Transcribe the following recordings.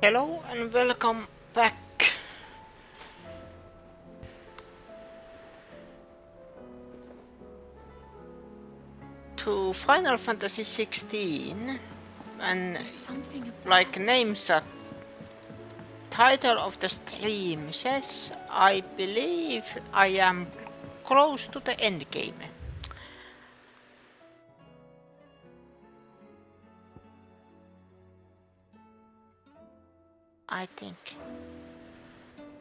Hello and welcome back to Final Fantasy 16, and like names the title of the stream says, I believe I am close to the end game. I think.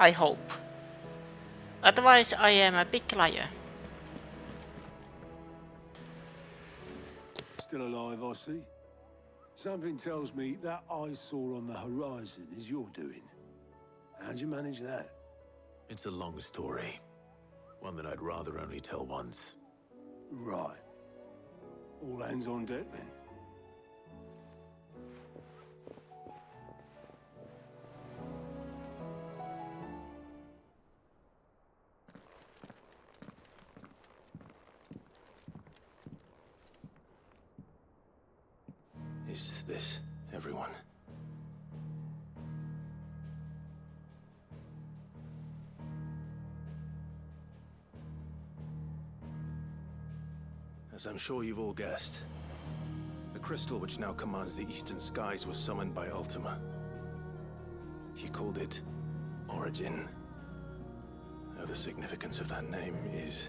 I hope. Otherwise I am a big liar. Still alive, I see. Something tells me that eyesore on the horizon is your doing. How'd you manage that? It's a long story. One that I'd rather only tell once. Right. All hands on deck then. Is this everyone? As I'm sure you've all guessed, the crystal which now commands the eastern skies was summoned by Ultima. He called it Origin. Though the significance of that name is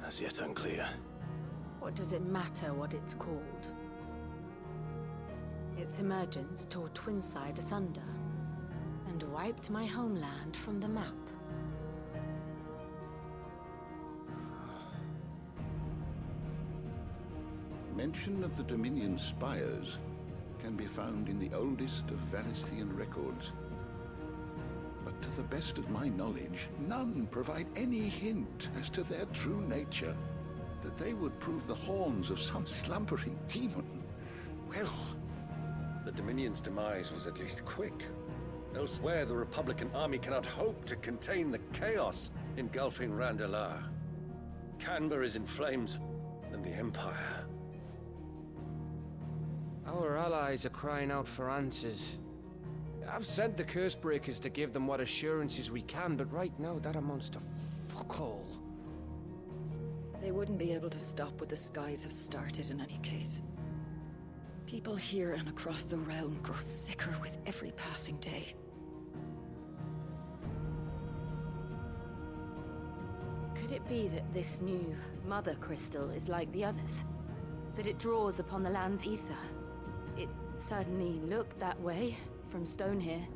as yet unclear. What does it matter what it's called? Its emergence tore Twinside asunder and wiped my homeland from the map. Mention of the Dominion spires can be found in the oldest of Valisthian records. But to the best of my knowledge, none provide any hint as to their true nature. That they would prove the horns of some slumbering demon. Well, the Dominion's demise was at least quick. Elsewhere, the Republican army cannot hope to contain the chaos engulfing Randalar. Canva is in flames, and the Empire. Our allies are crying out for answers. I've sent the Cursebreakers to give them what assurances we can, but right now that amounts to fuck all. They wouldn't be able to stop what the skies have started in any case. People here and across the realm grow sicker with every passing day. Could it be that this new Mother Crystal is like the others? That it draws upon the land's ether? It certainly looked that way from Stonehere.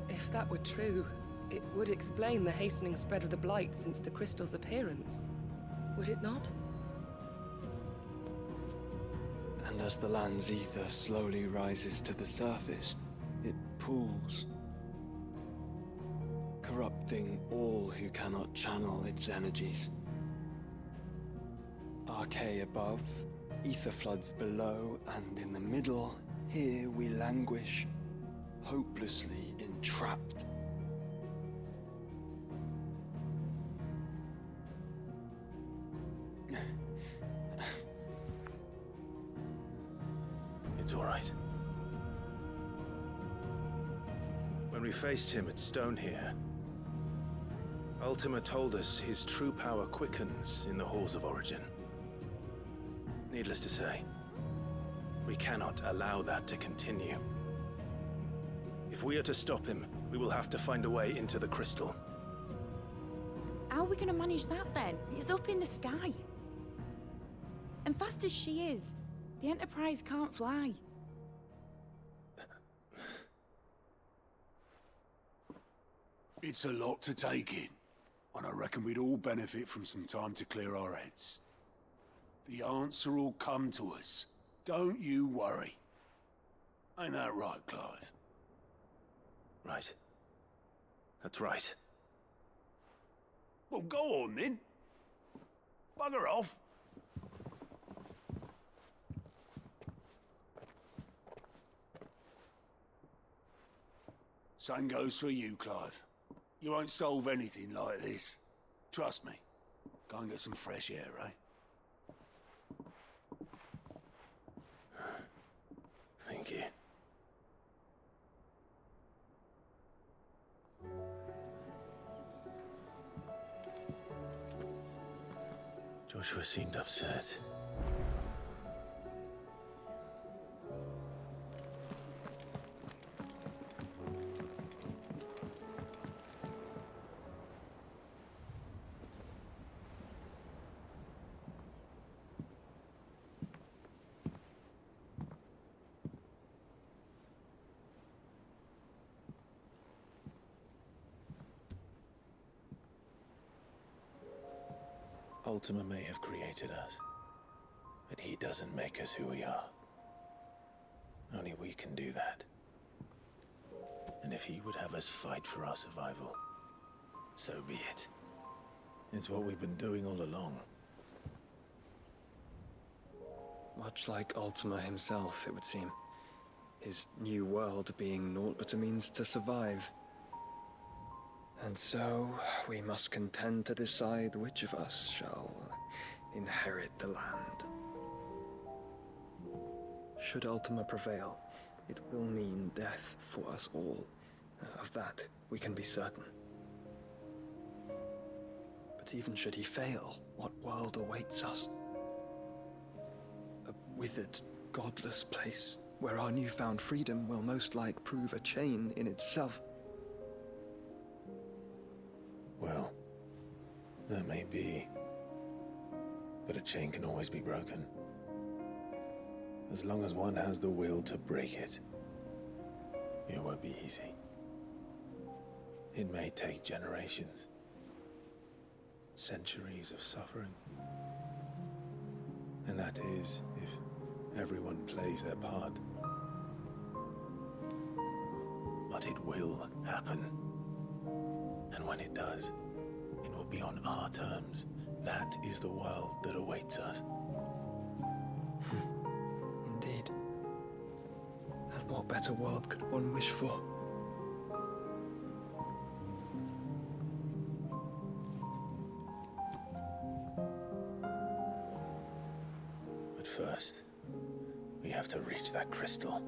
If that were true, it would explain the hastening spread of the Blight since the crystal's appearance. Would it not? And as the land's ether slowly rises to the surface, it pools, corrupting all who cannot channel its energies. Archay above, ether floods below, and in the middle, here we languish, hopelessly entrapped. It's all right. When we faced him at Stonehere, Ultima told us his true power quickens in the halls of Origin. Needless to say, we cannot allow that to continue. If we are to stop him, we will have to find a way into the crystal. How are we going to manage that then? It's up in the sky. And fast as she is, the Enterprise can't fly. It's a lot to take in, and I reckon we'd all benefit from some time to clear our heads. The answer will come to us. Don't you worry. Ain't that right, Clive? Right. That's right. Well, go on then. Bugger off. Same goes for you, Clive. You won't solve anything like this. Trust me. Go and get some fresh air, eh? Thank you. Joshua seemed upset. Ultima may have created us, but he doesn't make us who we are. Only we can do that. And if he would have us fight for our survival, so be it. It's what we've been doing all along. Much like Ultima himself, it would seem. His new world being naught but a means to survive. And so, we must contend to decide which of us shall inherit the land. Should Ultima prevail, it will mean death for us all. Of that, we can be certain. But even should he fail, what world awaits us? A withered, godless place, where our newfound freedom will most like prove a chain in itself. Well, that may be. But a chain can always be broken. As long as one has the will to break it. It won't be easy. It may take generations. Centuries of suffering. And that is, if everyone plays their part. But it will happen. And when it does, it will be on our terms. That is the world that awaits us. Indeed. And what better world could one wish for? But first, we have to reach that crystal.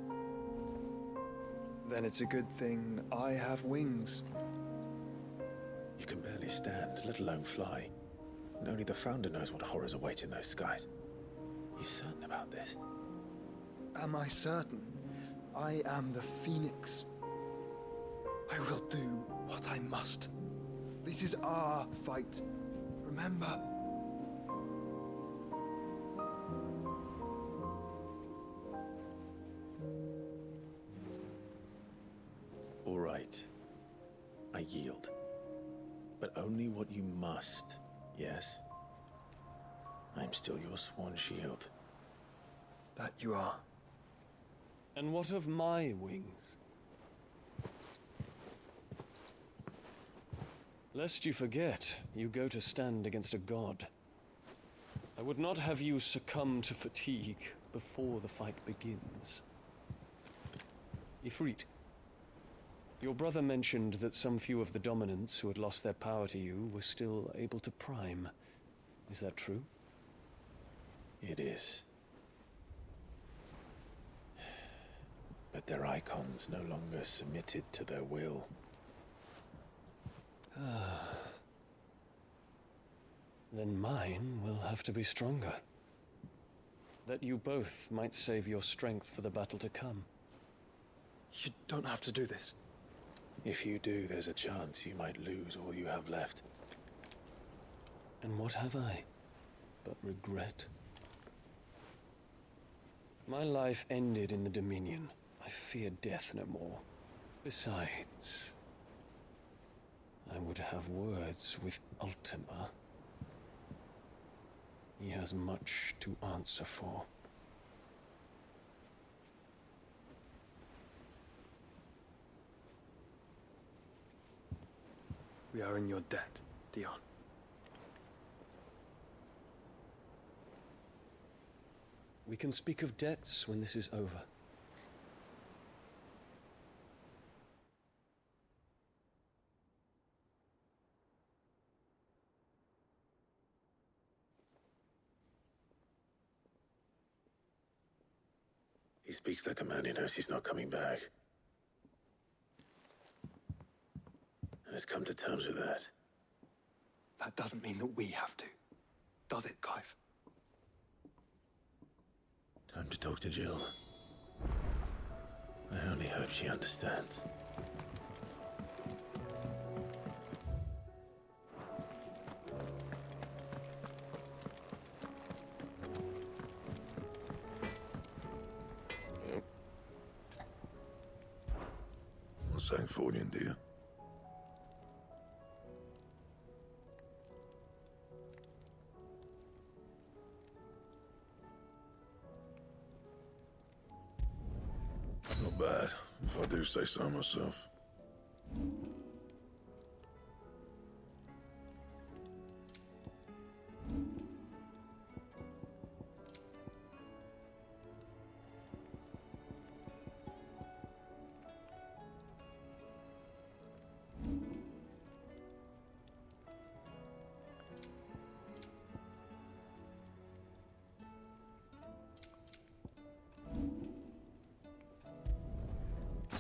Then it's a good thing I have wings. You can barely stand, let alone fly. And only the Founder knows what horrors await in those skies. You certain about this? Am I certain? I am the Phoenix. I will do what I must. This is our fight. Remember? All right. I yield. But only what you must, yes? I'm still your sworn shield. That you are. And what of my wings? Lest you forget, you go to stand against a god. I would not have you succumb to fatigue before the fight begins. Ifrit. Your brother mentioned that some few of the dominants who had lost their power to you were still able to prime. Is that true? It is. But their icons no longer submitted to their will. Then mine will have to be stronger. That you both might save your strength for the battle to come. You don't have to do this. If you do, there's a chance you might lose all you have left. And what have I but regret? My life ended in the Dominion. I fear death no more. Besides, I would have words with Ultima. He has much to answer for. We are in your debt, Dion. We can speak of debts when this is over. He speaks like a man who knows he's not coming back. And has come to terms with that. That doesn't mean that we have to. does it, Clive? Time to talk to Jill. I only hope she understands. What's Sangfordian, dear? Not bad, if I do say so myself.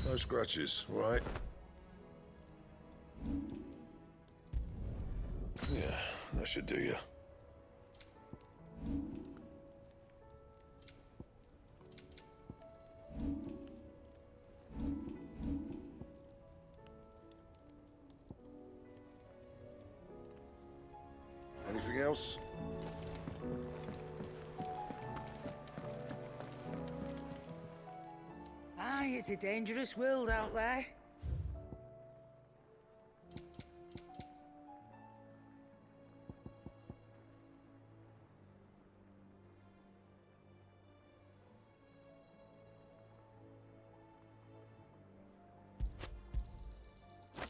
No scratches, right? Yeah, that should do you. Anything else? Aye, it's a dangerous world out there.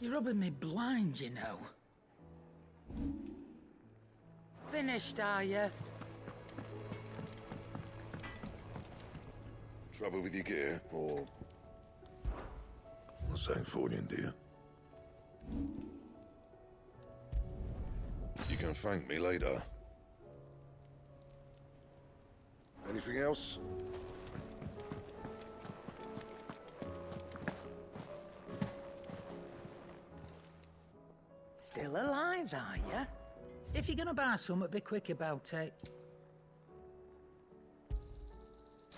You're rubbing me blind, you know. Finished, are you? Trouble with your gear, or... What's Sangfordian, dear? You can thank me later. Anything else? Still alive, are you? If you're gonna buy something, be quick about it.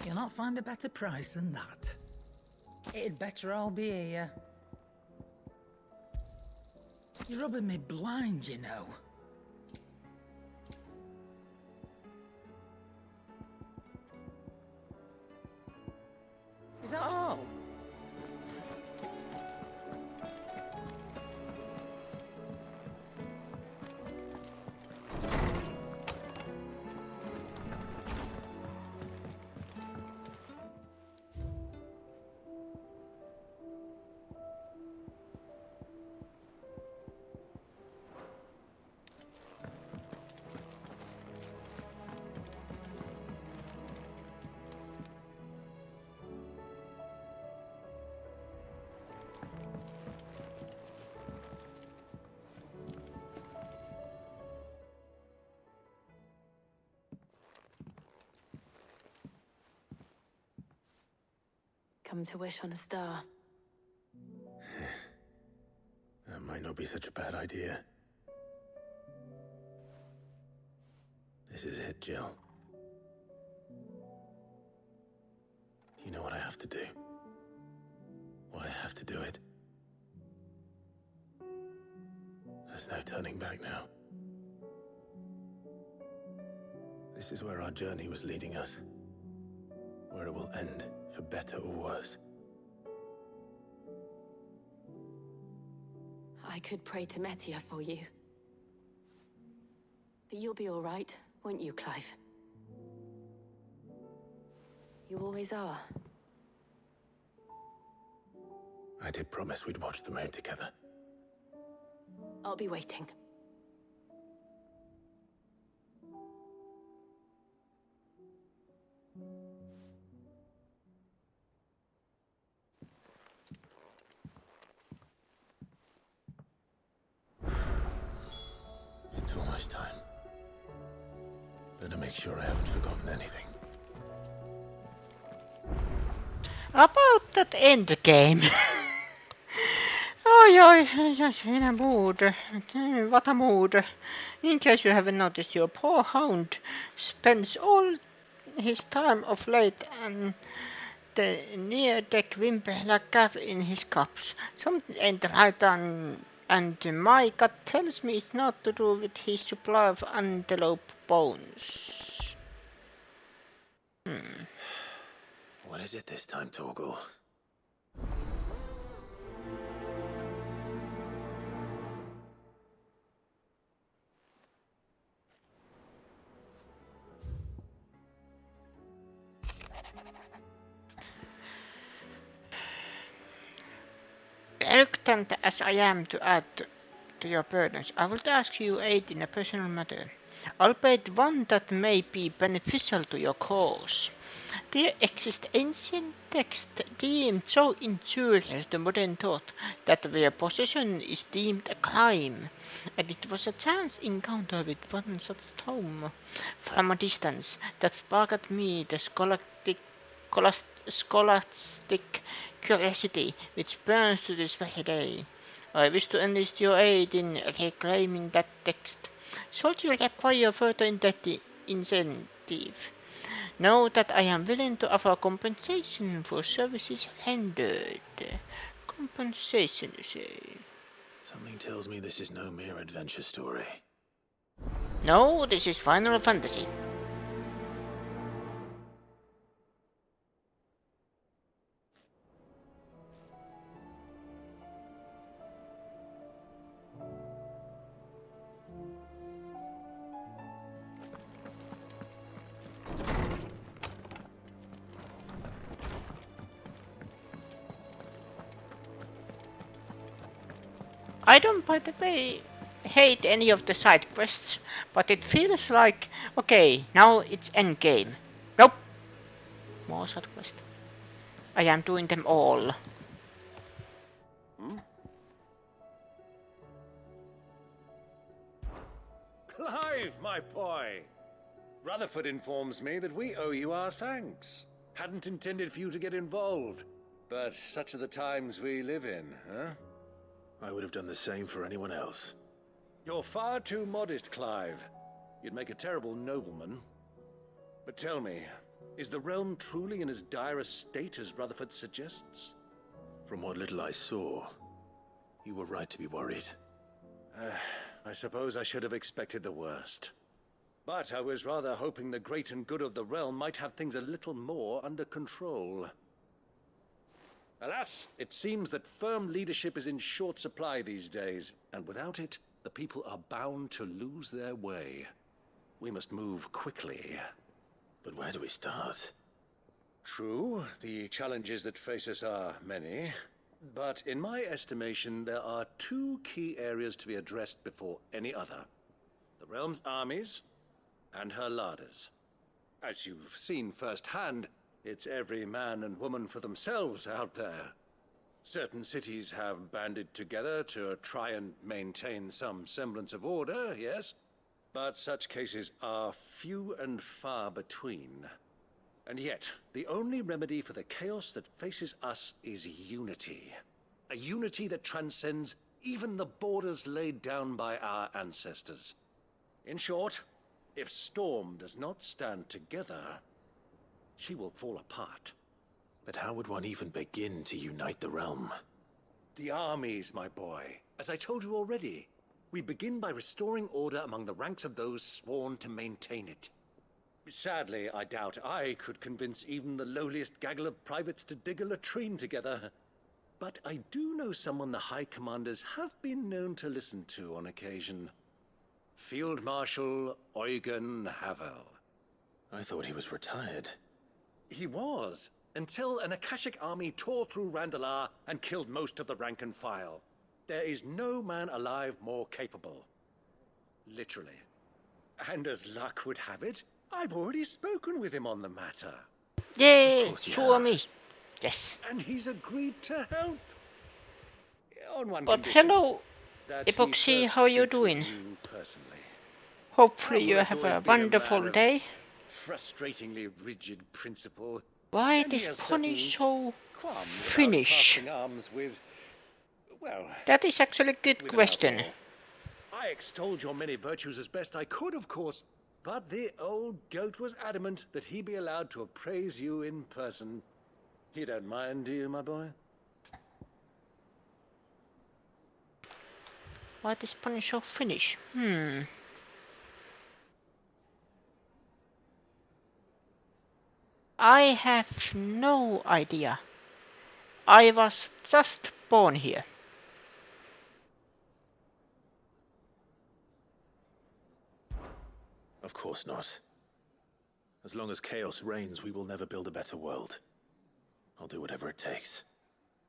You'll not find a better price than that. It'd better all be here. You're rubbing me blind, you know. Is that all? Come to wish on a star. That might not be such a bad idea. This is it, Jill. You know what I have to do. Why I have to do it. There's no turning back now. This is where our journey was leading us. Where it will end, for better or worse. I could pray to Metia for you. But you'll be all right, won't you, Clive? You always are. I did promise we'd watch the moon together. I'll be waiting. It's almost time. Better make sure I haven't forgotten anything. About that end game. Oi, oi, just in a mood. What a mood. In case you haven't noticed, your poor hound spends all his time of late and the near-deck whimper like calf in his cups. Something ain't right and my gut tells me it's not to do with his supply of antelope bones. What is it this time, Torgal? Reluctant as I am to add to your burdens, I would ask you aid in a personal matter, albeit one that may be beneficial to your cause. There exist ancient texts deemed so inferior to modern thought that their possession is deemed a crime, and it was a chance encounter with one such tome from a distance that sparked me the scholastic curiosity which burns to this very day. I wish to enlist your aid in reclaiming that text. Should you require further incentive, know that I am willing to offer compensation for services rendered. Compensation, you say? Something tells me this is no mere adventure story. No, this is Final Fantasy. I don't, by the way, hate any of the side quests, but it feels like, okay, now it's endgame. Nope. More side quests. I am doing them all. Clive, my boy! Rutherford informs me that we owe you our thanks. Hadn't intended for you to get involved, but such are the times we live in, huh? I would have done the same for anyone else. You're far too modest, Clive. You'd make a terrible nobleman. But tell me, is the realm truly in as dire a state as Rutherford suggests? From what little I saw, you were right to be worried. I suppose I should have expected the worst. But I was rather hoping the great and good of the realm might have things a little more under control. Alas, it seems that firm leadership is in short supply these days, and without it, the people are bound to lose their way. We must move quickly. But where do we start? True, the challenges that face us are many. But in my estimation, there are two key areas to be addressed before any other. The realm's armies and her larders. As you've seen firsthand, it's every man and woman for themselves out there. Certain cities have banded together to try and maintain some semblance of order, yes? But such cases are few and far between. And yet, the only remedy for the chaos that faces us is unity. A unity that transcends even the borders laid down by our ancestors. In short, if Storm does not stand together, she will fall apart. But how would one even begin to unite the realm? The armies, my boy. As I told you already, we begin by restoring order among the ranks of those sworn to maintain it. Sadly, I doubt I could convince even the lowliest gaggle of privates to dig a latrine together. But I do know someone the High Commanders have been known to listen to on occasion. Field Marshal Eugen Havel. I thought he was retired. He was, until an Akashic army tore through Randalar and killed most of the rank and file. There is no man alive more capable. Literally. And as luck would have it, I've already spoken with him on the matter. Yay, show me. Yes. And he's agreed to help. On one but condition, hello, Epoxy, how are you doing? Hopefully you have a wonderful day. Frustratingly rigid principle. Why this pony so Finnish? Arms with, Well, that is actually a good question. I extolled your many virtues as best I could, of course, but the old goat was adamant that he be allowed to appraise you in person. You don't mind, do you, my boy? Why this pun so Finnish? I have no idea. I was just born here. Of course not. As long as chaos reigns, we will never build a better world. I'll do whatever it takes.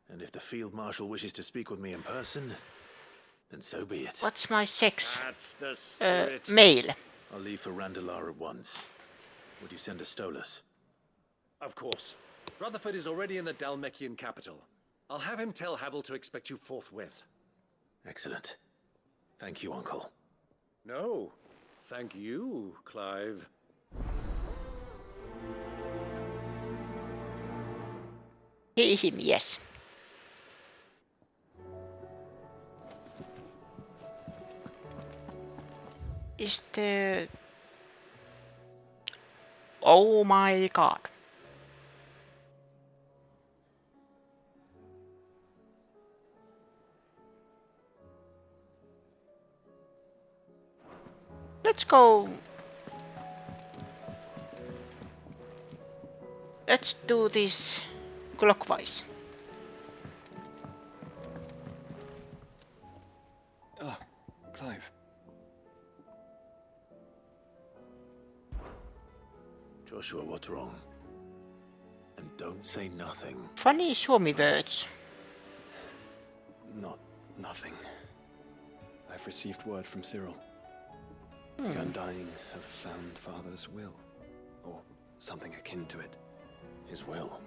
And if the Field Marshal wishes to speak with me in person, then so be it. What's my sex? That's the spirit. Male. I'll leave for Randalar at once. Would you send a Stolas? Of course. Rutherford is already in the Dhalmekian capital. I'll have him tell Havel to expect you forthwith. Excellent. Thank you, Uncle. No, thank you, Clive. Him, yes. Is the... Oh my god. Let's go. Let's do this clockwise. Ah, Clive. Joshua, what's wrong? And don't say nothing. Funny Suomi words. Nothing. I've received word from Cyril. The Undying have found Father's will. Or something akin to it. His will?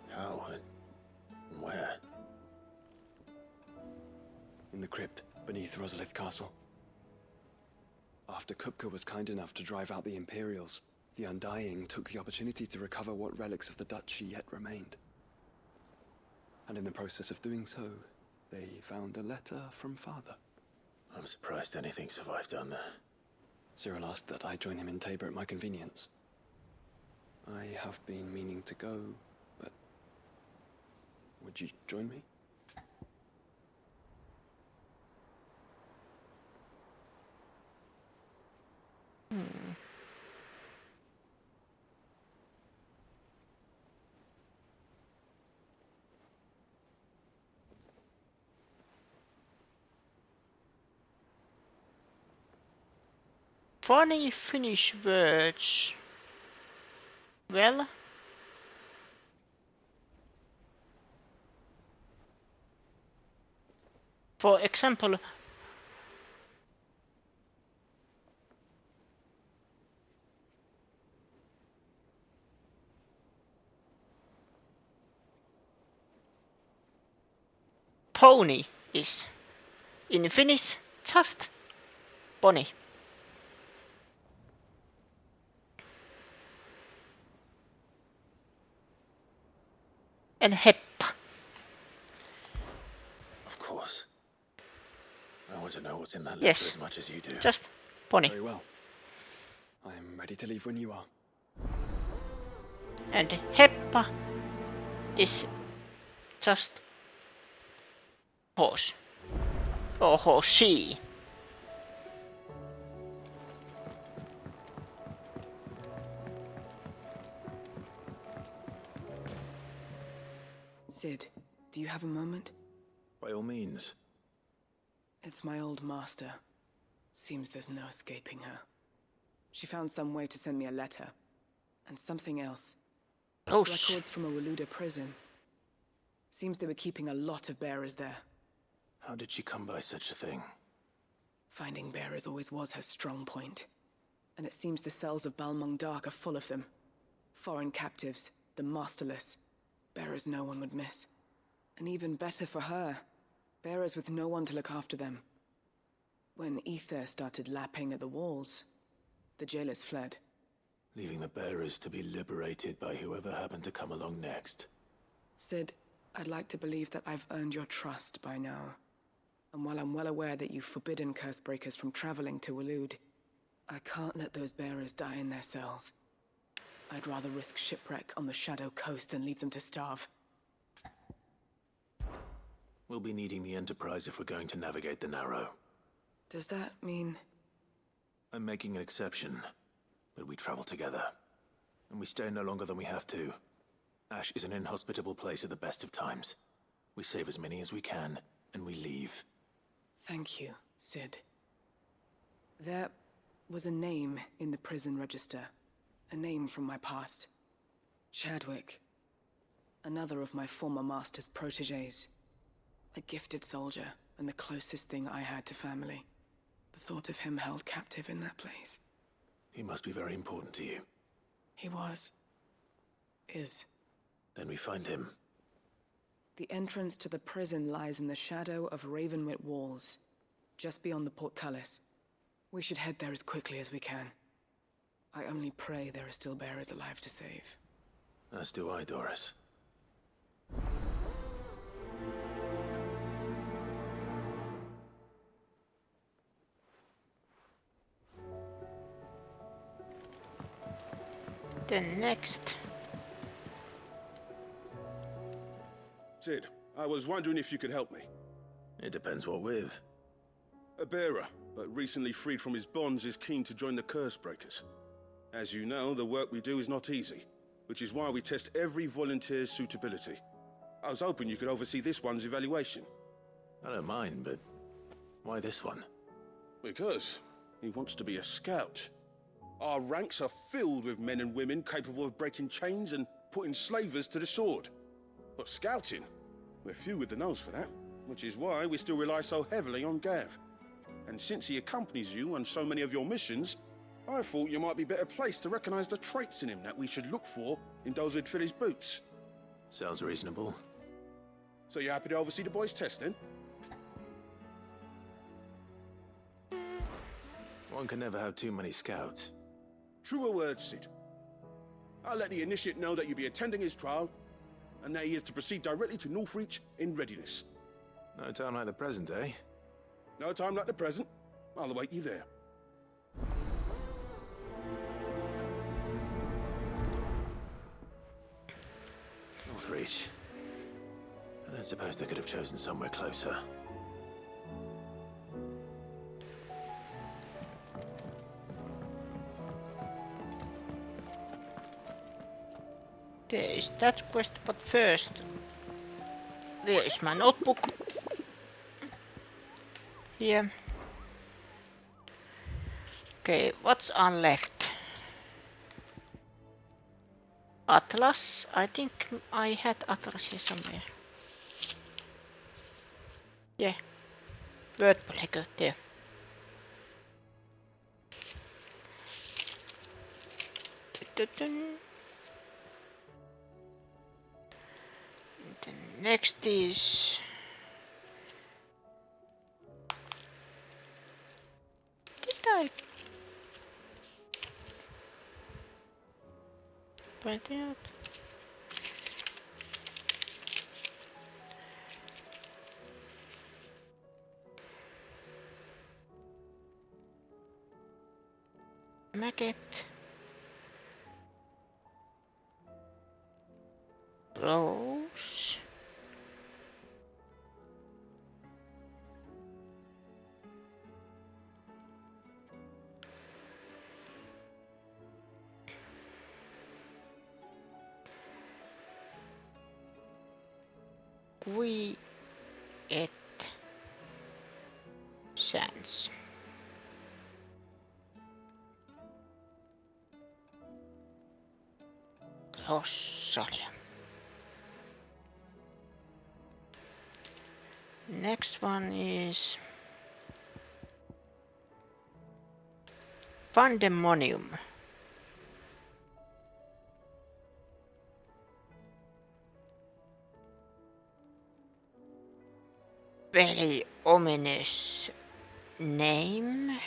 How? Where? In the crypt, beneath Rosalith Castle. After Kupka was kind enough to drive out the Imperials, the Undying took the opportunity to recover what relics of the Duchy yet remained. And in the process of doing so, they found a letter from Father. I'm surprised anything survived down there. Cyril asked that I join him in Tabor at my convenience. I have been meaning to go, but... would you join me? Funny Finnish words. Well, for example, pony is in Finnish just pony. And heppa. Of course. I want to know what's in that letter Yes. as much as you do. Just pony. Very well. I am ready to leave when you are. And heppa is just horse. Or horsey. Sid, do you have a moment? By all means. It's my old master. Seems there's no escaping her. She found some way to send me a letter. And something else. Records from a Waluda prison. Seems they were keeping a lot of bearers there. How did she come by such a thing? Finding bearers always was her strong point. And it seems the cells of Balmung Dark are full of them. Foreign captives, the masterless. Bearers no one would miss. And even better for her, bearers with no one to look after them. When Ether started lapping at the walls, the jailers fled. Leaving the bearers to be liberated by whoever happened to come along next. Sid, I'd like to believe that I've earned your trust by now. And while I'm well aware that you've forbidden Cursebreakers from traveling to Waloed, I can't let those bearers die in their cells. I'd rather risk shipwreck on the Shadow Coast than leave them to starve. We'll be needing the Enterprise if we're going to navigate the Narrow. Does that mean... I'm making an exception, but we travel together. And we stay no longer than we have to. Ash is an inhospitable place at the best of times. We save as many as we can, and we leave. Thank you, Sid. There was a name in the prison register. A name from my past. Chadwick. Another of my former master's protégés. A gifted soldier, and the closest thing I had to family. The thought of him held captive in that place. He must be very important to you. He was. Is. Then we find him. The entrance to the prison lies in the shadow of Ravenwit Walls, just beyond the portcullis. We should head there as quickly as we can. I only pray there are still bearers alive to save. As do I, Doris. Then next. Sid, I was wondering if you could help me. It depends what with. A bearer, but recently freed from his bonds, is keen to join the Cursebreakers. As you know, the work we do is not easy, which is why we test every volunteer's suitability. I was hoping you could oversee this one's evaluation. I don't mind, but why this one? Because he wants to be a scout. Our ranks are filled with men and women capable of breaking chains and putting slavers to the sword. But scouting, we're few with the nose for that, which is why we still rely so heavily on Gav. And since he accompanies you on so many of your missions, I thought you might be better placed to recognize the traits in him that we should look for in those who'd fill his boots. Sounds reasonable. So you're happy to oversee the boys' test, then? One can never have too many scouts. Truer words, Sid. I'll let the initiate know that you'll be attending his trial, and that he is to proceed directly to Northreach in readiness. No time like the present, eh? No time like the present. I'll await you there. Northreach. I don't suppose they could have chosen somewhere closer. There is that quest, but first, where is my notebook? Here. Okay, what's on left? Atlas. I think I had Atlas here somewhere. Yeah. Wordball hacker there. Then next is did I find out? Maggot. Rose. We et Sans. Rosalia. Next one is Pandemonium. Very ominous name.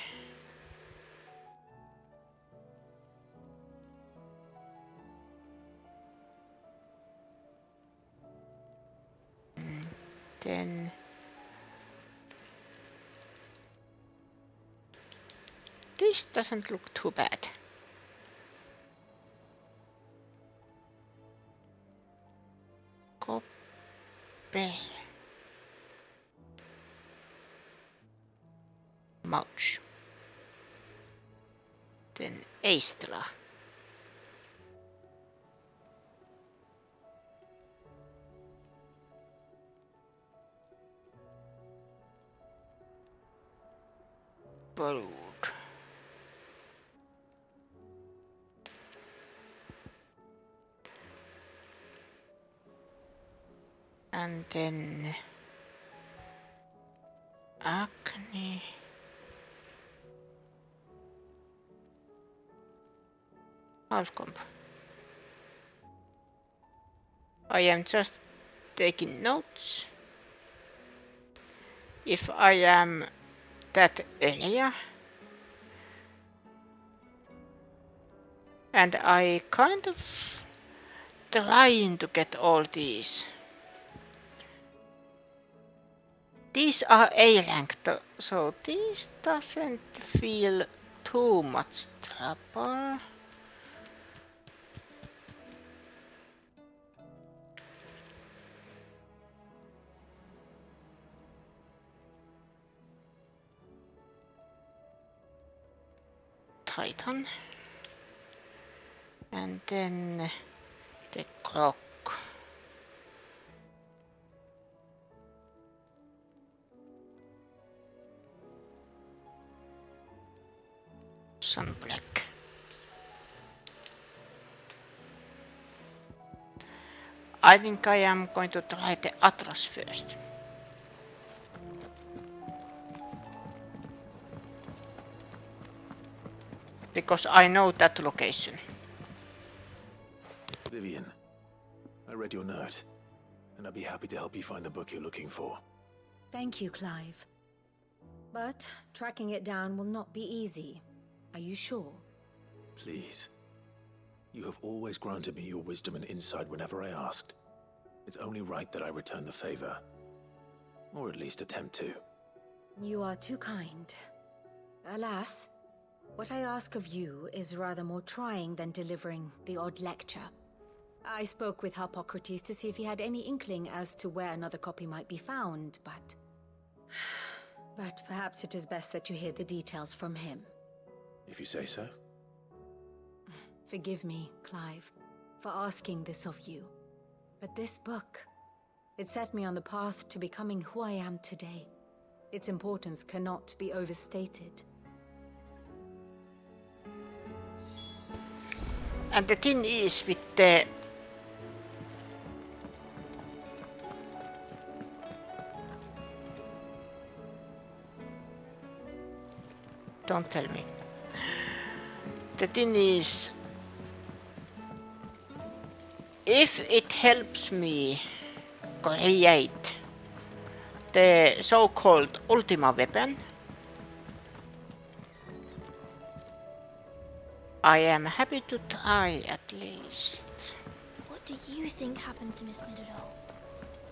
then this doesn't look too bad. Copper. Mouch. Then Eistla. Brood. And then Acne. Halfcomb. I am just taking notes. If I am that area, and I kind of trying to get all these. These are A-ranked, so this doesn't feel too much trouble. Titan. And then the clock. Sun black. I think I am going to try the Atlas first. Because I know that location. Vivian, I read your note, and I'd be happy to help you find the book you're looking for. Thank you, Clive. But tracking it down will not be easy. Are you sure? Please. You have always granted me your wisdom and insight whenever I asked. It's only right that I return the favor. Or at least attempt to. You are too kind. Alas, what I ask of you is rather more trying than delivering the odd lecture. I spoke with Harpocrates to see if he had any inkling as to where another copy might be found, but perhaps it is best that you hear the details from him. If you say so. Forgive me, Clive, for asking this of you. But this book, it set me on the path to becoming who I am today. Its importance cannot be overstated. And the thing is with the don't tell me. The thing is, if it helps me create the so-called Ultima weapon, I am happy to try at least. What do you think happened to Miss Midadol?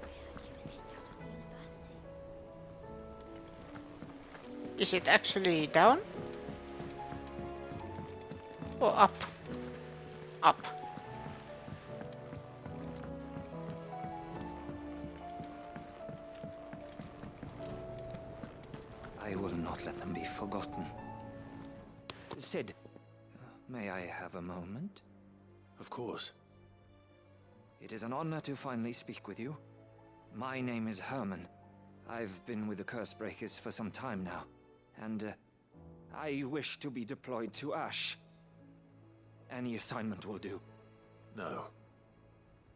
I heard she was kicked out of the university. Is it actually down? Or up? Up. I will not let them be forgotten. Sid, may I have a moment? Of course. It is an honor to finally speak with you. My name is Herman. I've been with the Cursebreakers for some time now, and I wish to be deployed to Ash. Any assignment will do. No.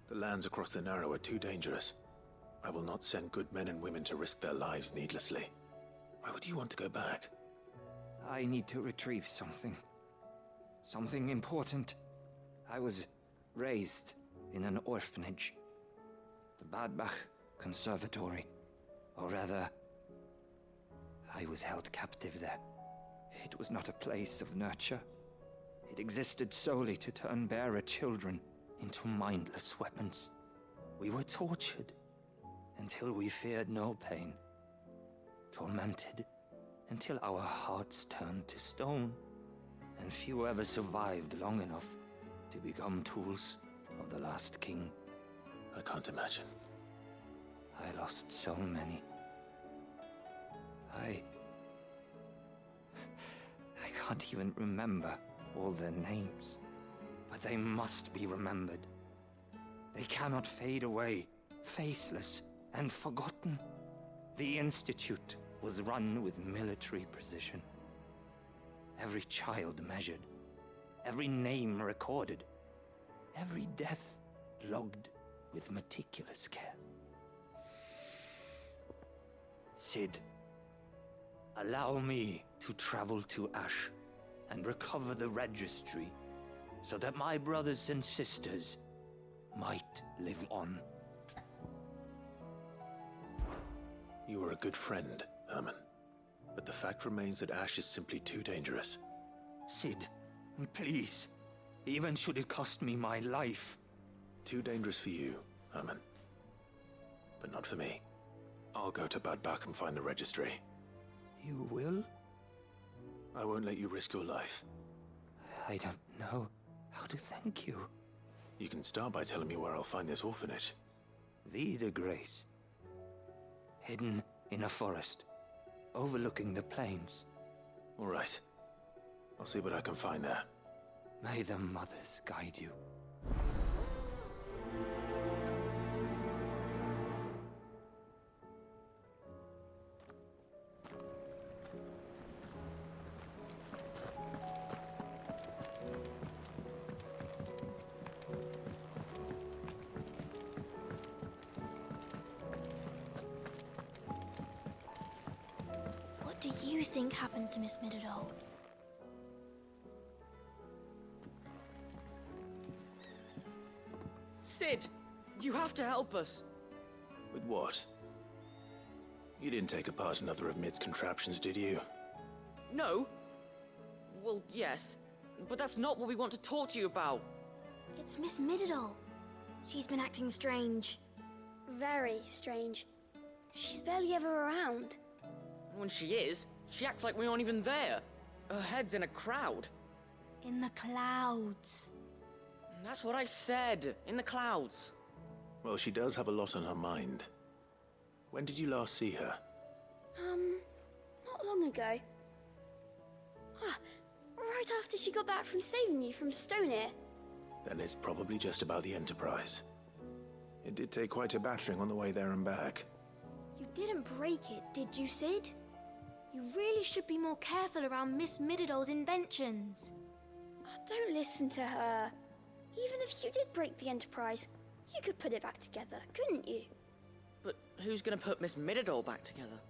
The lands across the Narrow are too dangerous. I will not send good men and women to risk their lives needlessly. Why would you want to go back? I need to retrieve something. Something important. I was raised in an orphanage. The Badbach Conservatory. Or rather, I was held captive there. It was not a place of nurture. It existed solely to turn bearer children into mindless weapons. We were tortured, until we feared no pain. Tormented until our hearts turned to stone, and few ever survived long enough to become tools of the last king. I can't imagine. I lost so many. I can't even remember all their names, but they must be remembered. They cannot fade away, faceless and forgotten. The Institute was run with military precision. Every child measured, every name recorded, every death logged with meticulous care. Cid, allow me to travel to Ash and recover the registry so that my brothers and sisters might live on. You were a good friend, Herman. But the fact remains that Ash is simply too dangerous. Cid, please. Even should it cost me my life. Too dangerous for you, Herman. But not for me. I'll go to Bad Bach and find the registry. You will? I won't let you risk your life. I don't know how to thank you. You can start by telling me where I'll find this orphanage. Vie de Grace. Hidden in a forest, overlooking the plains. All right. I'll see what I can find there. May the mothers guide you. What do you think happened to Miss Midadol? Cid, you have to help us. With what? You didn't take apart another of Mid's contraptions, did you? No. Well, yes. But that's not what we want to talk to you about. It's Miss Midadol. She's been acting strange. Very strange. She's barely ever around. When she is, she acts like we aren't even there. Her head's in a crowd. In the clouds. That's what I said. In the clouds. Well, she does have a lot on her mind. When did you last see her? Not long ago. Right after she got back from saving you from Stoneir. Then it's probably just about the Enterprise. It did take quite a battering on the way there and back. You didn't break it, did you, Cid? You really should be more careful around Miss Midadol's inventions. Don't listen to her. Even if you did break the Enterprise, you could put it back together, couldn't you? But who's gonna put Miss Midadol back together?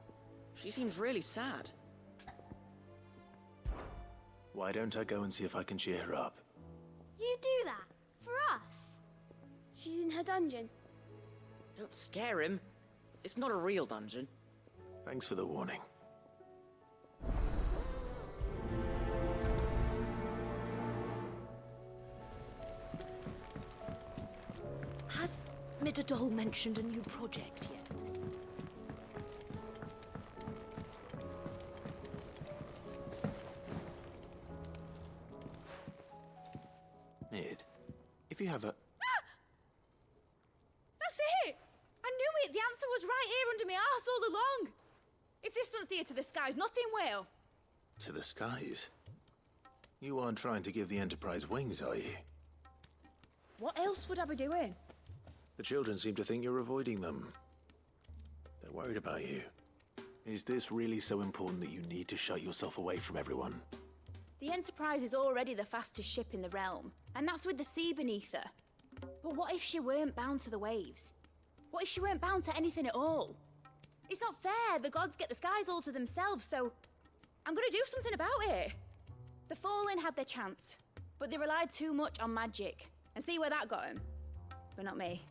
She seems really sad. Why don't I go and see if I can cheer her up? You do that? For us? She's in her dungeon. Don't scare him. It's not a real dungeon. Thanks for the warning. Has Midadol mentioned a new project yet? Mid, if you have a... That's it! I knew it! The answer was right here under my arse all along! If this doesn't steer to the skies, nothing will! To the skies? You aren't trying to give the Enterprise wings, are you? What else would I be doing? The children seem to think you're avoiding them. They're worried about you. Is this really so important that you need to shut yourself away from everyone? The Enterprise is already the fastest ship in the realm, and that's with the sea beneath her. But what if she weren't bound to the waves? What if she weren't bound to anything at all? It's not fair. The gods get the skies all to themselves, so I'm gonna do something about it. The Fallen had their chance, but they relied too much on magic. And see where that got them? But not me.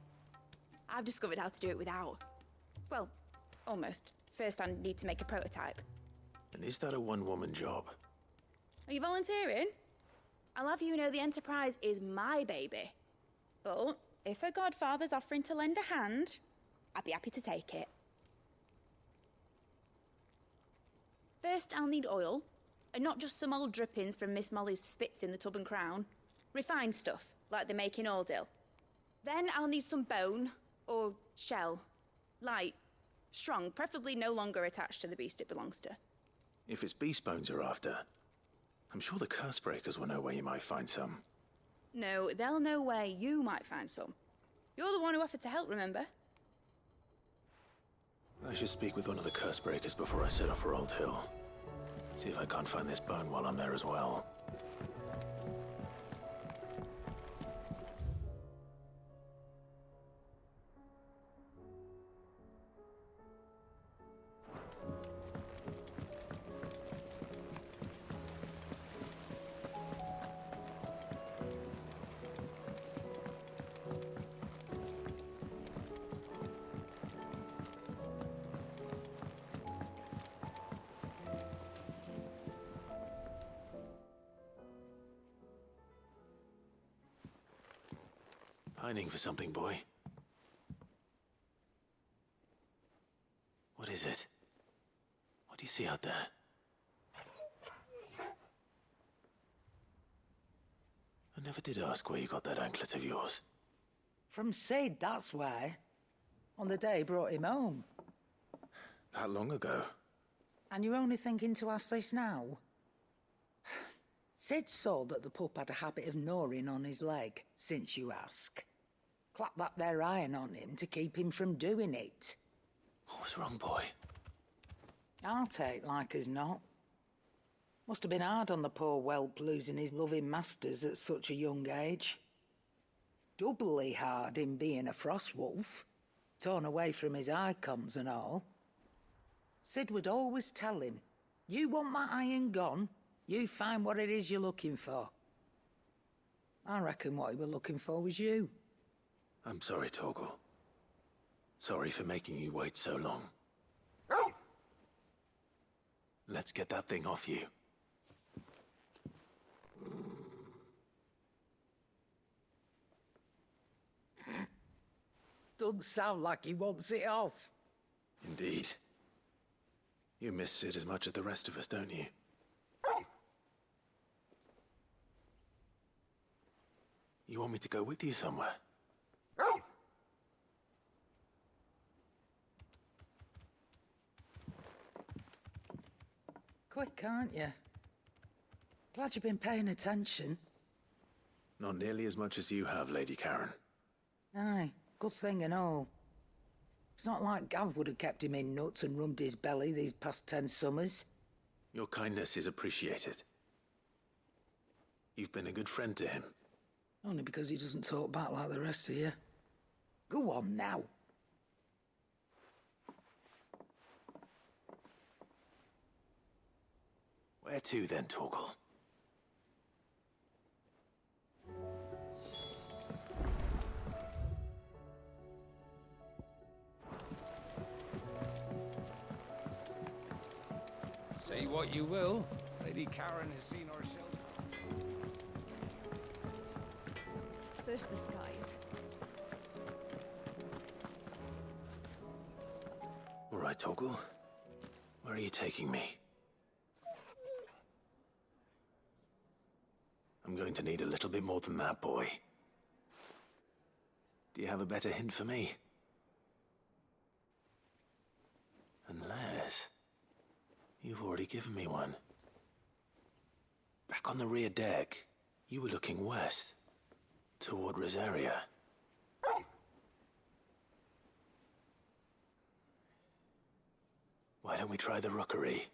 I've discovered how to do it without. Well, almost. First I need to make a prototype. And is that a one-woman job? Are you volunteering? I'll have you know the Enterprise is my baby. But if her godfather's offering to lend a hand, I'd be happy to take it. First, I'll need oil, and not just some old drippings from Miss Molly's spits in the Tub and Crown. Refined stuff, like they make in Oldhill. Then I'll need some bone, or shell. Light, strong, preferably no longer attached to the beast it belongs to. If it's beast bones you're after, I'm sure the Cursebreakers will know where you might find some. No, they'll know where you might find some. You're the one who offered to help, remember? I should speak with one of the Cursebreakers before I set off for Old Hill. See if I can't find this bone while I'm there as well. Pining for something, boy. What is it? What do you see out there? I never did ask where you got that anklet of yours. From Sid, that's why. On the day he brought him home. That long ago? And you're only thinking to ask this now? Sid saw that the pup had a habit of gnawing on his leg, since you ask. Clap that there iron on him to keep him from doing it. What was wrong, boy? I'll take like as not. Must have been hard on the poor whelp losing his loving masters at such a young age. Doubly hard in being a frost wolf, torn away from his icons and all. Sid would always tell him, you want my iron gone, you find what it is you're looking for. I reckon what he was looking for was you. I'm sorry, Torgal. Sorry for making you wait so long. Let's get that thing off you. Doesn't sound like he wants it off. Indeed. You miss Sid as much as the rest of us, don't you? You want me to go with you somewhere? Quick, aren't you? Glad you've been paying attention. Not nearly as much as you have, Lady Karen. Aye, good thing and all. It's not like Gav would have kept him in nuts and rubbed his belly these past 10 summers. Your kindness is appreciated. You've been a good friend to him. Only because he doesn't talk back like the rest of you. Go on now. Where to then, Torgal? Say what you will, Lady Karen has seen our shelter. First the skies. All right, Torgal. Where are you taking me? I'm going to need a little bit more than that, boy. Do you have a better hint for me? Unless... you've already given me one. Back on the rear deck, you were looking west, toward Rosaria. Why don't we try the rookery?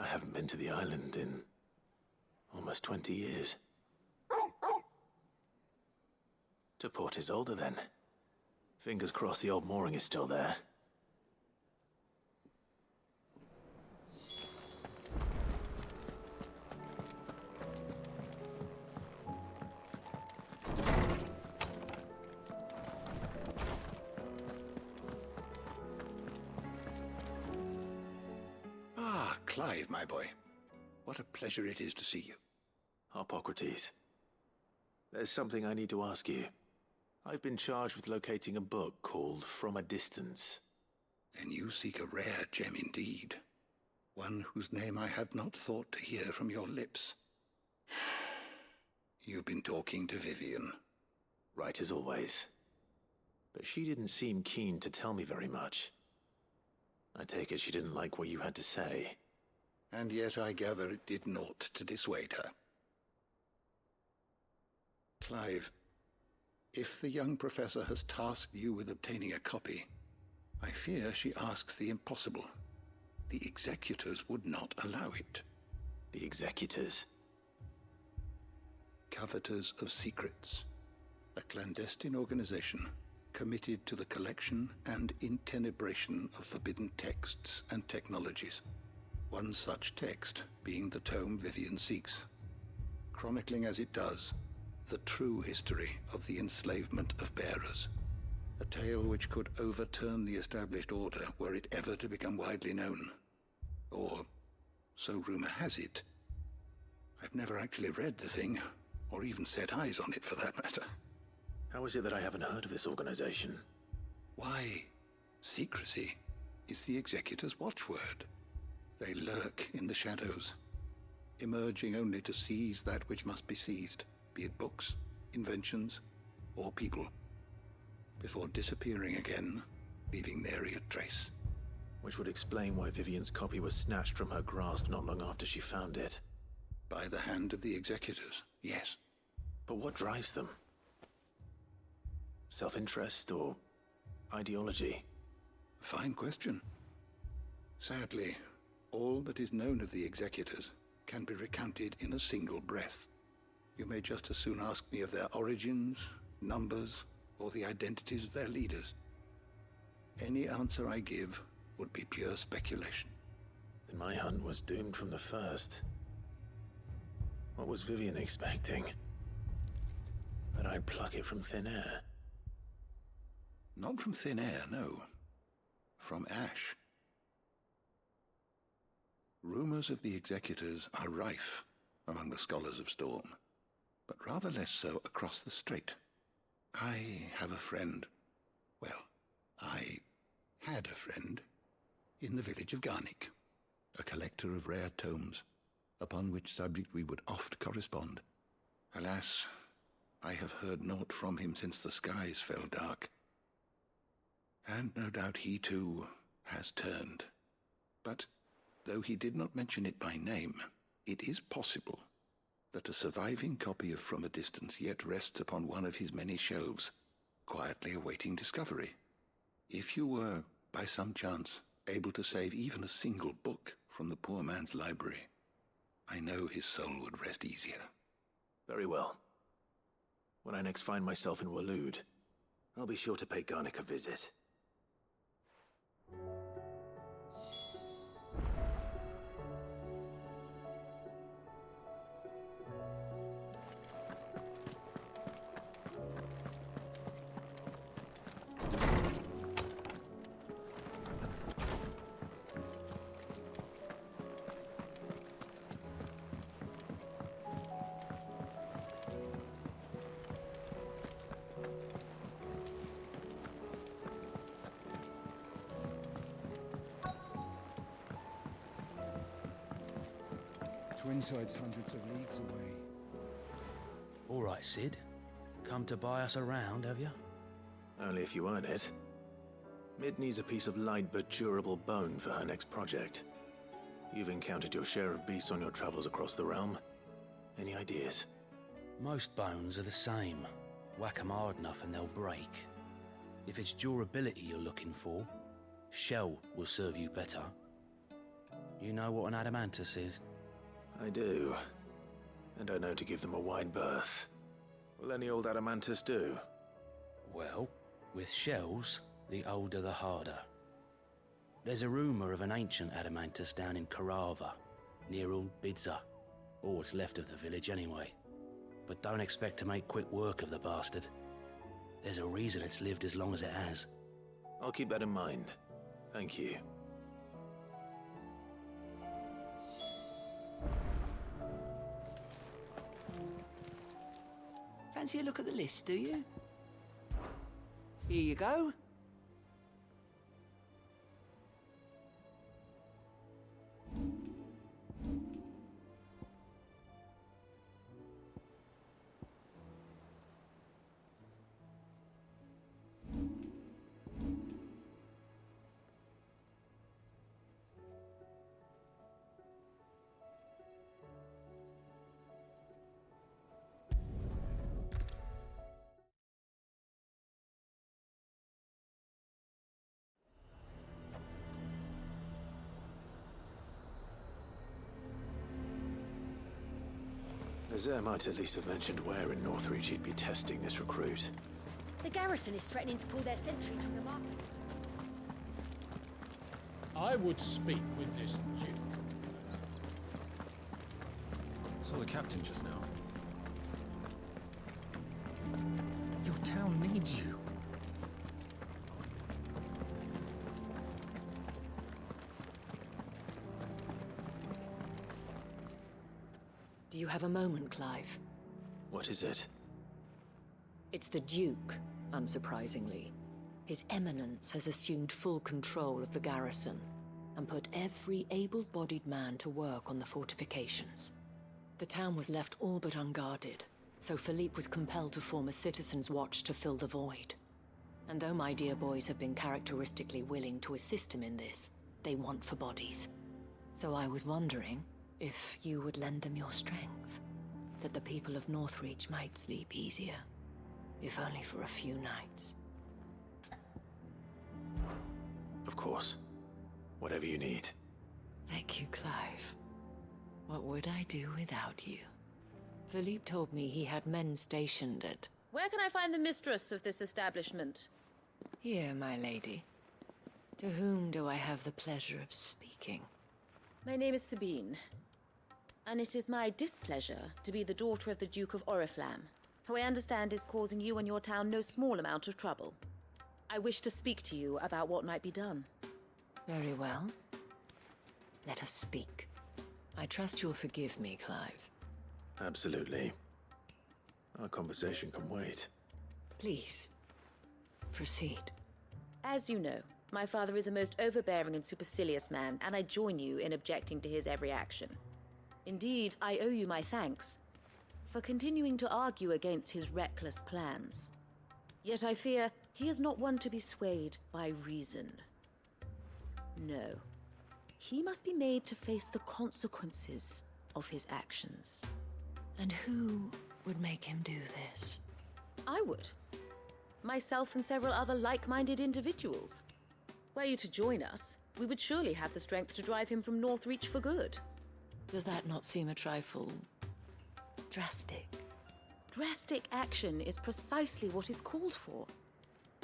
I haven't been to the island in almost 20 years. To Port Isolde, then. Fingers crossed the old mooring is still there. Clive, my boy. What a pleasure it is to see you. Harpocrates. There's something I need to ask you. I've been charged with locating a book called From a Distance. Then you seek a rare gem indeed. One whose name I had not thought to hear from your lips. You've been talking to Vivian. Right as always. But she didn't seem keen to tell me very much. I take it she didn't like what you had to say. And yet I gather it did naught to dissuade her. Clive, if the young professor has tasked you with obtaining a copy, I fear she asks the impossible. The executors would not allow it. The executors? Coveters of Secrets. A clandestine organization committed to the collection and intenebration of forbidden texts and technologies. One such text being the tome Vivian seeks, chronicling as it does the true history of the enslavement of bearers. A tale which could overturn the established order were it ever to become widely known. Or, so rumor has it. I've never actually read the thing, or even set eyes on it for that matter. How is it that I haven't heard of this organization? Why, secrecy is the Executor's watchword. They lurk in the shadows, emerging only to seize that which must be seized, be it books, inventions, or people, before disappearing again, leaving nary a trace. Which would explain why Vivian's copy was snatched from her grasp not long after she found it. By the hand of the Executors, yes. But what drives them? Self-interest or ideology? Fine question. Sadly, all that is known of the Executors can be recounted in a single breath. You may just as soon ask me of their origins, numbers, or the identities of their leaders. Any answer I give would be pure speculation. Then my hunt was doomed from the first. What was Vivian expecting? That I'd pluck it from thin air? Not from thin air, no. From ash. Rumors of the Executors are rife among the scholars of Storm, but rather less so across the Strait. I have a friend. Well, I had a friend in the village of Garnik, a collector of rare tomes, upon which subject we would oft correspond. Alas, I have heard naught from him since the skies fell dark. And no doubt he too has turned. But though he did not mention it by name, it is possible that a surviving copy of From a Distance yet rests upon one of his many shelves, quietly awaiting discovery. If you were, by some chance, able to save even a single book from the poor man's library, I know his soul would rest easier. Very well. When I next find myself in Waloed, I'll be sure to pay Garnik a visit. Twinside's hundreds of leagues away. All right, Sid. Come to buy us around, have you? Only if you earn it. Mid needs a piece of light but durable bone for her next project. You've encountered your share of beasts on your travels across the realm. Any ideas? Most bones are the same. Whack 'em hard enough and they'll break. If it's durability you're looking for, shell will serve you better. You know what an adamantus is? I do. And I know to give them a wide berth. Will any old adamantus do? Well, with shells, the older the harder. There's a rumour of an ancient adamantus down in Karava, near Ul Bidza, or what's left of the village anyway. But don't expect to make quick work of the bastard. There's a reason it's lived as long as it has. I'll keep that in mind. Thank you. Fancy a look at the list, do you? Here you go. Nazaire might at least have mentioned where in Northreach he'd be testing this recruit. The garrison is threatening to pull their sentries from the market. I would speak with this duke. Saw the captain just now. Your town needs you. Do you have a moment, Clive? What is it? It's the Duke, unsurprisingly. His Eminence has assumed full control of the garrison and put every able-bodied man to work on the fortifications. The town was left all but unguarded, so Philippe was compelled to form a citizens' watch to fill the void. And though my dear boys have been characteristically willing to assist him in this, they want for bodies. So I was wondering if you would lend them your strength, that the people of Northreach might sleep easier, if only for a few nights. Of course. Whatever you need. Thank you, Clive. What would I do without you? Philippe told me he had men stationed at... Where can I find the mistress of this establishment? Here, my lady. To whom do I have the pleasure of speaking? My name is Sabine, and it is my displeasure to be the daughter of the Duke of Oriflamme, who I understand is causing you and your town no small amount of trouble. I wish to speak to you about what might be done. Very well. Let us speak. I trust you'll forgive me, Clive. Absolutely. Our conversation can wait. Please, proceed. As you know, my father is a most overbearing and supercilious man, and I join you in objecting to his every action. Indeed, I owe you my thanks for continuing to argue against his reckless plans. Yet I fear he is not one to be swayed by reason. No. He must be made to face the consequences of his actions. And who would make him do this? I would. Myself and several other like-minded individuals. Were you to join us, we would surely have the strength to drive him from Northreach for good. Does that not seem a trifle... drastic? Drastic action is precisely what is called for.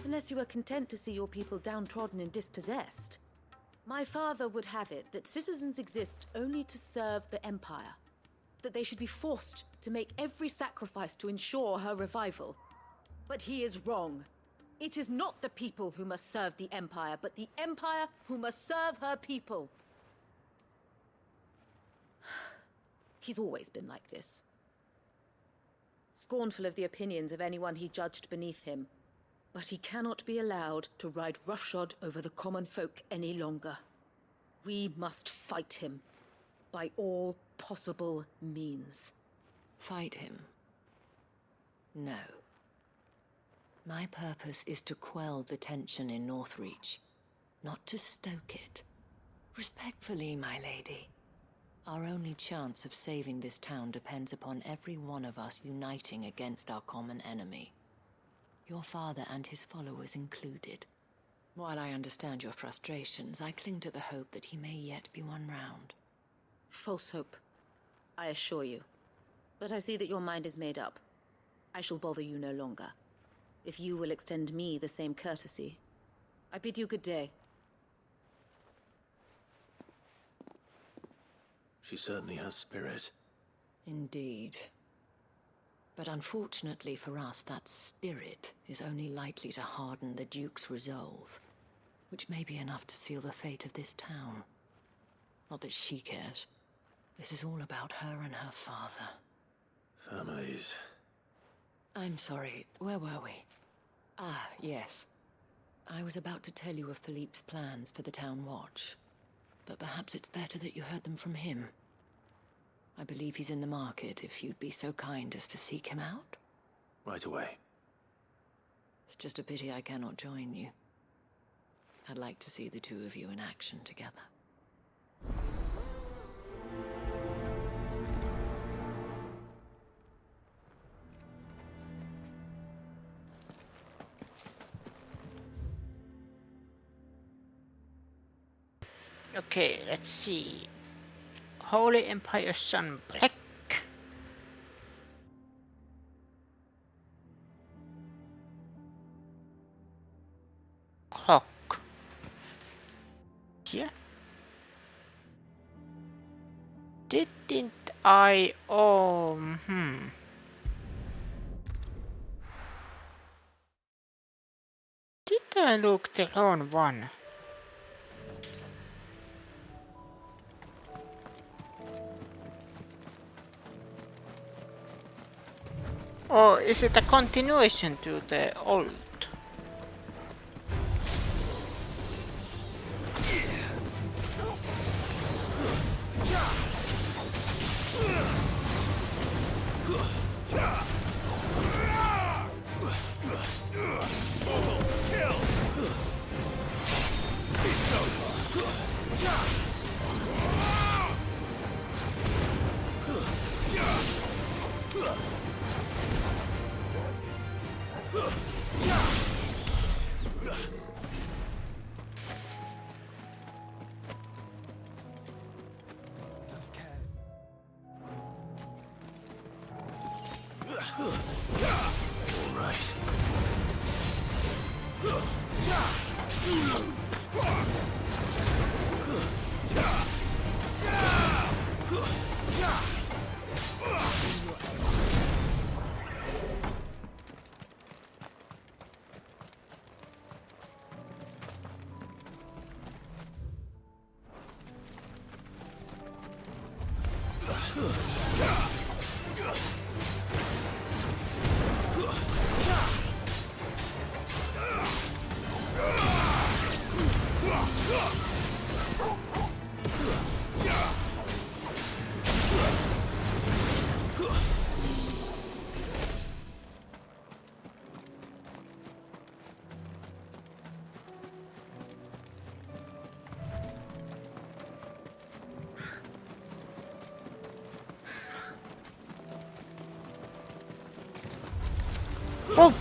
Unless you are content to see your people downtrodden and dispossessed. My father would have it that citizens exist only to serve the Empire. That they should be forced to make every sacrifice to ensure her revival. But he is wrong. It is not the people who must serve the Empire, but the Empire who must serve her people. He's always been like this. Scornful of the opinions of anyone he judged beneath him. But he cannot be allowed to ride roughshod over the common folk any longer. We must fight him by all possible means. Fight him? No. My purpose is to quell the tension in Northreach, not to stoke it. Respectfully, my lady. Our only chance of saving this town depends upon every one of us uniting against our common enemy. Your father and his followers included. While I understand your frustrations, I cling to the hope that he may yet be won round. False hope, I assure you. But I see that your mind is made up. I shall bother you no longer. If you will extend me the same courtesy, I bid you good day. She certainly has spirit. Indeed. But unfortunately for us, that spirit is only likely to harden the Duke's resolve, which may be enough to seal the fate of this town. Not that she cares. This is all about her and her father. Families. I'm sorry, where were we? Ah, yes. I was about to tell you of Philippe's plans for the town watch. But perhaps it's better that you heard them from him. I believe he's in the market, if you'd be so kind as to seek him out. Right away. It's just a pity I cannot join you. I'd like to see the two of you in action together. Okay, let's see. Holy Empire Sunbreak. Clock. Here. Didn't I? Oh, Did I look the wrong one? Or is it a continuation to the old? Oh!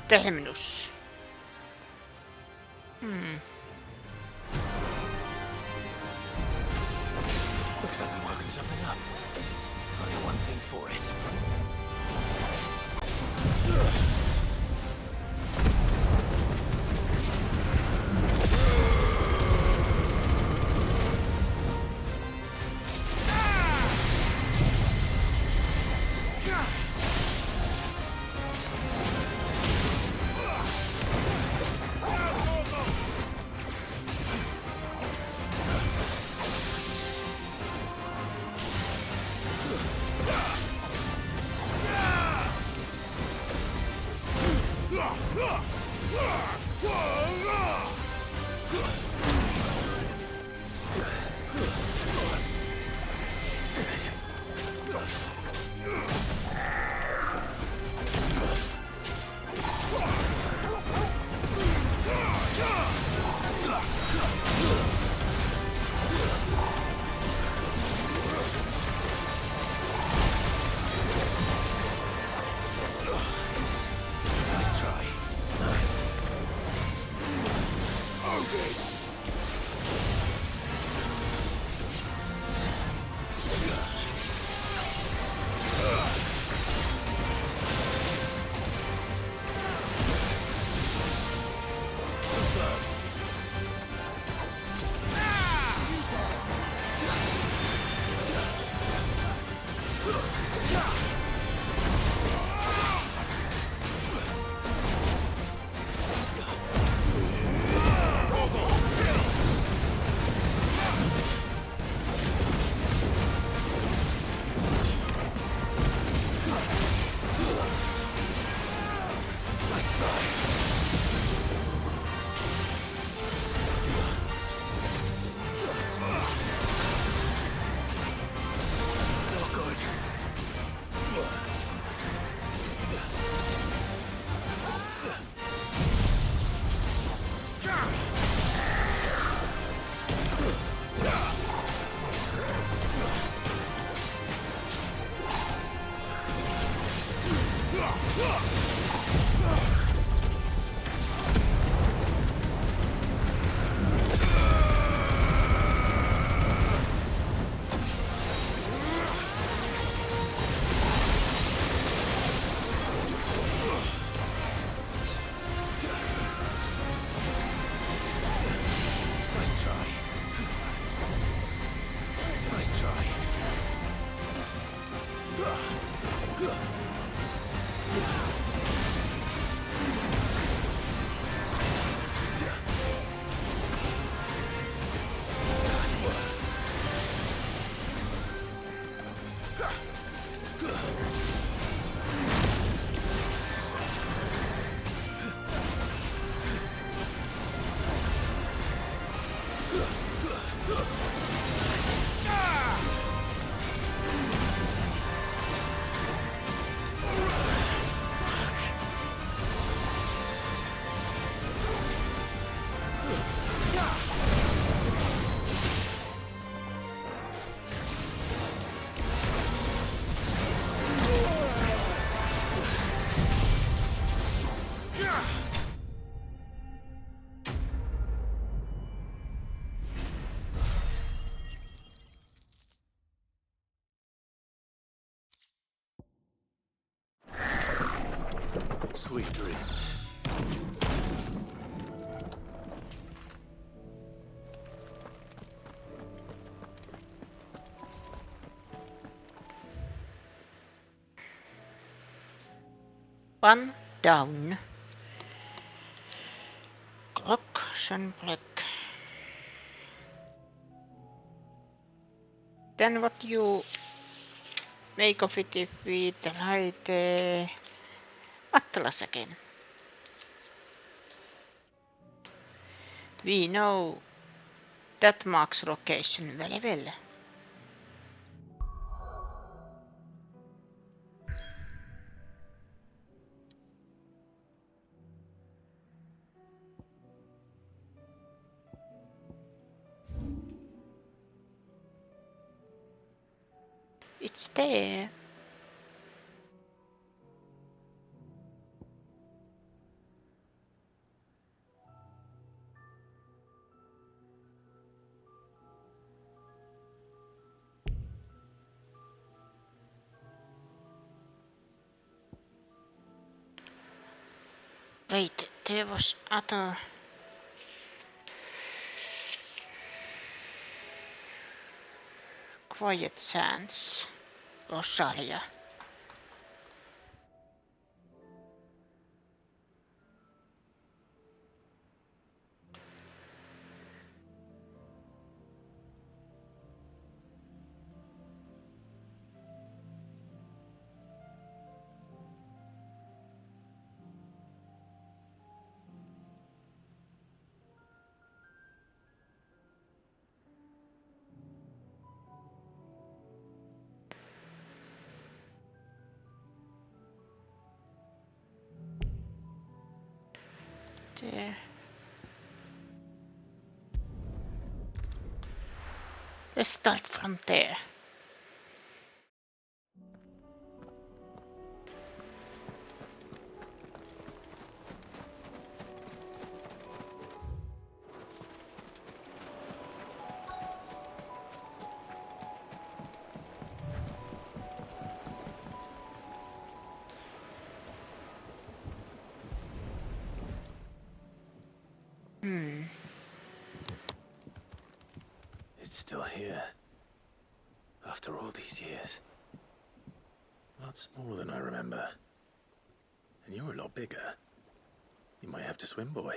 Terminus. Looks like we're working something up. Only one thing for it. Sweet dreams. One down. Clock, sunblock. Then what you make of it if we try the Atlas again? We know that marks location very well. It's there. Wait, there was other... Quiet Sands, Rosalia. There. Let's start from there. It's still here. After all these years. lot smaller than I remember. And you're a lot bigger. You might have to swim, boy.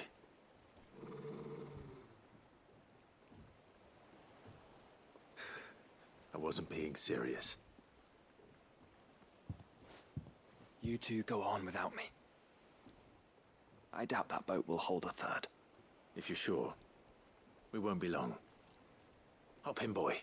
I wasn't being serious. You two go on without me. I doubt that boat will hold a third. If you're sure, we won't be long. Hop in, boy.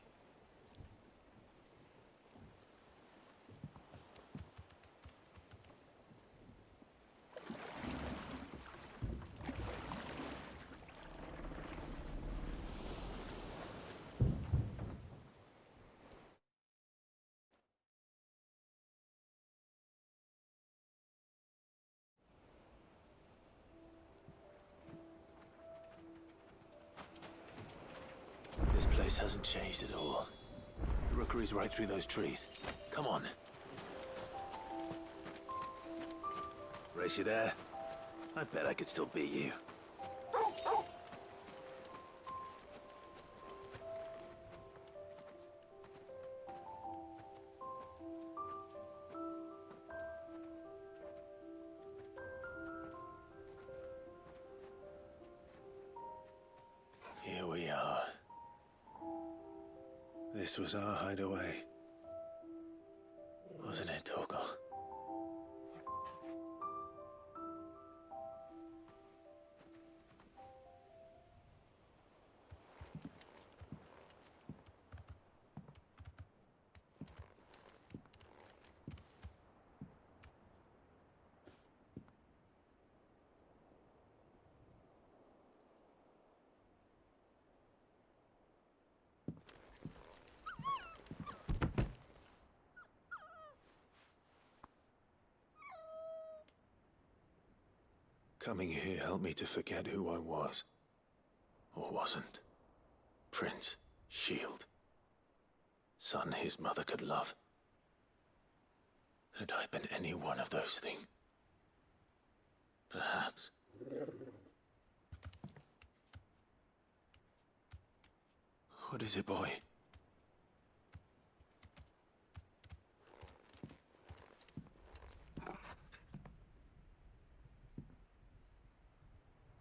This place hasn't changed at all. The rookery's right through those trees. Come on. Race you there? I bet I could still beat you. Here we are. This was our hideaway. Wasn't it, Torgal? Coming here helped me to forget who I was. Or wasn't. Prince, shield. Son his mother could love. Had I been any one of those things? Perhaps. What is it, boy?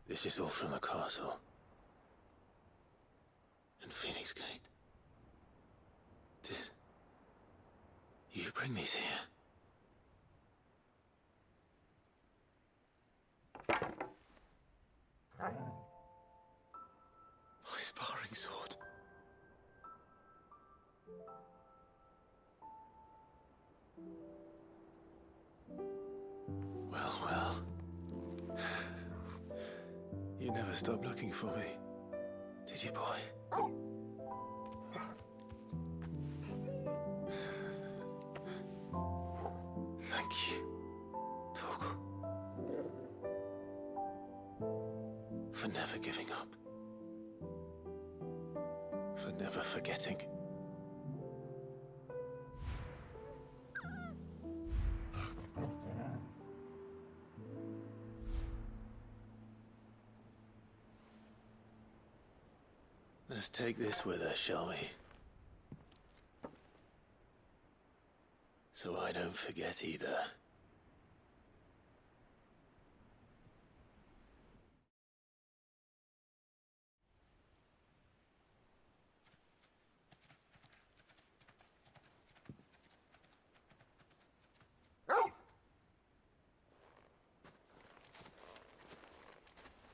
This is all from the castle. And Phoenix Gate. Did you bring these here? My sparring sword. Well. You never stopped looking for me, did you, boy? Thank you, Torgal. For never giving up. For never forgetting. Let's take this with us, shall we? So I don't forget either.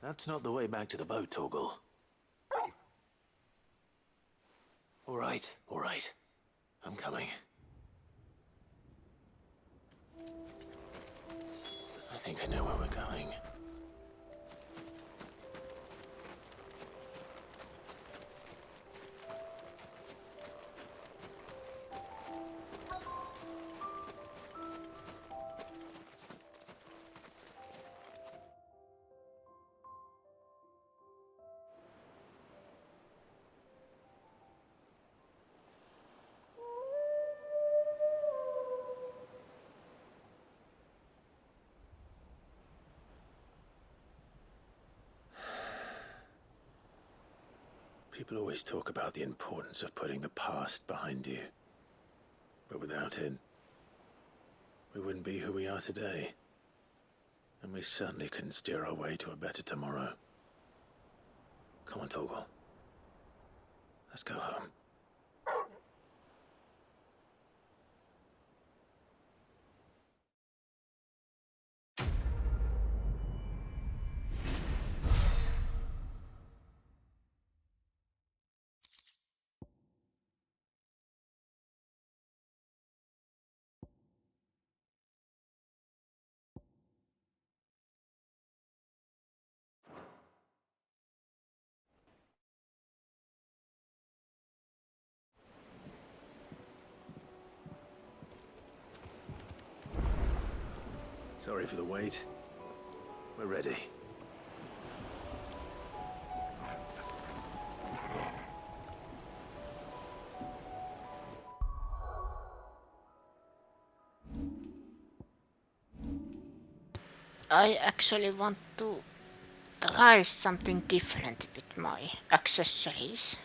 That's not the way back to the boat, Torgal. All right. I'm coming. I think I know where we're going. People always talk about the importance of putting the past behind you. But without it, we wouldn't be who we are today. And we certainly couldn't steer our way to a better tomorrow. Come on, Torgal. Let's go home. Sorry for the wait. We're ready. I actually want to try something different with my accessories.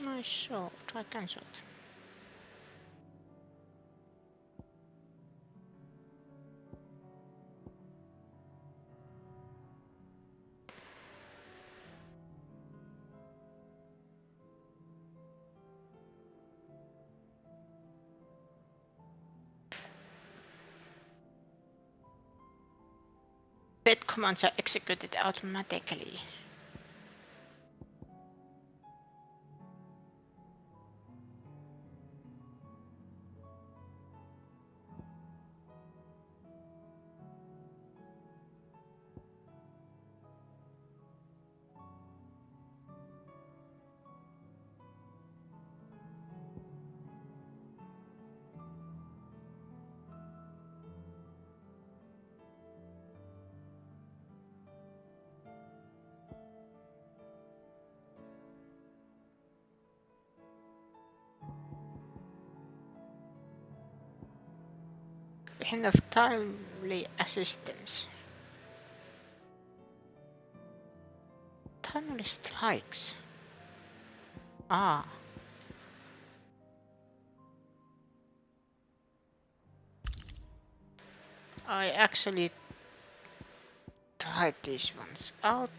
Nice sword, I can sword. Pet commands are executed automatically. Enough timely assistance. Timely strikes. Ah. I actually tried these ones out.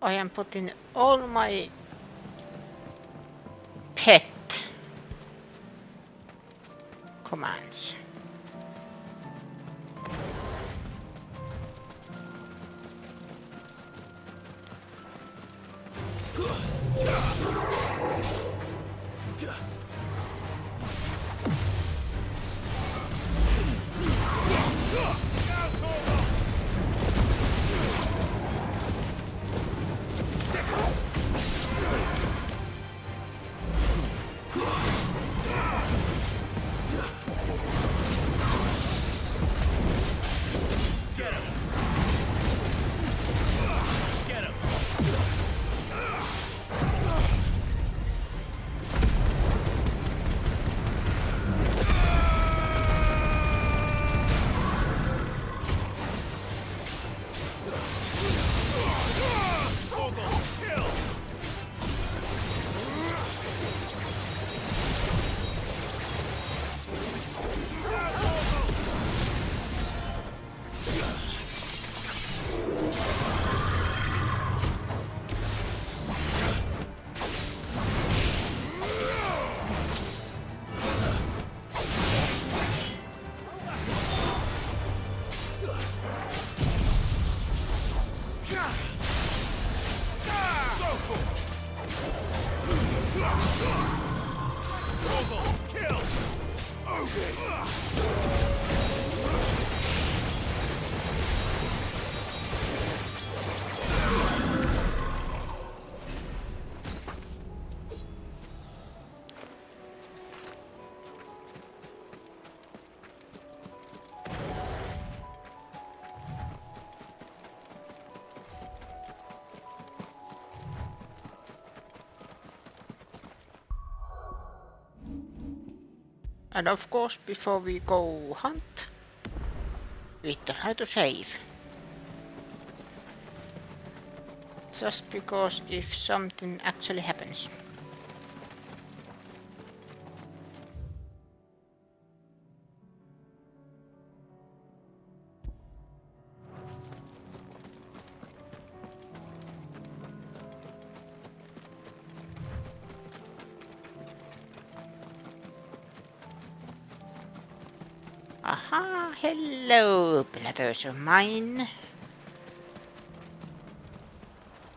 I am putting all my pet commands. And of course, before we go hunt, we try to save. Just because if something actually happens. Aha, hello, brothers of mine.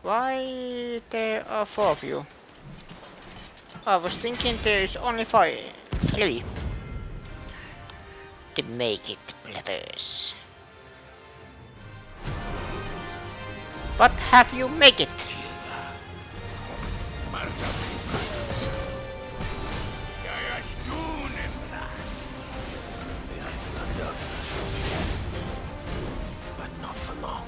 Why there are 4 of you? I was thinking there is only 3. To make it, brothers. But have you make it? But not for long.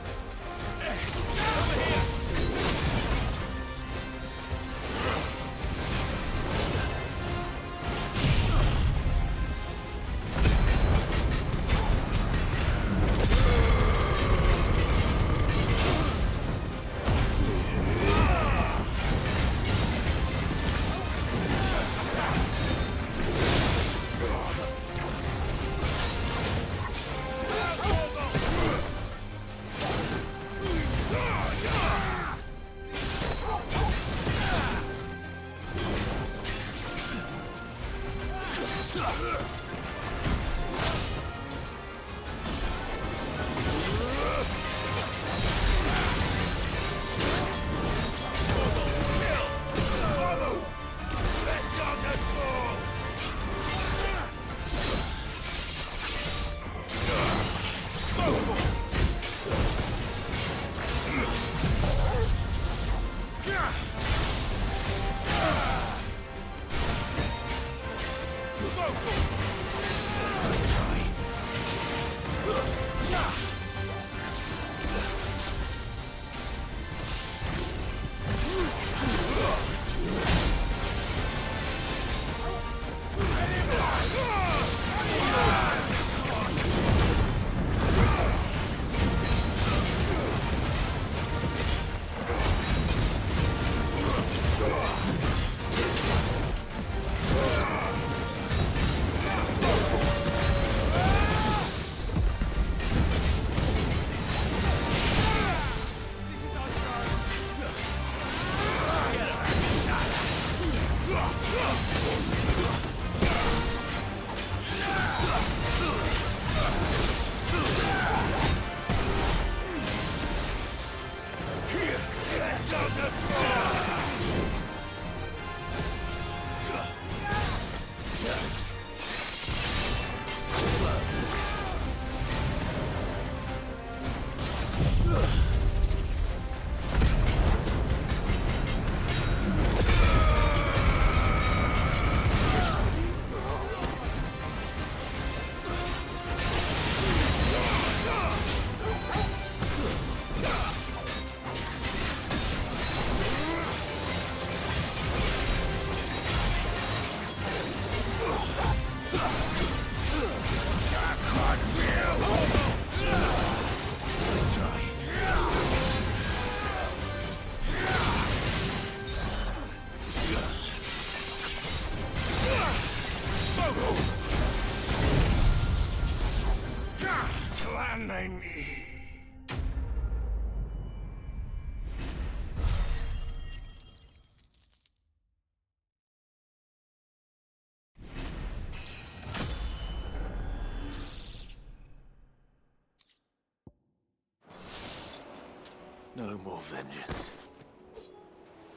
No more vengeance.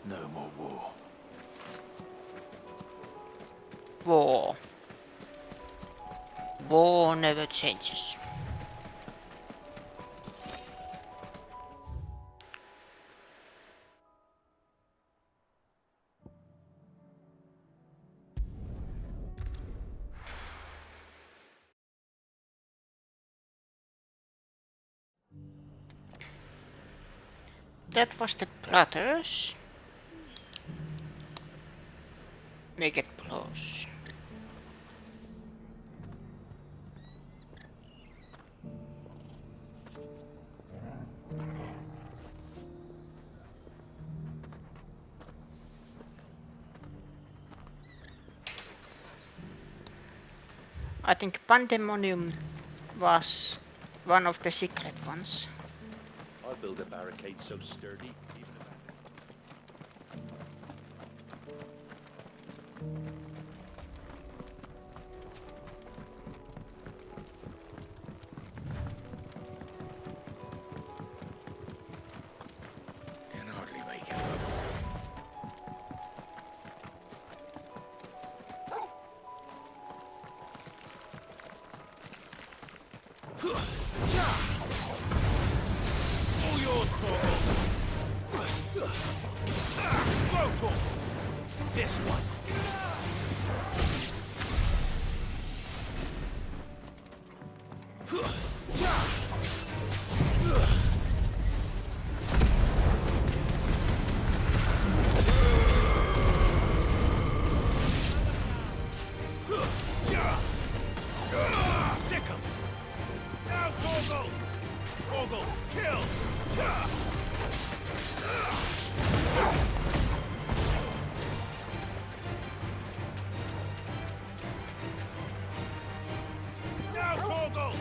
No more war. War. War never changes. That was the brothers. Make it close. I think Pandemonium was one of the secret ones. I'll build a barricade so sturdy, even if Can hardly make it up. all yours, Torgal. Go, Torgal. This one. Sick 'em. Now, Torgal. Torgal, kill. Now, Torgal.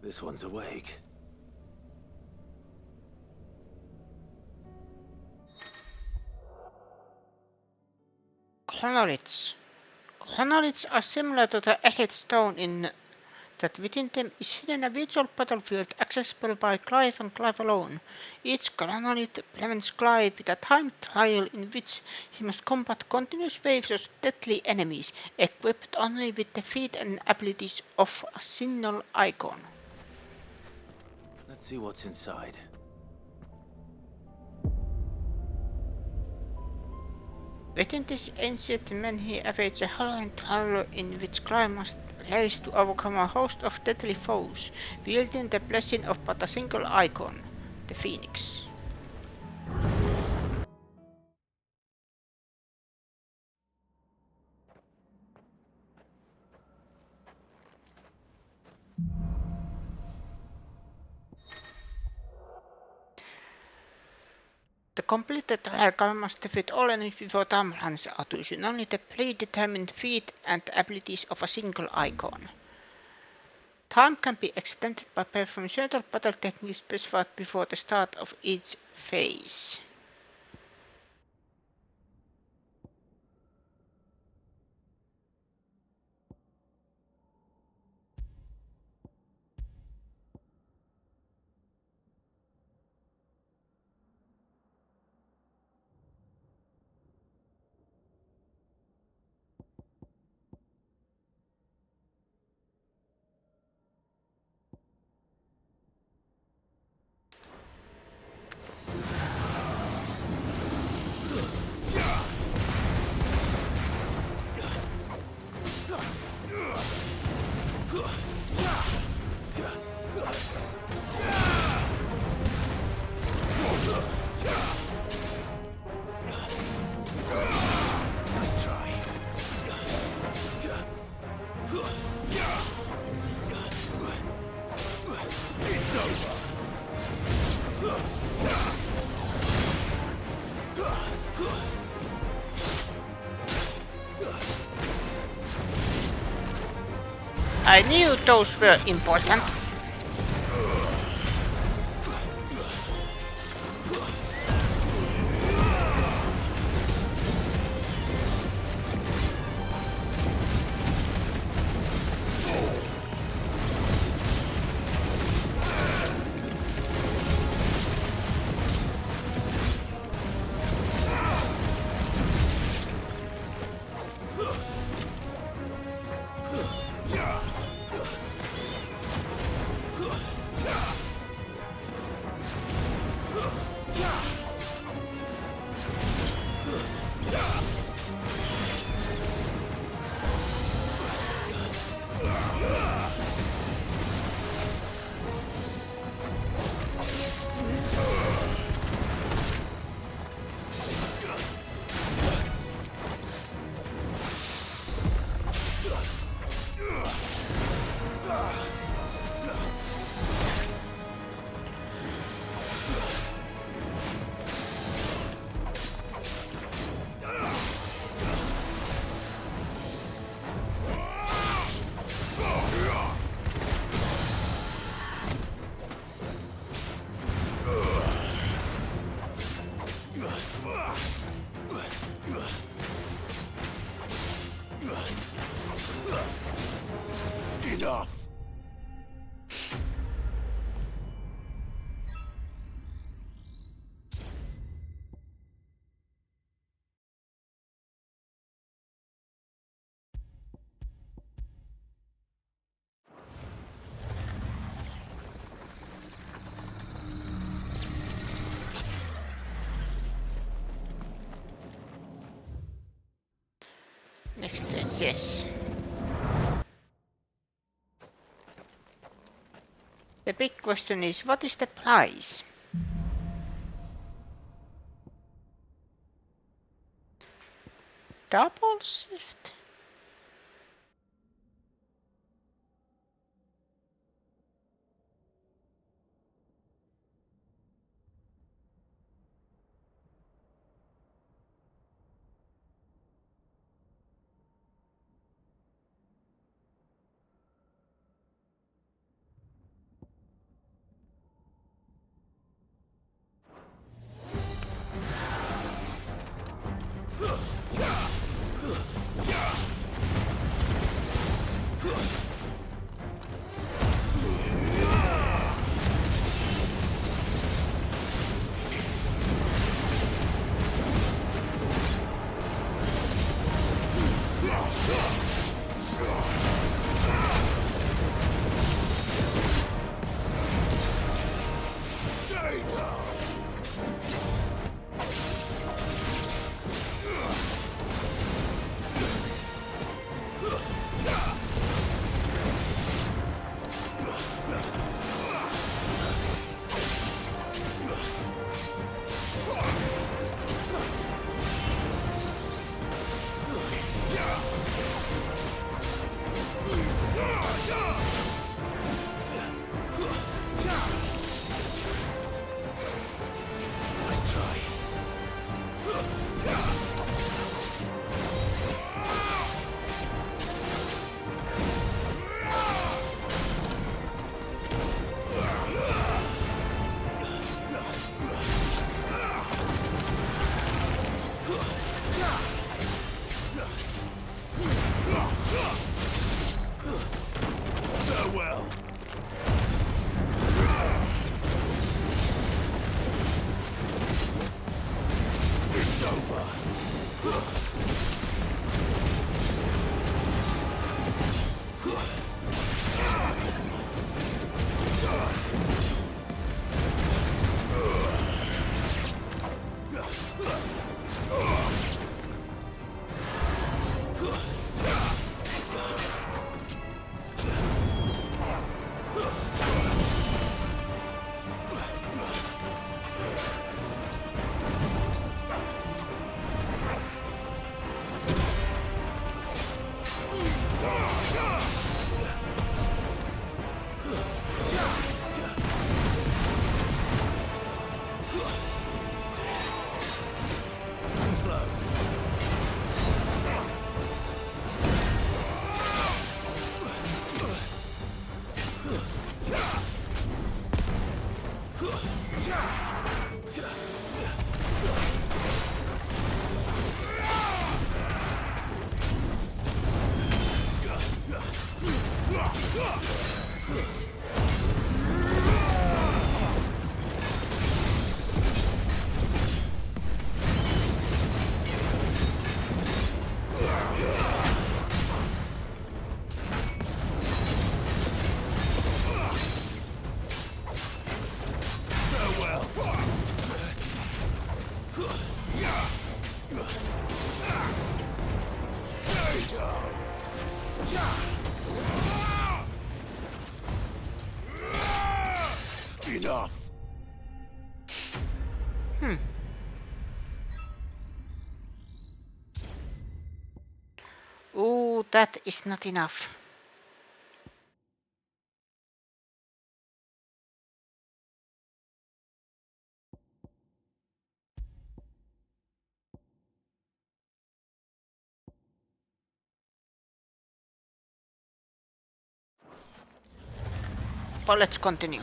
This one's awake. Chronoliths. Chronoliths are similar to the Elite Stone in that within them is hidden a virtual battlefield accessible by Clive and Clive alone. Each chronolith presents Clive with a time trial in which he must combat continuous waves of deadly enemies, equipped only with the feat and abilities of a single icon. Let's see what's inside. Within this ancient man he awaits a halloween trial in which Clive must race to overcome a host of deadly foes, wielding the blessing of but a single icon, the Phoenix. To complete the trial, Clive must defeat all enemies before time runs out, using only the predetermined feat and abilities of a single icon. Time can be extended by performing certain battle techniques specified before the start of each phase. I knew those were important. Enough. Next stage, yes. The big question is, what is the price? Double shift? Farewell. It's over. Enough. Ooh, that is not enough. But let's continue.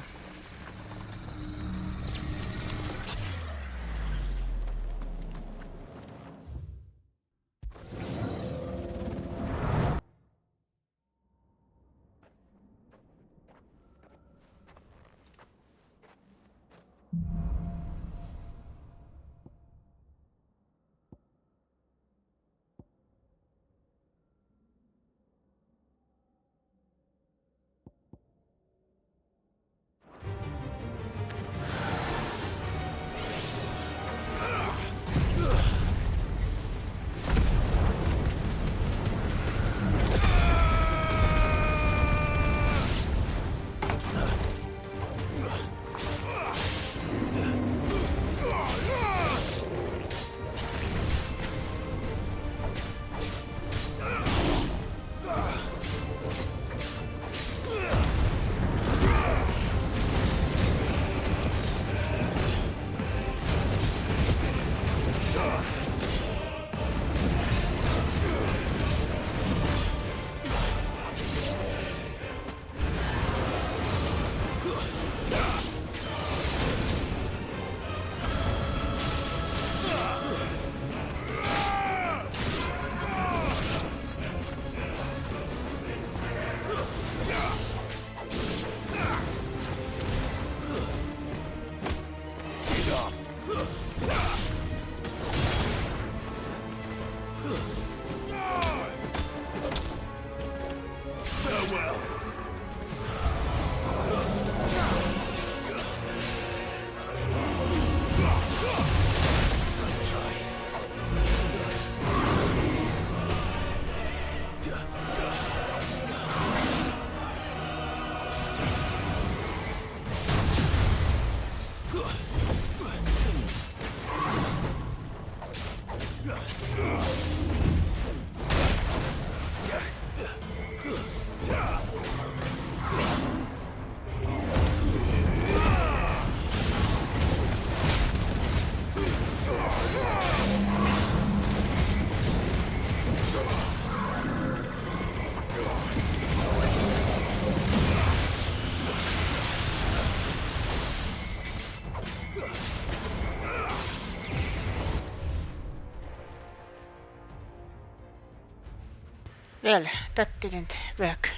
Well, that didn't work.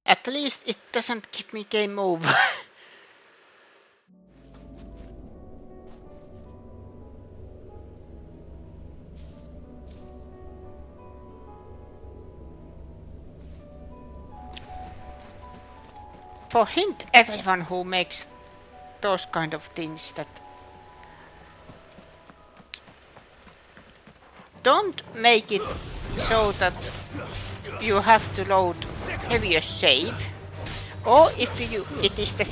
At least it doesn't give me game over. For hint everyone who makes those kind of things that don't make it so that you have to load heavier save, or if it is the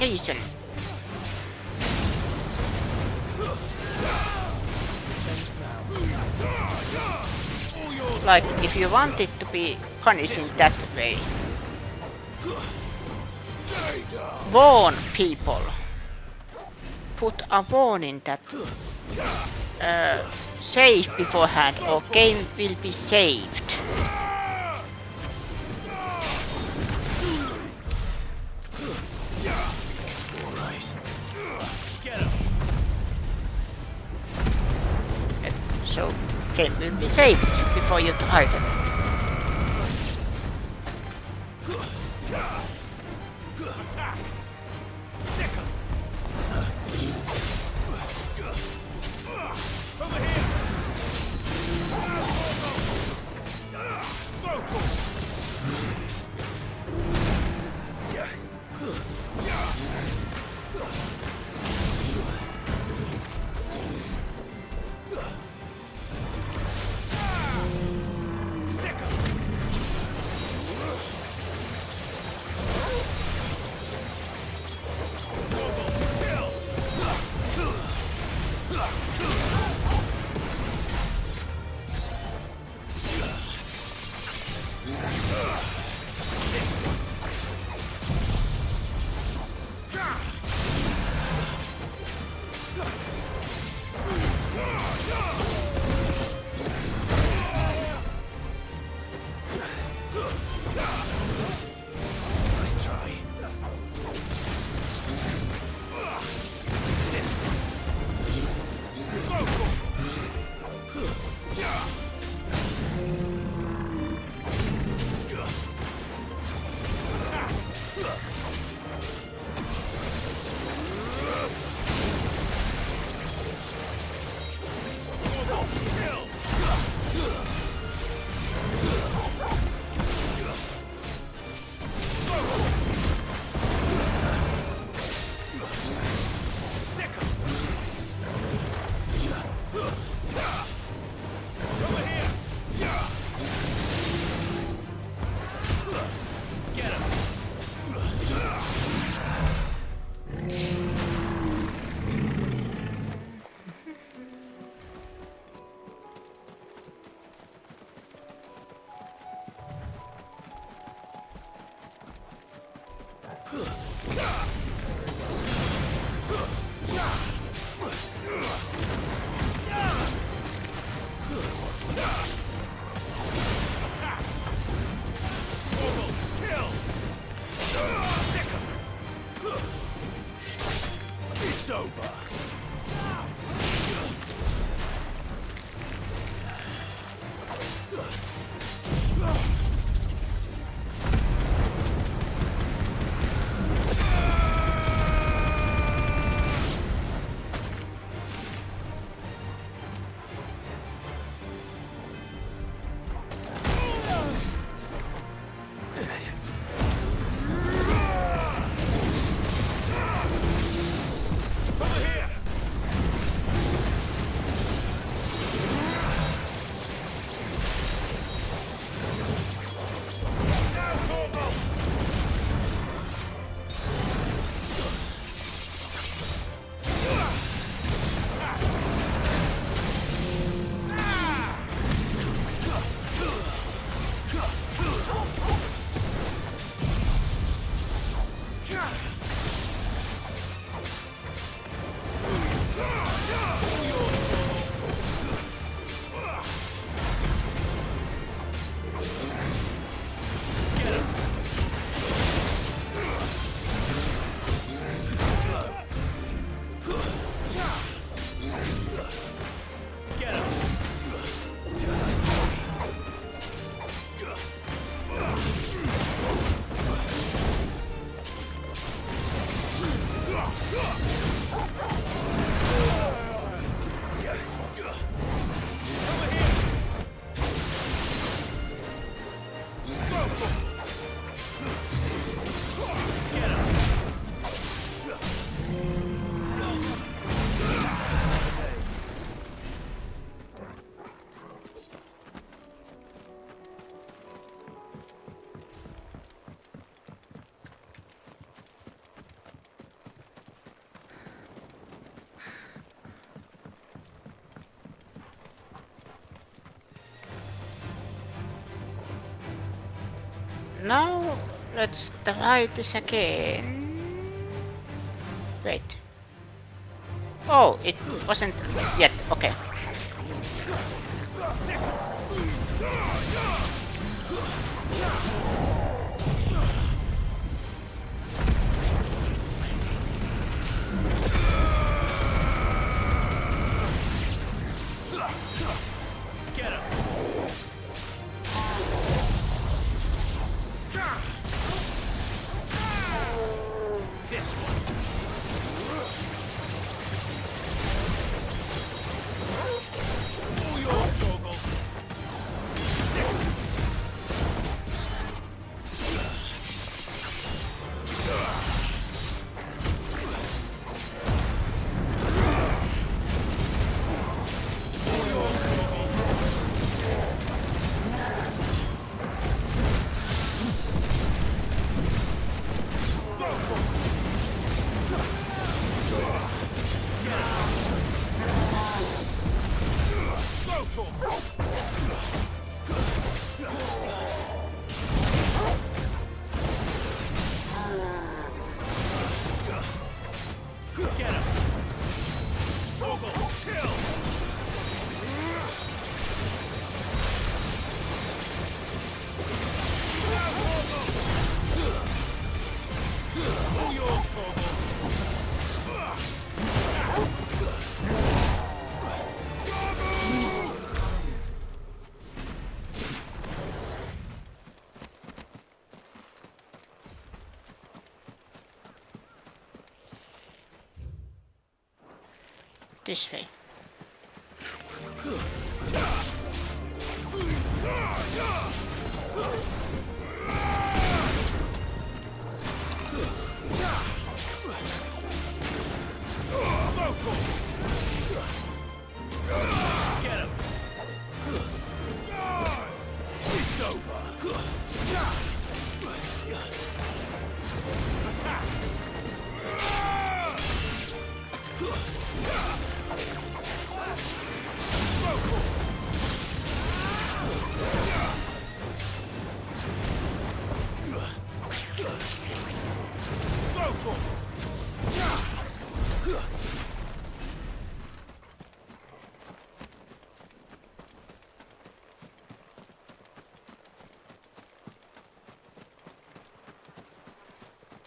reason. Like if you want it to be punished in that way. Warn people. Put a warning that save beforehand or game will be saved. So game will be saved before you try them. Nice try. This It's over. Now, let's try this again. Wait. Oh, it wasn't yet. Okay. Get him. This one. All yours, Torgal. yours, Torvald. This way. Get him. It's over. Attack.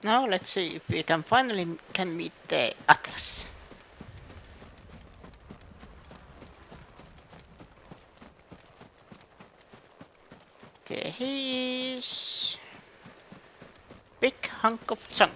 Now let's see if we can finally meet the Atlas. There he is. Big hunk of junk.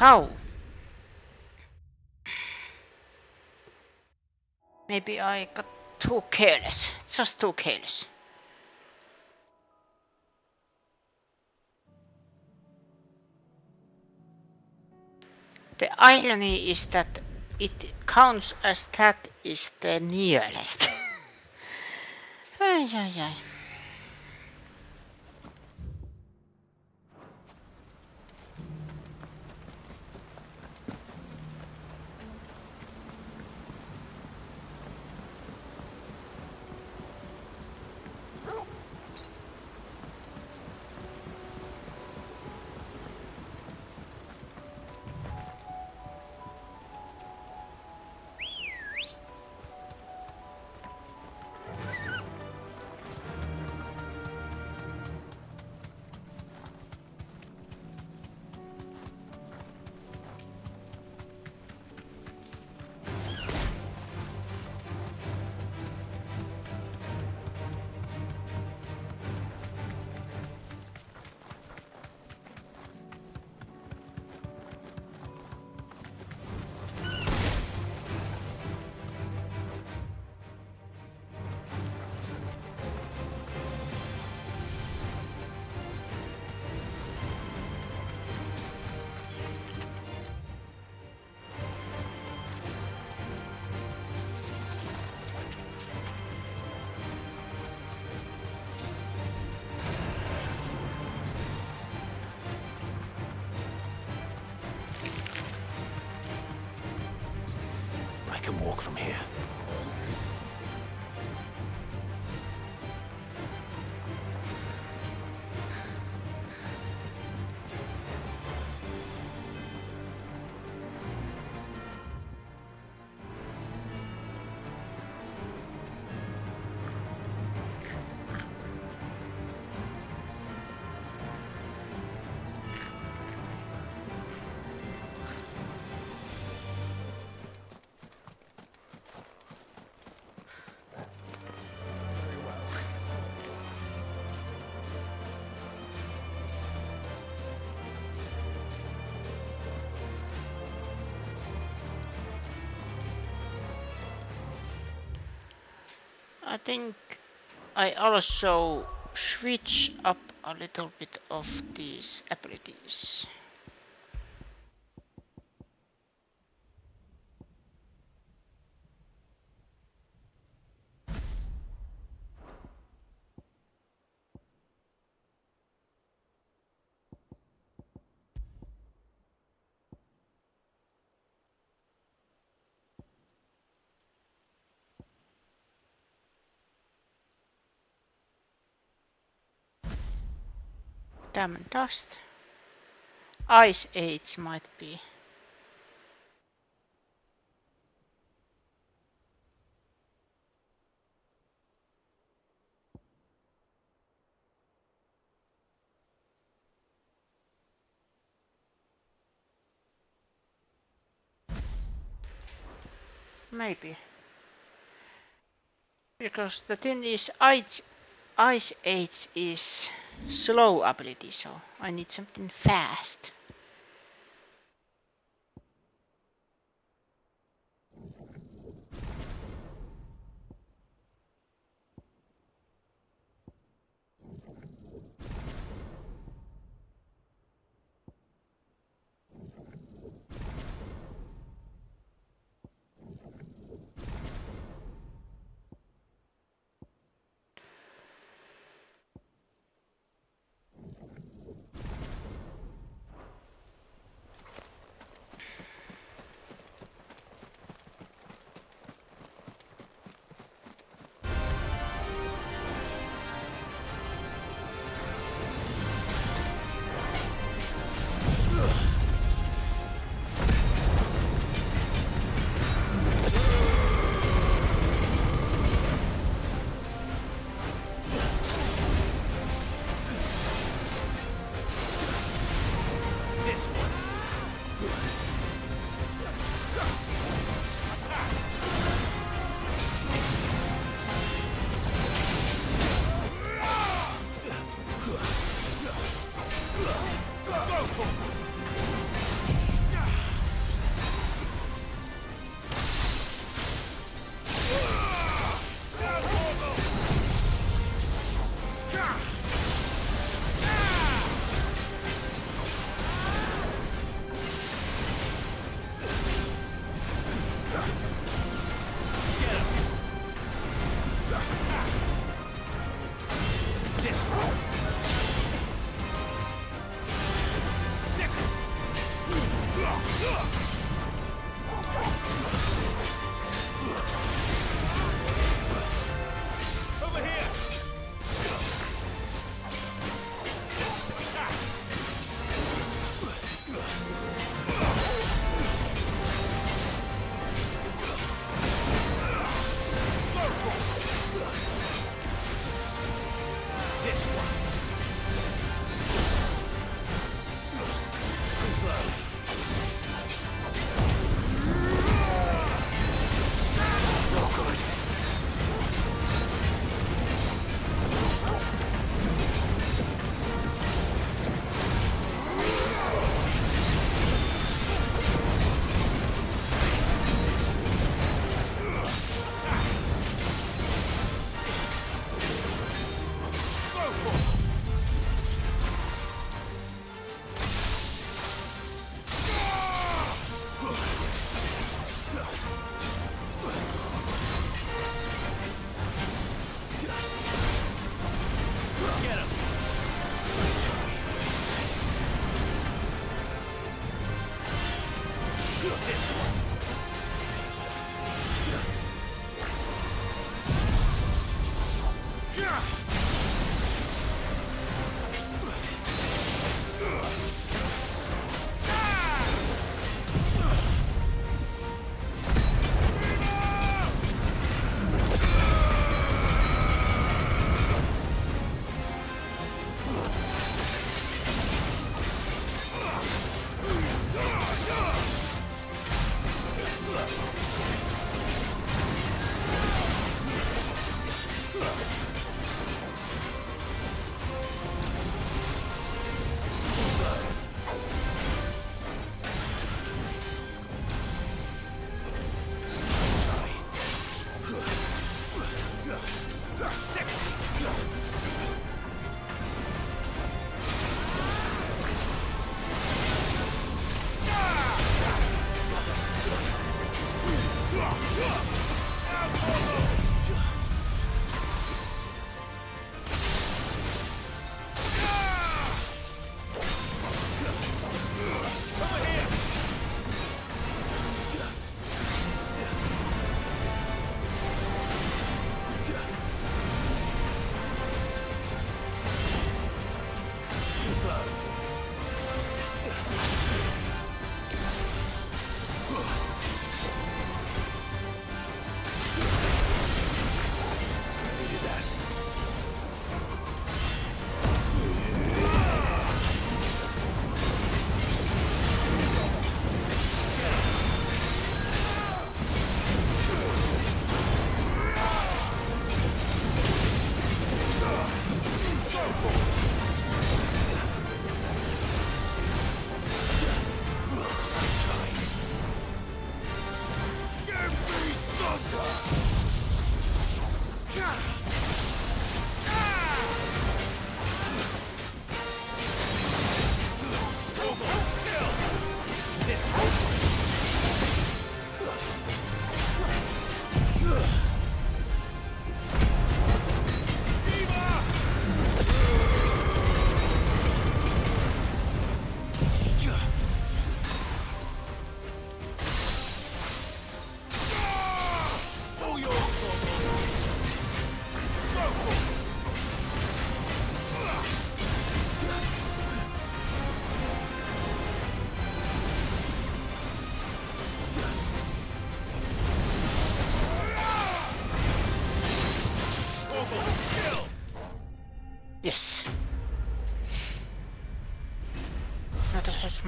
How? Maybe I got too careless. Just too careless. The irony is that it counts as that is the nearest. Ay, ay, ay. I can walk from here. I think I also switch up a little bit of these abilities. Diamond dust. Ice Age might be. Maybe. Because the thing is, Ice Age is slow ability, so I need something fast.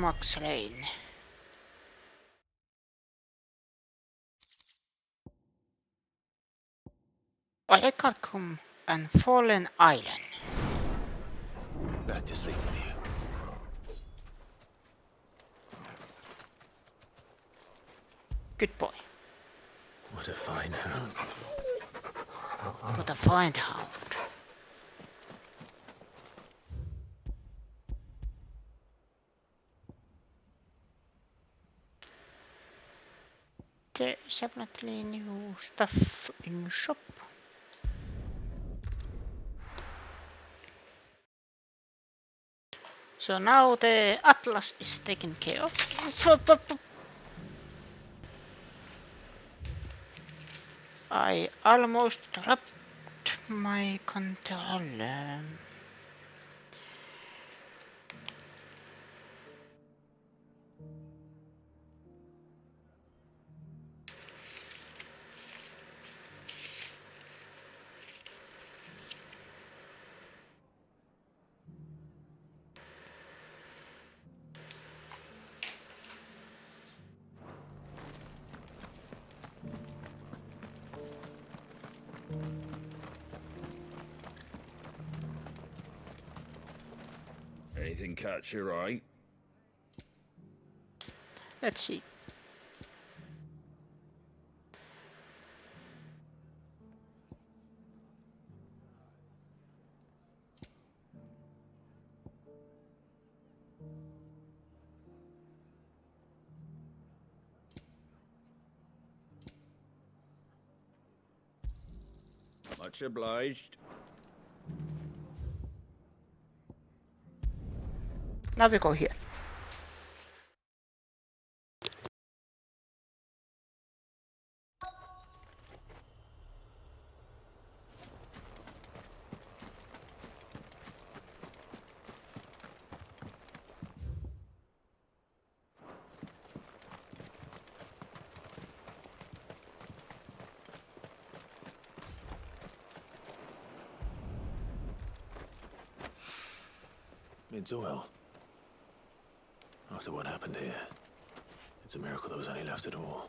Mox Lane. Oligarchum and Fallen Island. Back to sleep with you. Good boy. What a fine hound. What a fine hound. There's definitely new stuff in shop. So now the Atlas is taken care of. I almost dropped my controller. Anything catch your eye? Let's see. Much obliged. Now we go here. It's well. After what happened here, it's a miracle there was any left at all.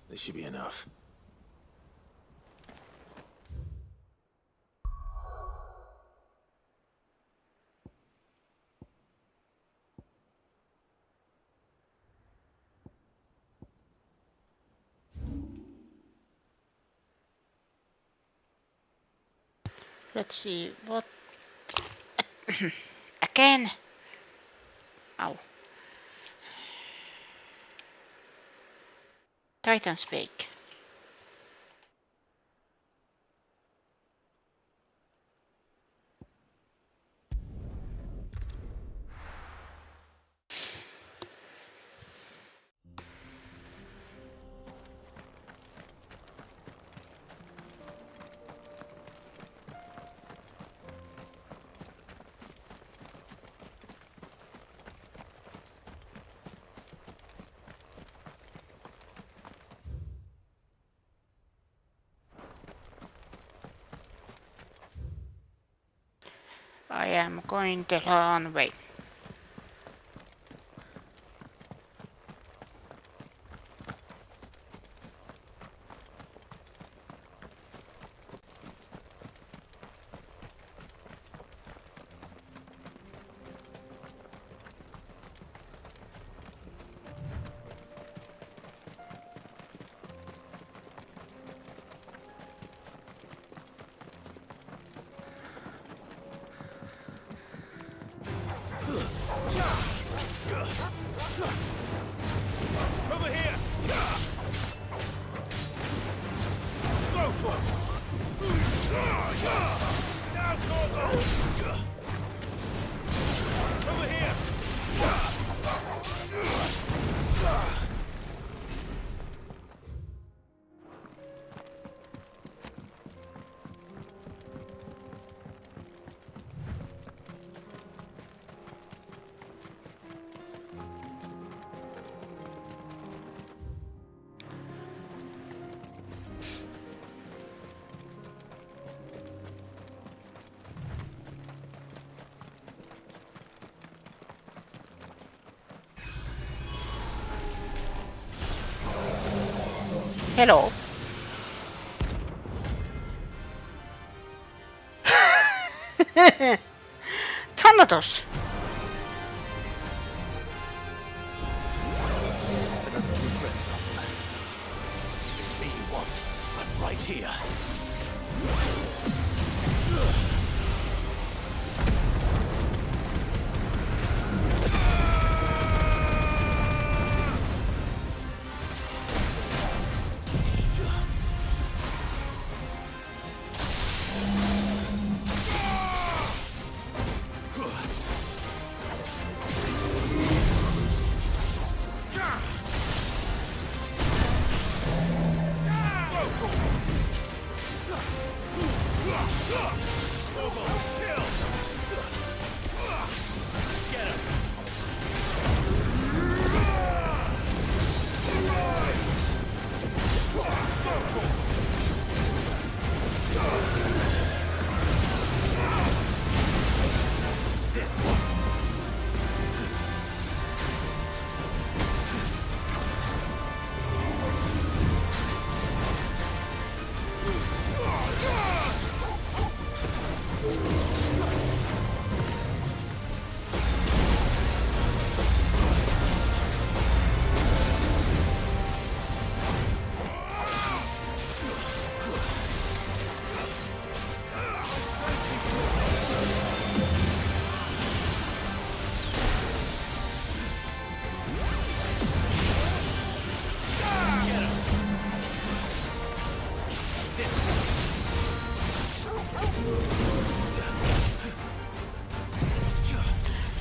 This should be enough. Let's see what again. Ow. Titan Speak. I am going the long way. Hello. Thanatos. It's me you want. I'm right here.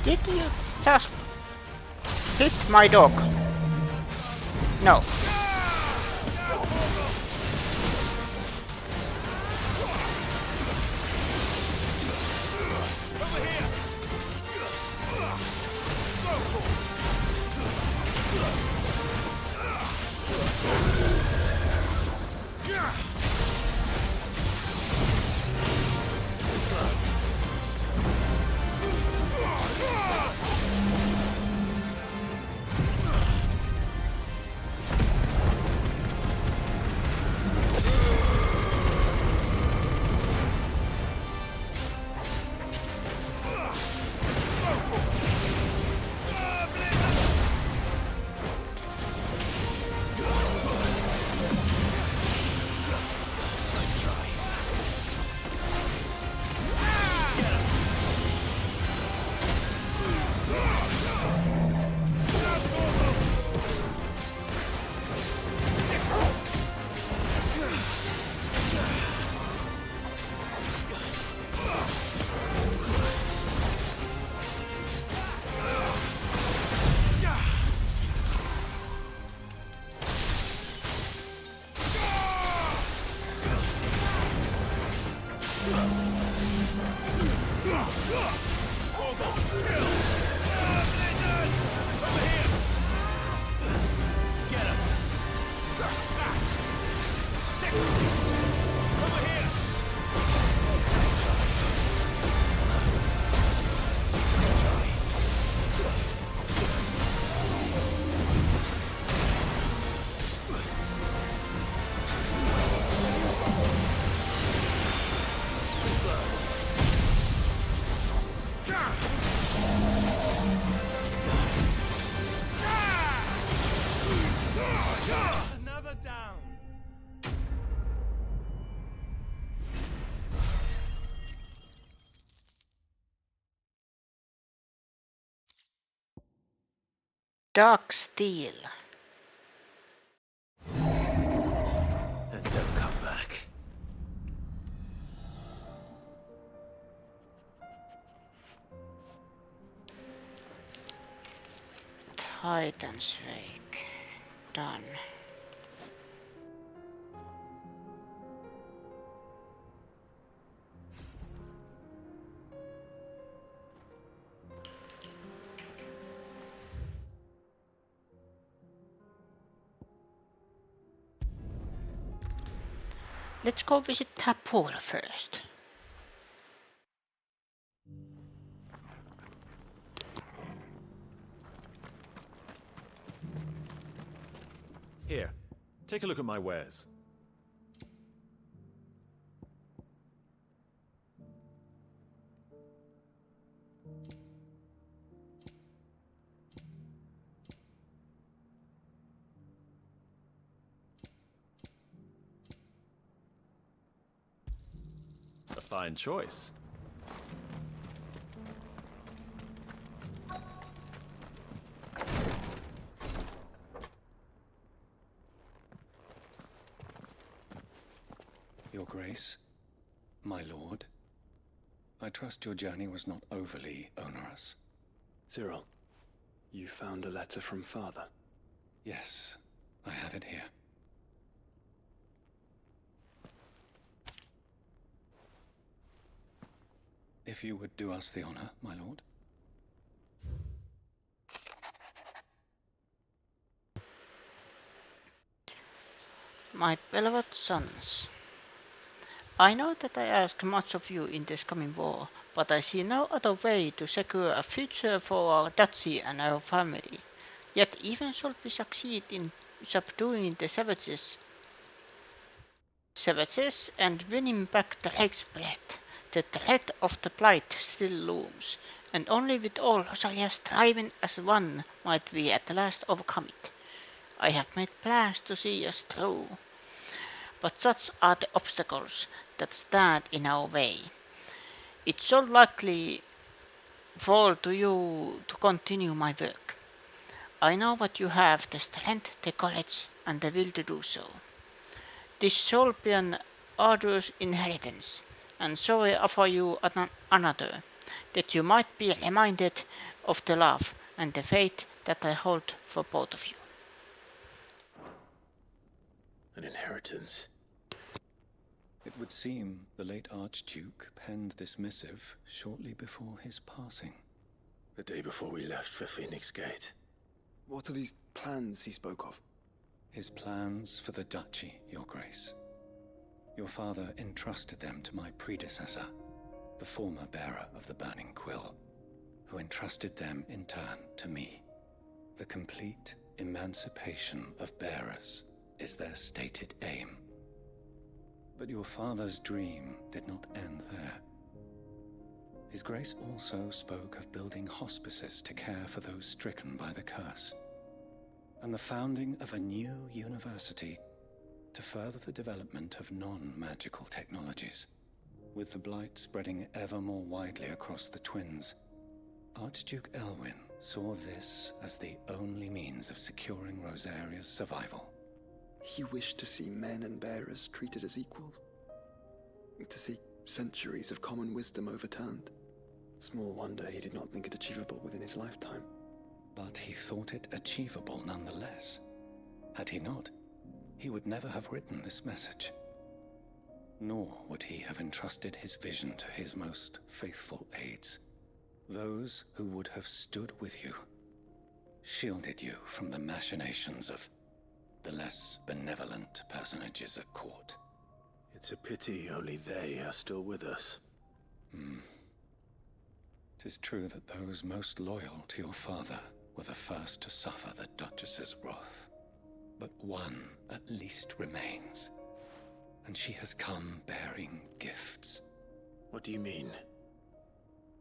Did you just hit my dog? No. Dark Steel. And don't come back. Titan's Wake. Done. Let's go visit Tapur first. Here. Take a look at my wares. A fine choice. Your Grace, my lord, I trust your journey was not overly onerous. Cyril, you found a letter from Father? Yes, I have it here. If you would do us the honor, my lord. My beloved sons, I know that I ask much of you in this coming war, but I see no other way to secure a future for our duchy and our family. Yet even should we succeed in subduing the savages and winning back the Reichsblatt, the threat of the Blight still looms, and only with all Rosalia striving as one might we at last overcome it. I have made plans to see us through, but such are the obstacles that stand in our way. It shall likely fall to you to continue my work. I know that you have the strength, the courage, and the will to do so. This shall be an arduous inheritance, and so I offer you another, that you might be reminded of the love and the faith that I hold for both of you. An inheritance? It would seem the late Archduke penned this missive shortly before his passing. The day before we left for Phoenix Gate. What are these plans he spoke of? His plans for the duchy, Your Grace. Your father entrusted them to my predecessor, the former bearer of the Burning Quill, who entrusted them in turn to me. The complete emancipation of bearers is their stated aim. But your father's dream did not end there. His Grace also spoke of building hospices to care for those stricken by the curse, and the founding of a new university to further the development of non-magical technologies. With the Blight spreading ever more widely across the Twins, Archduke Elwyn saw this as the only means of securing Rosaria's survival. He wished to see men and bearers treated as equals. To see centuries of common wisdom overturned. Small wonder he did not think it achievable within his lifetime. But he thought it achievable nonetheless. Had he not, he would never have written this message. Nor would he have entrusted his vision to his most faithful aides, those who would have stood with you, shielded you from the machinations of the less benevolent personages at court. It's a pity only they are still with us. 'Tis true that those most loyal to your father were the first to suffer the Duchess's wrath. But one at least remains, and she has come bearing gifts. What do you mean?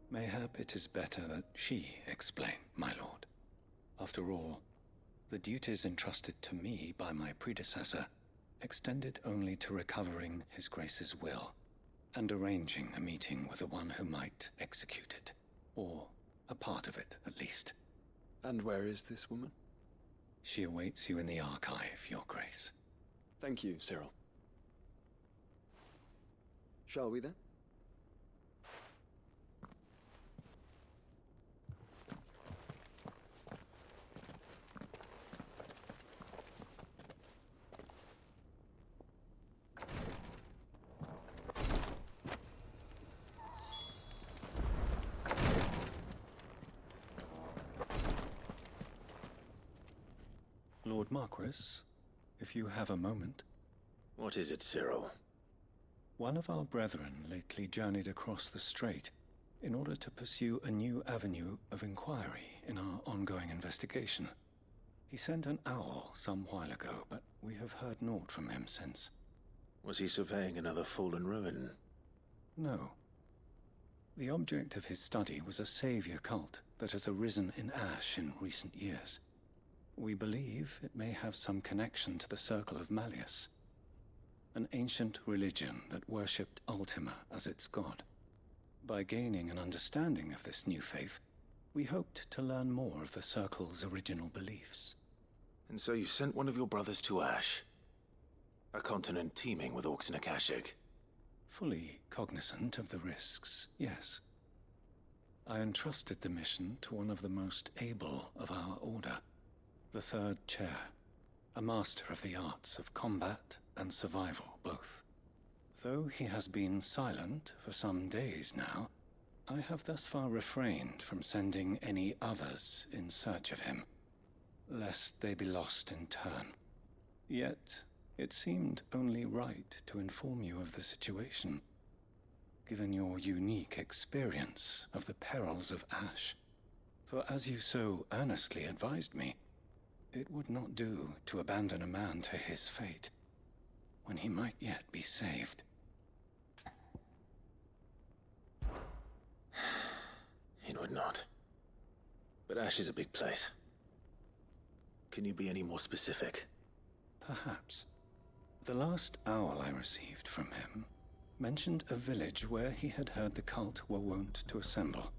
Mayhap it is better that she explain, my lord. After all, the duties entrusted to me by my predecessor extended only to recovering His Grace's will and arranging a meeting with the one who might execute it, or a part of it at least. And where is this woman? She awaits you in the archive, Your Grace. Thank you, Cyril. Shall we then? Lord Marquis, if you have a moment. What is it, Cyril? One of our brethren lately journeyed across the strait in order to pursue a new avenue of inquiry in our ongoing investigation. He sent an owl some while ago, but we have heard naught from him since. Was he surveying another fallen ruin? No. The object of his study was a savior cult that has arisen in Ash in recent years. We believe it may have some connection to the Circle of Malleus, an ancient religion that worshipped Ultima as its god. By gaining an understanding of this new faith, we hoped to learn more of the Circle's original beliefs. And so you sent one of your brothers to Ash? A continent teeming with orcs and Akashic? Fully cognizant of the risks, yes. I entrusted the mission to one of the most able of our order, the Third Chair, a master of the arts of combat and survival both. Though he has been silent for some days now, I have thus far refrained from sending any others in search of him, lest they be lost in turn. Yet, it seemed only right to inform you of the situation, given your unique experience of the perils of Ash. For as you so earnestly advised me, it would not do to abandon a man to his fate, when he might yet be saved. It would not. But Ash is a big place. Can you be any more specific? Perhaps. The last owl I received from him mentioned a village where he had heard the cult were wont to assemble.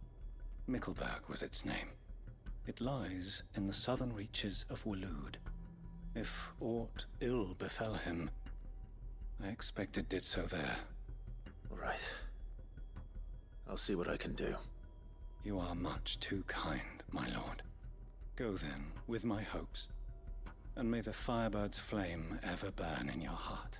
Mickleburg was its name. It lies in the southern reaches of Waloed. If aught ill befell him, I expect it did so there. Right. I'll see what I can do. You are much too kind, my lord. Go then, with my hopes, and may the Firebird's flame ever burn in your heart.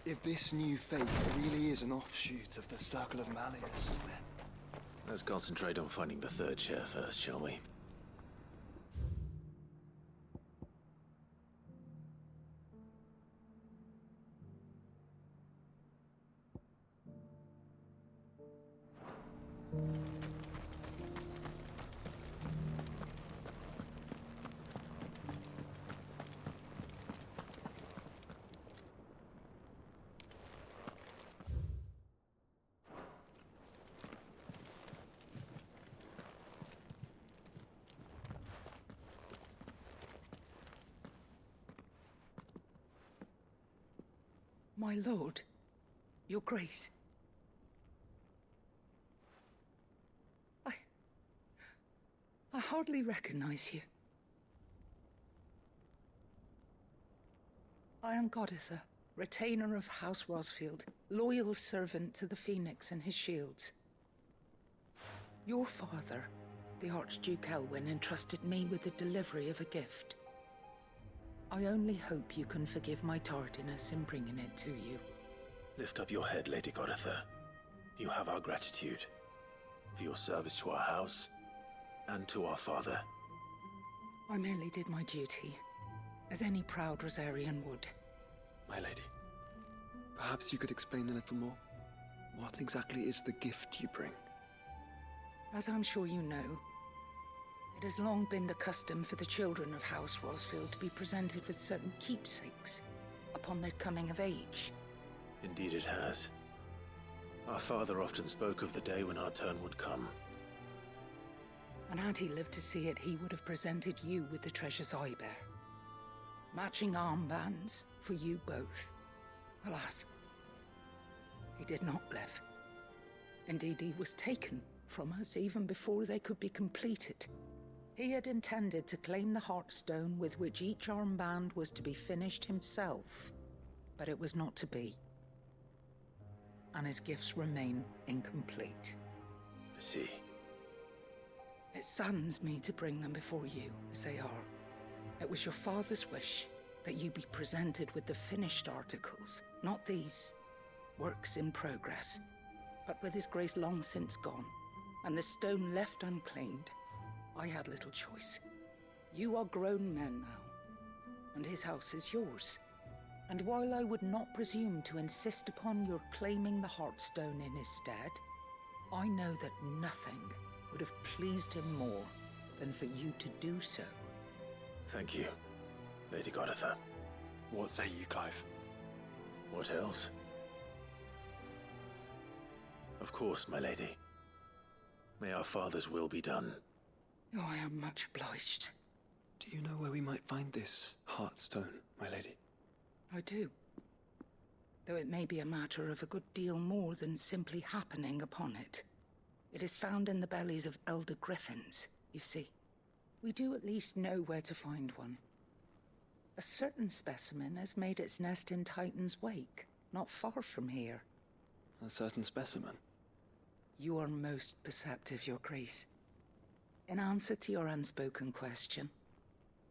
If this new faith really is an offshoot of the Circle of Malleus, then... Let's concentrate on finding the Third Chair first, shall we? My lord, your grace. I hardly recognize you. I am Goditha, retainer of House Rosfield, loyal servant to the Phoenix and his shields. Your father, the Archduke Elwyn, entrusted me with the delivery of a gift. I only hope you can forgive my tardiness in bringing it to you. Lift up your head, Lady Goditha. You have our gratitude for your service to our house and to our father. I merely did my duty, as any proud Rosarian would. My lady, perhaps you could explain a little more? What exactly is the gift you bring? As I'm sure you know, it has long been the custom for the children of House Rosfield to be presented with certain keepsakes upon their coming of age. Indeed it has. Our father often spoke of the day when our turn would come. And had he lived to see it, he would have presented you with the treasures I bear. Matching armbands for you both. Alas, he did not live. Indeed, he was taken from us even before they could be completed. He had intended to claim the Heartstone with which each armband was to be finished himself, but it was not to be. And his gifts remain incomplete. I see. It saddens me to bring them before you, as they are. It was your father's wish that you be presented with the finished articles, not these works in progress. But with his grace long since gone, and the stone left unclaimed, I had little choice. You are grown men now, and his house is yours. And while I would not presume to insist upon your claiming the Heartstone in his stead, I know that nothing would have pleased him more than for you to do so. Thank you, Lady Goditha. What say you, Clive? What else? Of course, my lady. May our father's will be done. Oh, I am much obliged. Do you know where we might find this Heartstone, my lady? I do. Though it may be a matter of a good deal more than simply happening upon it. It is found in the bellies of elder griffins, you see. We do at least know where to find one. A certain specimen has made its nest in Titan's Wake, not far from here. A certain specimen? You are most perceptive, Your Grace. In answer to your unspoken question,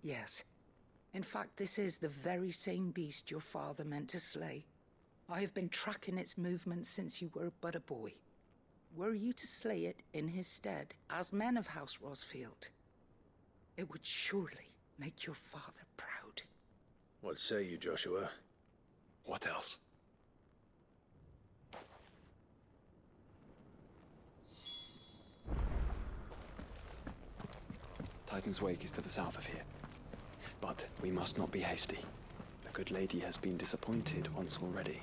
yes. In fact, this is the very same beast your father meant to slay. I have been tracking its movements since you were but a boy. Were you to slay it in his stead, as men of House Rosfield, it would surely make your father proud. What say you, Joshua? What else? Titan's Wake is to the south of here. But we must not be hasty. The good lady has been disappointed once already.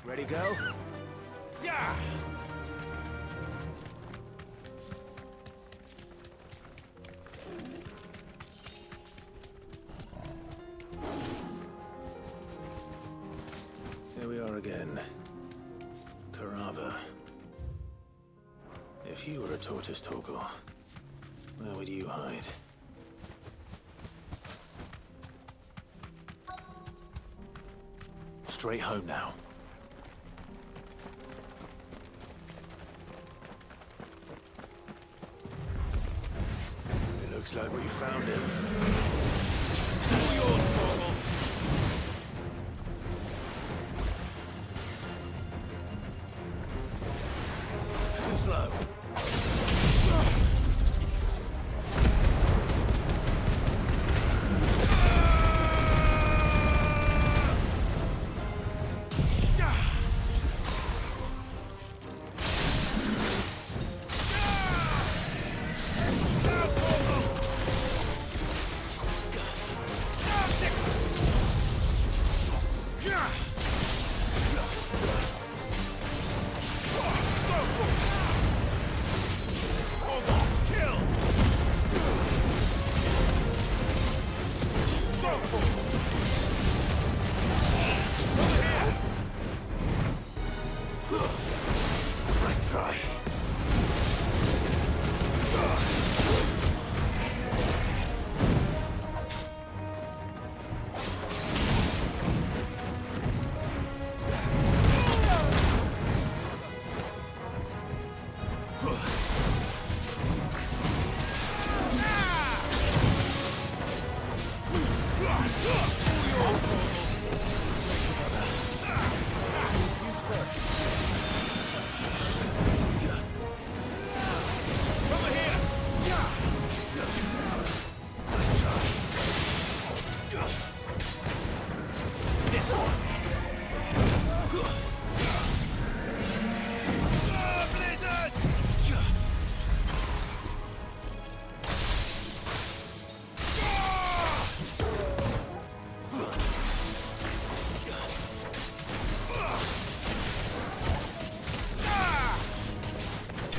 Ready, go? Yeah! Here we are again. Carava. If you were a tortoise, Torgor, where would you hide? Straight home now. Looks like we found him. All yours, Torgal. Too slow.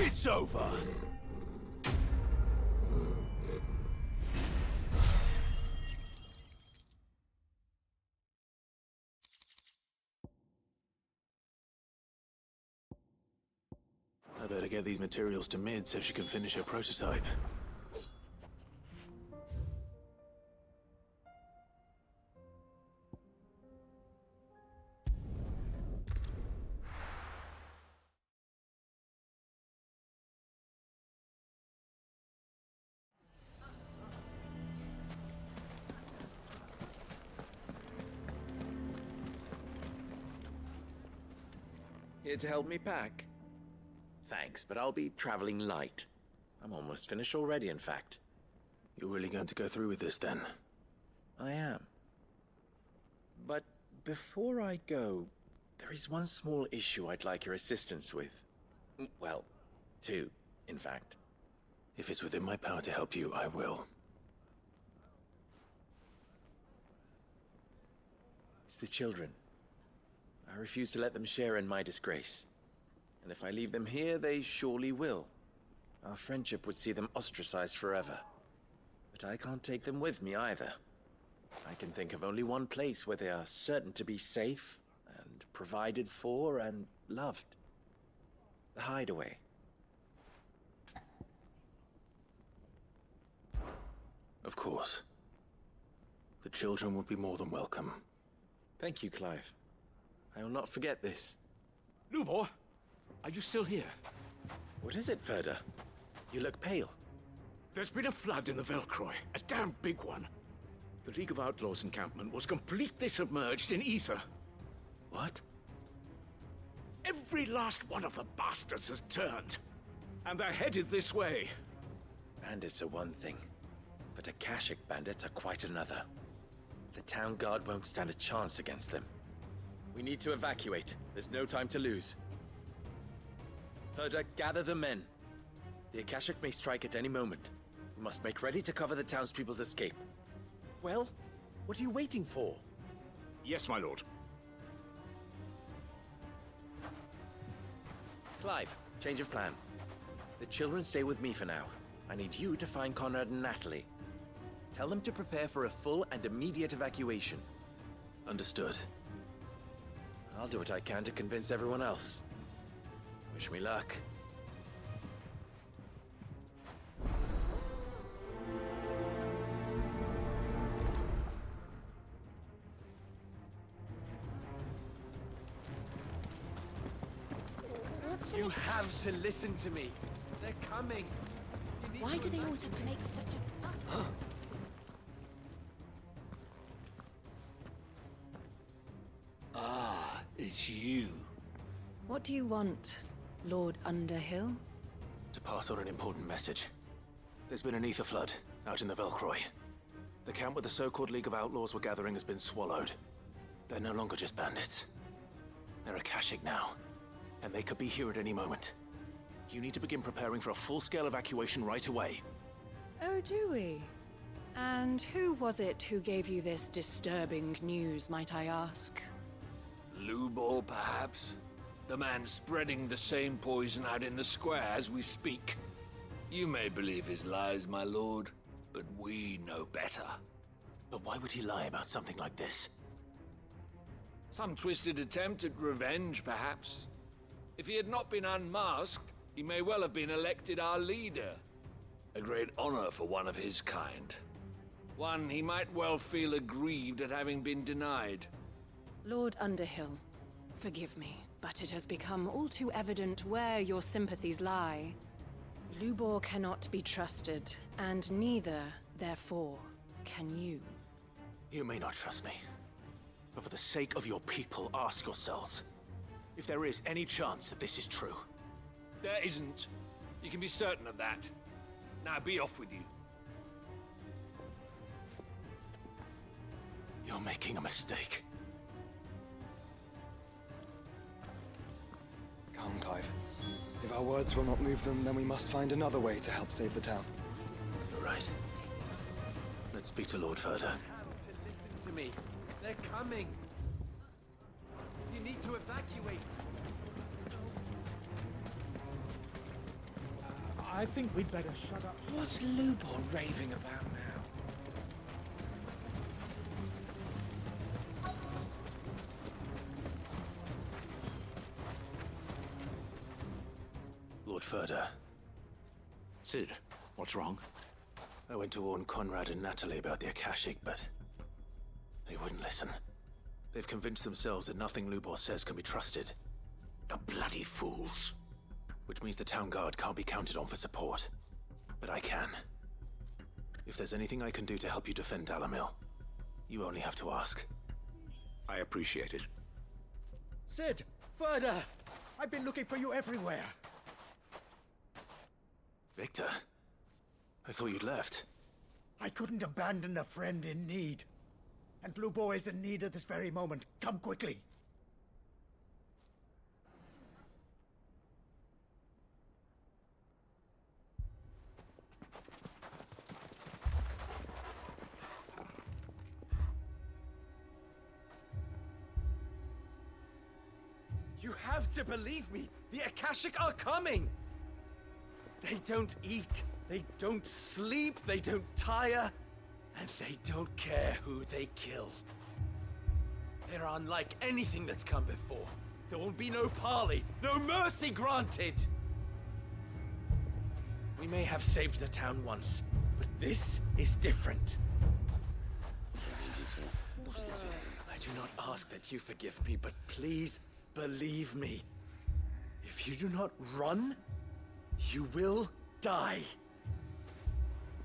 It's over. better get these materials to Mid so she can finish her prototype. Here to help me pack? Thanks, but I'll be traveling light. I'm almost finished already, in fact. You're really going to go through with this, then? I am. But before I go, there is one small issue I'd like your assistance with. Well, two, in fact. If it's within my power to help you, I will. It's the children. I refuse to let them share in my disgrace. And if I leave them here, they surely will. Our friendship would see them ostracized forever. But I can't take them with me either. I can think of only one place where they are certain to be safe, and provided for, and loved. The Hideaway. Of course. The children would be more than welcome. Thank you, Clive. I will not forget this. Lubor, are you still here? What is it, Ferda? You look pale. There's been a flood in the Velcroy, a damn big one. The League of Outlaws encampment was completely submerged in ether. What? Every last one of the bastards has turned, and they're headed this way. Bandits are one thing, but Akashic bandits are quite another. The town guard won't stand a chance against them. We need to evacuate. There's no time to lose. Ferda, gather the men. The Akashic may strike at any moment. We must make ready to cover the townspeople's escape. Well, what are you waiting for? Yes, my lord. Clive, change of plan. The children stay with me for now. I need you to find Conrad and Natalie. Tell them to prepare for a full and immediate evacuation. Understood. I'll do what I can to convince everyone else. Wish me luck. You have to listen to me. They're coming. Why do they always have to make such a... Ah, it's you. What do you want, Lord Underhill? To pass on an important message. There's been an ether flood out in the Velcroy. The camp where the so-called League of Outlaws were gathering has been swallowed. They're no longer just bandits. They're Akashic now, and they could be here at any moment. You need to begin preparing for a full-scale evacuation right away. Oh, do we? And who was it who gave you this disturbing news, might I ask? Lubor, perhaps? The man spreading the same poison out in the square as we speak. You may believe his lies, my lord, but we know better. But why would he lie about something like this? Some twisted attempt at revenge, perhaps. If he had not been unmasked, he may well have been elected our leader. A great honor for one of his kind. One he might well feel aggrieved at having been denied. Lord Underhill, forgive me, but it has become all too evident where your sympathies lie. Lubor cannot be trusted, and neither, therefore, can you. You may not trust me, but for the sake of your people, ask yourselves if there is any chance that this is true. There isn't. You can be certain of that. Now be off with you. You're making a mistake. Come, Clive. If our words will not move them, then we must find another way to help save the town. You're right. Let's speak to Lord Ferda. You have to listen to me. They're coming. You need to evacuate. I think we'd better shut up. What's Lubor raving about now? Lord Lord Furder. Cid, what's wrong? I went to warn Conrad and Natalie about the Akashic, but they wouldn't listen. They've convinced themselves that nothing Lubor says can be trusted. The bloody fools. Which means the town guard can't be counted on for support. But I can. If there's anything I can do to help you defend Dalamil, you only have to ask. I appreciate it. Cid! Further! I've been looking for you everywhere. Victor? I thought you'd left. I couldn't abandon a friend in need. And Lubor is in need at this very moment. Come quickly. You have to believe me! The Akashic are coming! They don't eat, they don't sleep, they don't tire, and they don't care who they kill. They're unlike anything that's come before. There will be no parley, no mercy granted! We may have saved the town once, but this is different. I do not ask that you forgive me, but please believe me. If you do not run, you will die.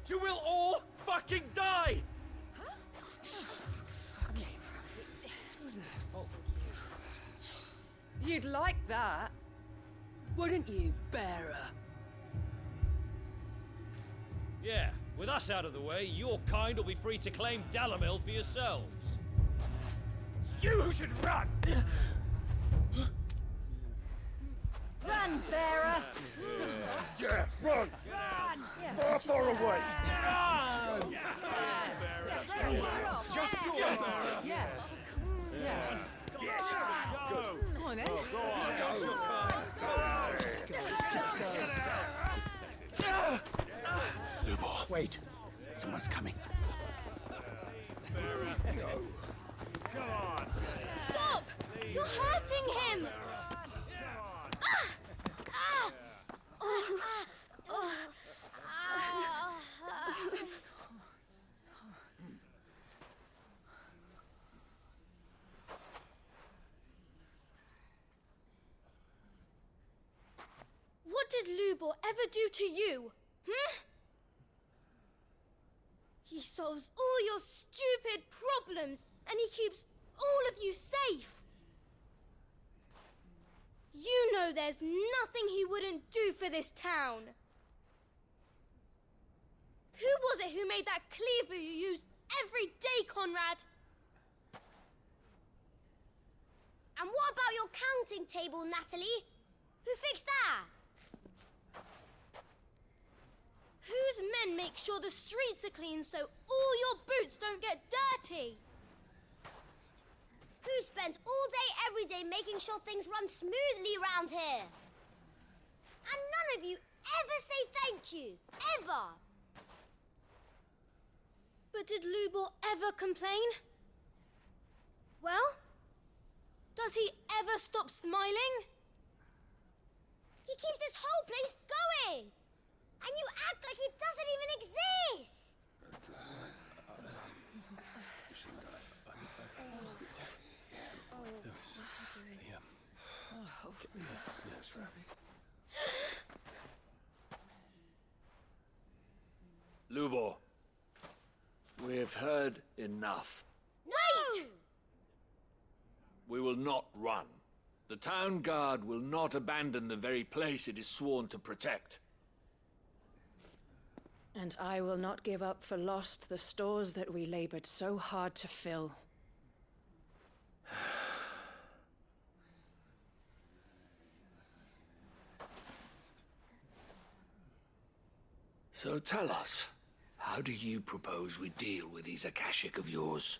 You will all fucking die! You'd like that, wouldn't you, bearer? Yeah, with us out of the way, your kind will be free to claim Dalamil for yourselves. You should run! Run, bearer! Yeah, run! Run! Far away! Run! Just go! Yeah. Yeah. Yes! Go! Come on, then. Go on! Just go. Lubor. Wait. Someone's coming. Go. Come on! Stop! You're hurting him! What did Lubor ever do to you? He solves all your stupid problems and he keeps all of you safe. You know there's nothing he wouldn't do for this town. Who was it who made that cleaver you use every day, Conrad? And what about your counting table, Natalie? Who fixed that? Whose men make sure the streets are clean so all your boots don't get dirty? Who spends all day every day making sure things run smoothly round here? And none of you ever say thank you. Ever. But did Lubor ever complain? Well, does he ever stop smiling? He keeps this whole place going. And you act like it doesn't even exist! Lubor, we've heard enough. Wait! We will not run. The town guard will not abandon the very place it is sworn to protect. And I will not give up for lost the stores that we labored so hard to fill. So tell us, how do you propose we deal with these Akashic of yours?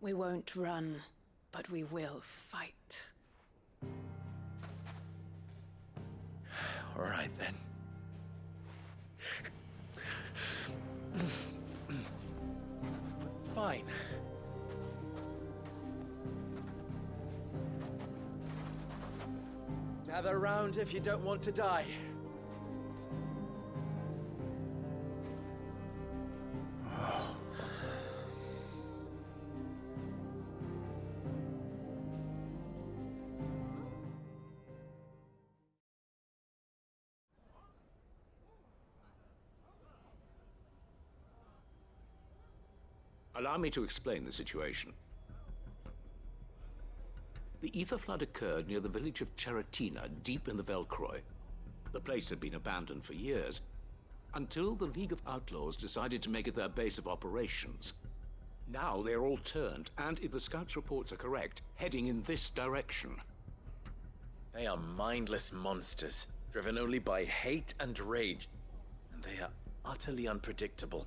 We won't run, but we will fight. All right, then. Fine. Gather round if you don't want to die. Allow me to explain the situation. The ether flood occurred near the village of Cheratina, deep in the Velcroy. The place had been abandoned for years, until the League of Outlaws decided to make it their base of operations. Now they're all turned, and if the scouts' reports are correct, heading in this direction. They are mindless monsters, driven only by hate and rage, and they are utterly unpredictable.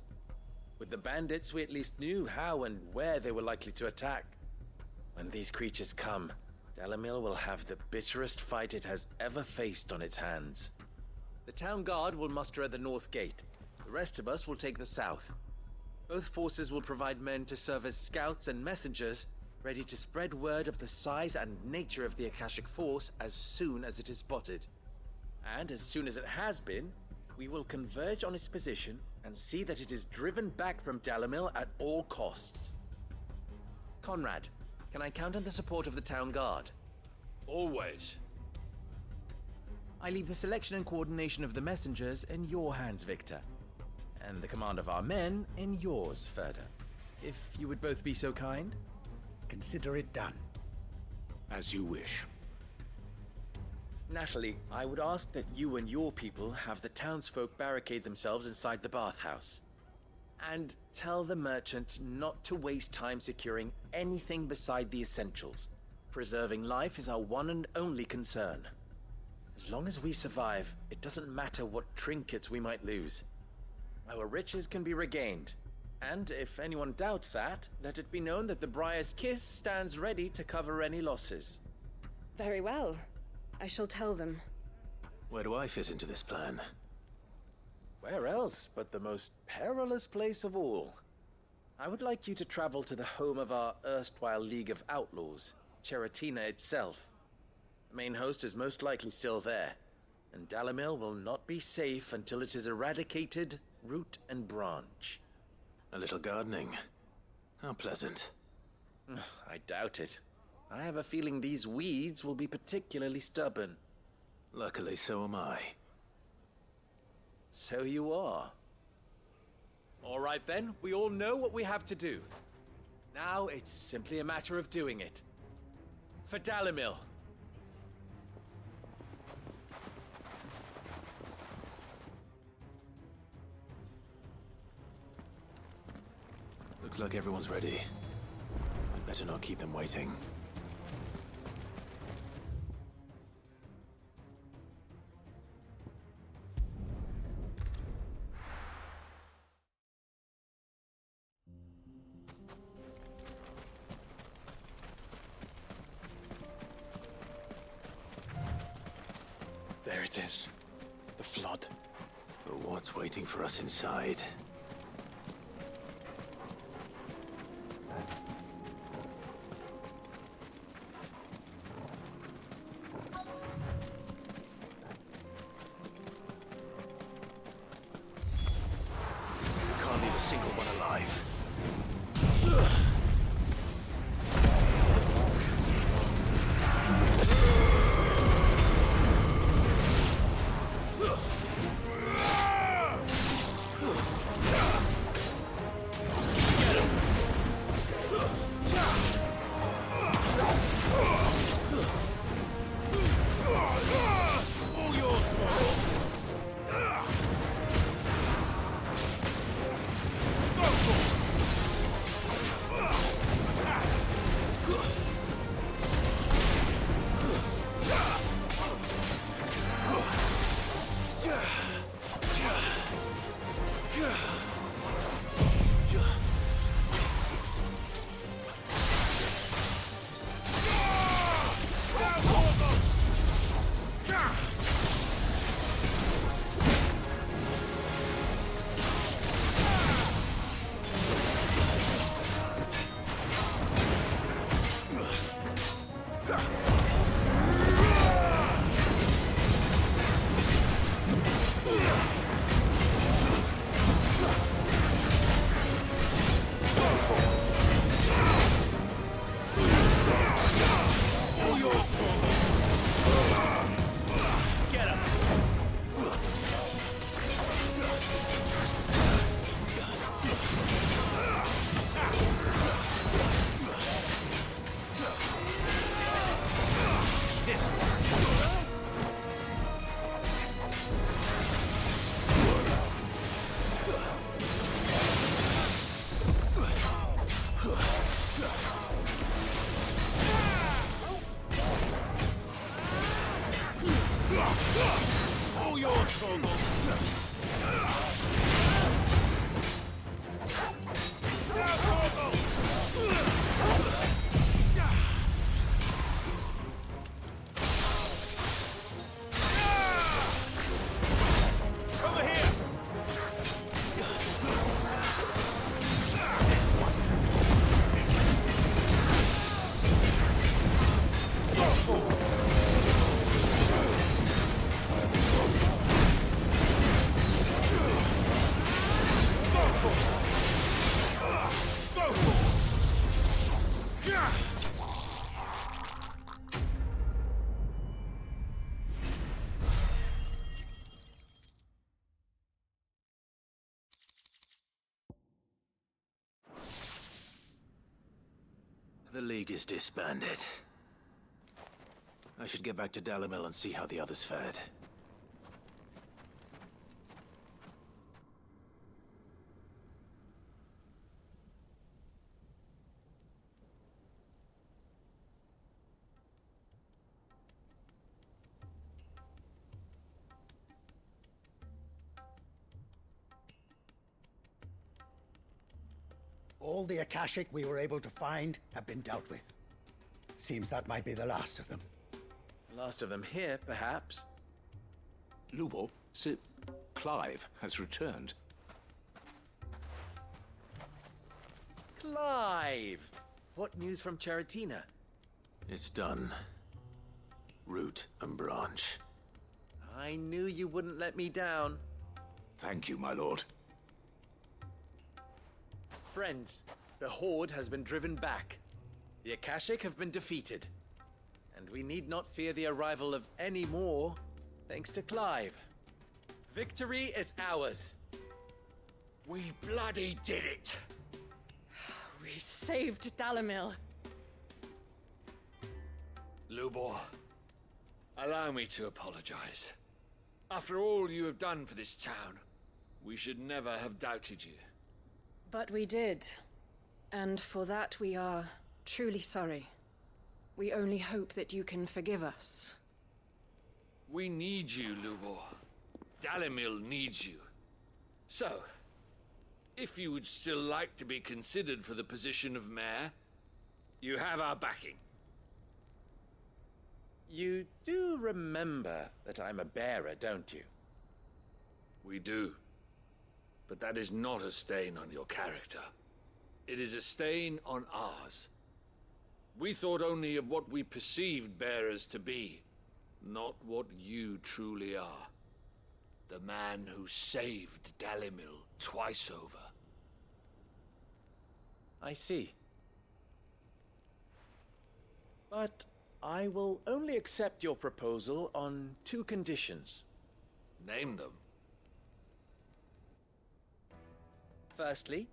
With the bandits, we at least knew how and where they were likely to attack. When these creatures come, Dalimil will have the bitterest fight it has ever faced on its hands. The town guard will muster at the north gate. The rest of us will take the south. Both forces will provide men to serve as scouts and messengers, ready to spread word of the size and nature of the Akashic Force as soon as it is spotted. And as soon as it has been, we will converge on its position and see that it is driven back from Dalimil at all costs. Conrad, can I count on the support of the town guard? Always. I leave the selection and coordination of the messengers in your hands, Victor. And the command of our men in yours, Ferda. If you would both be so kind. Consider it done. As you wish. Natalie, I would ask that you and your people have the townsfolk barricade themselves inside the bathhouse. And tell the merchants not to waste time securing anything beside the essentials. Preserving life is our one and only concern. As long as we survive, it doesn't matter what trinkets we might lose. Our riches can be regained. And if anyone doubts that, let it be known that the Briar's Kiss stands ready to cover any losses. Very well. I shall tell them. Where do I fit into this plan? Where else but the most perilous place of all? I would like you to travel to the home of our erstwhile League of Outlaws, Cheratina itself. The main host is most likely still there, and Dalimil will not be safe until it is eradicated root and branch. A little gardening. How pleasant. I doubt it. I have a feeling these weeds will be particularly stubborn. Luckily, so am I. So you are. All right then, we all know what we have to do. Now it's simply a matter of doing it. For Dalimil. Looks like everyone's ready. I'd better not keep them waiting. There it is. The flood. But what's waiting for us inside? Can't leave a single one alive. All yours, Torgal! Over here! The League is disbanded. I should get back to Dalimil and see how the others fared. All the Akashic we were able to find have been dealt with. Seems that might be the last of them. Last of them here, perhaps. Lubor, Sir Clive has returned. Clive! What news from Charatina? It's done. Root and branch. I knew you wouldn't let me down. Thank you, my lord. Friends, the Horde has been driven back. The Akashic have been defeated. And we need not fear the arrival of any more, thanks to Clive. Victory is ours. We bloody did it! We saved Dalimil. Lubor, allow me to apologize. After all you have done for this town, we should never have doubted you. But we did. And for that we are truly sorry. We only hope that you can forgive us. We need you, Lubor. Dalimil needs you. So, if you would still like to be considered for the position of mayor, you have our backing. You do remember that I'm a bearer, don't you? We do. But that is not a stain on your character. It is a stain on ours. We thought only of what we perceived bearers to be, not what you truly are. The man who saved Dalimil twice over. I see. But I will only accept your proposal on 2 conditions. Name them. Firstly,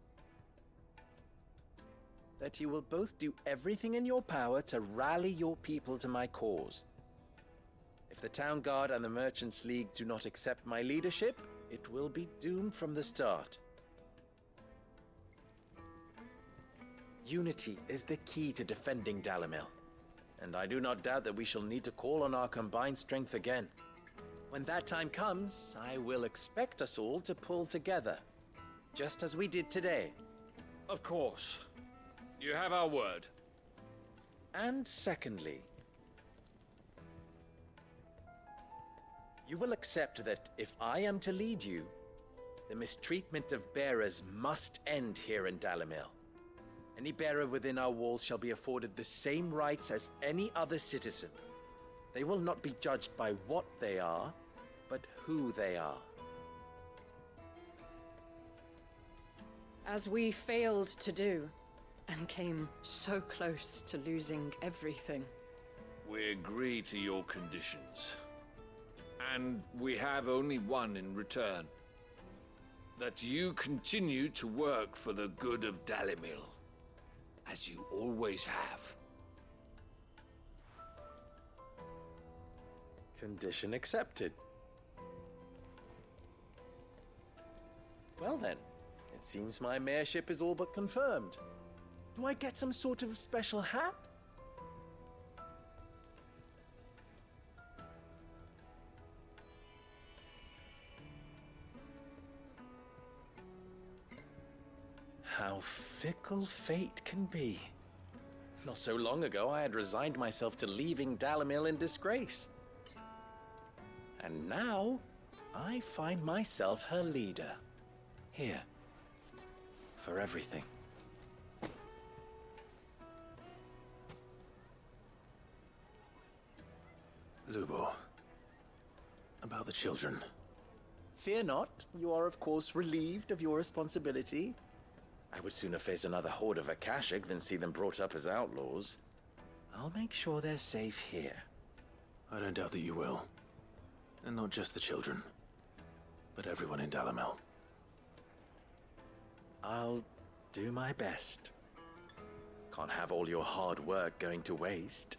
that you will both do everything in your power to rally your people to my cause. If the Town Guard and the Merchants League do not accept my leadership, it will be doomed from the start. Unity is the key to defending Dalimil, and I do not doubt that we shall need to call on our combined strength again. When that time comes, I will expect us all to pull together, just as we did today. Of course. You have our word. And secondly, you will accept that if I am to lead you, the mistreatment of bearers must end here in Dalimil. Any bearer within our walls shall be afforded the same rights as any other citizen. They will not be judged by what they are, but who they are. As we failed to do, and came so close to losing everything. We agree to your conditions. And we have only one in return. That you continue to work for the good of Dalimil, as you always have. Condition accepted. Well then, it seems my mayorship is all but confirmed. Do I get some sort of special hat? How fickle fate can be. Not so long ago, I had resigned myself to leaving Dalimil in disgrace. And now, I find myself her leader. Here. For everything. Lubo. About the children. Fear not. You are, of course, relieved of your responsibility. I would sooner face another horde of Akashic than see them brought up as outlaws. I'll make sure they're safe here. I don't doubt that you will. And not just the children, but everyone in Dalimil. I'll do my best. Can't have all your hard work going to waste.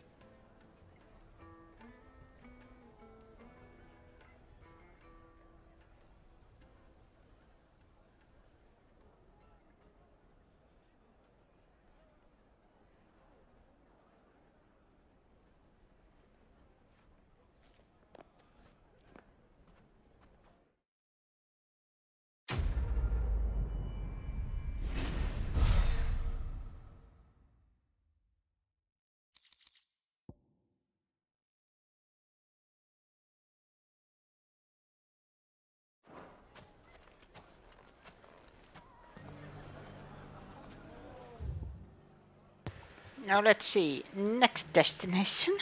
Now let's see, next destination.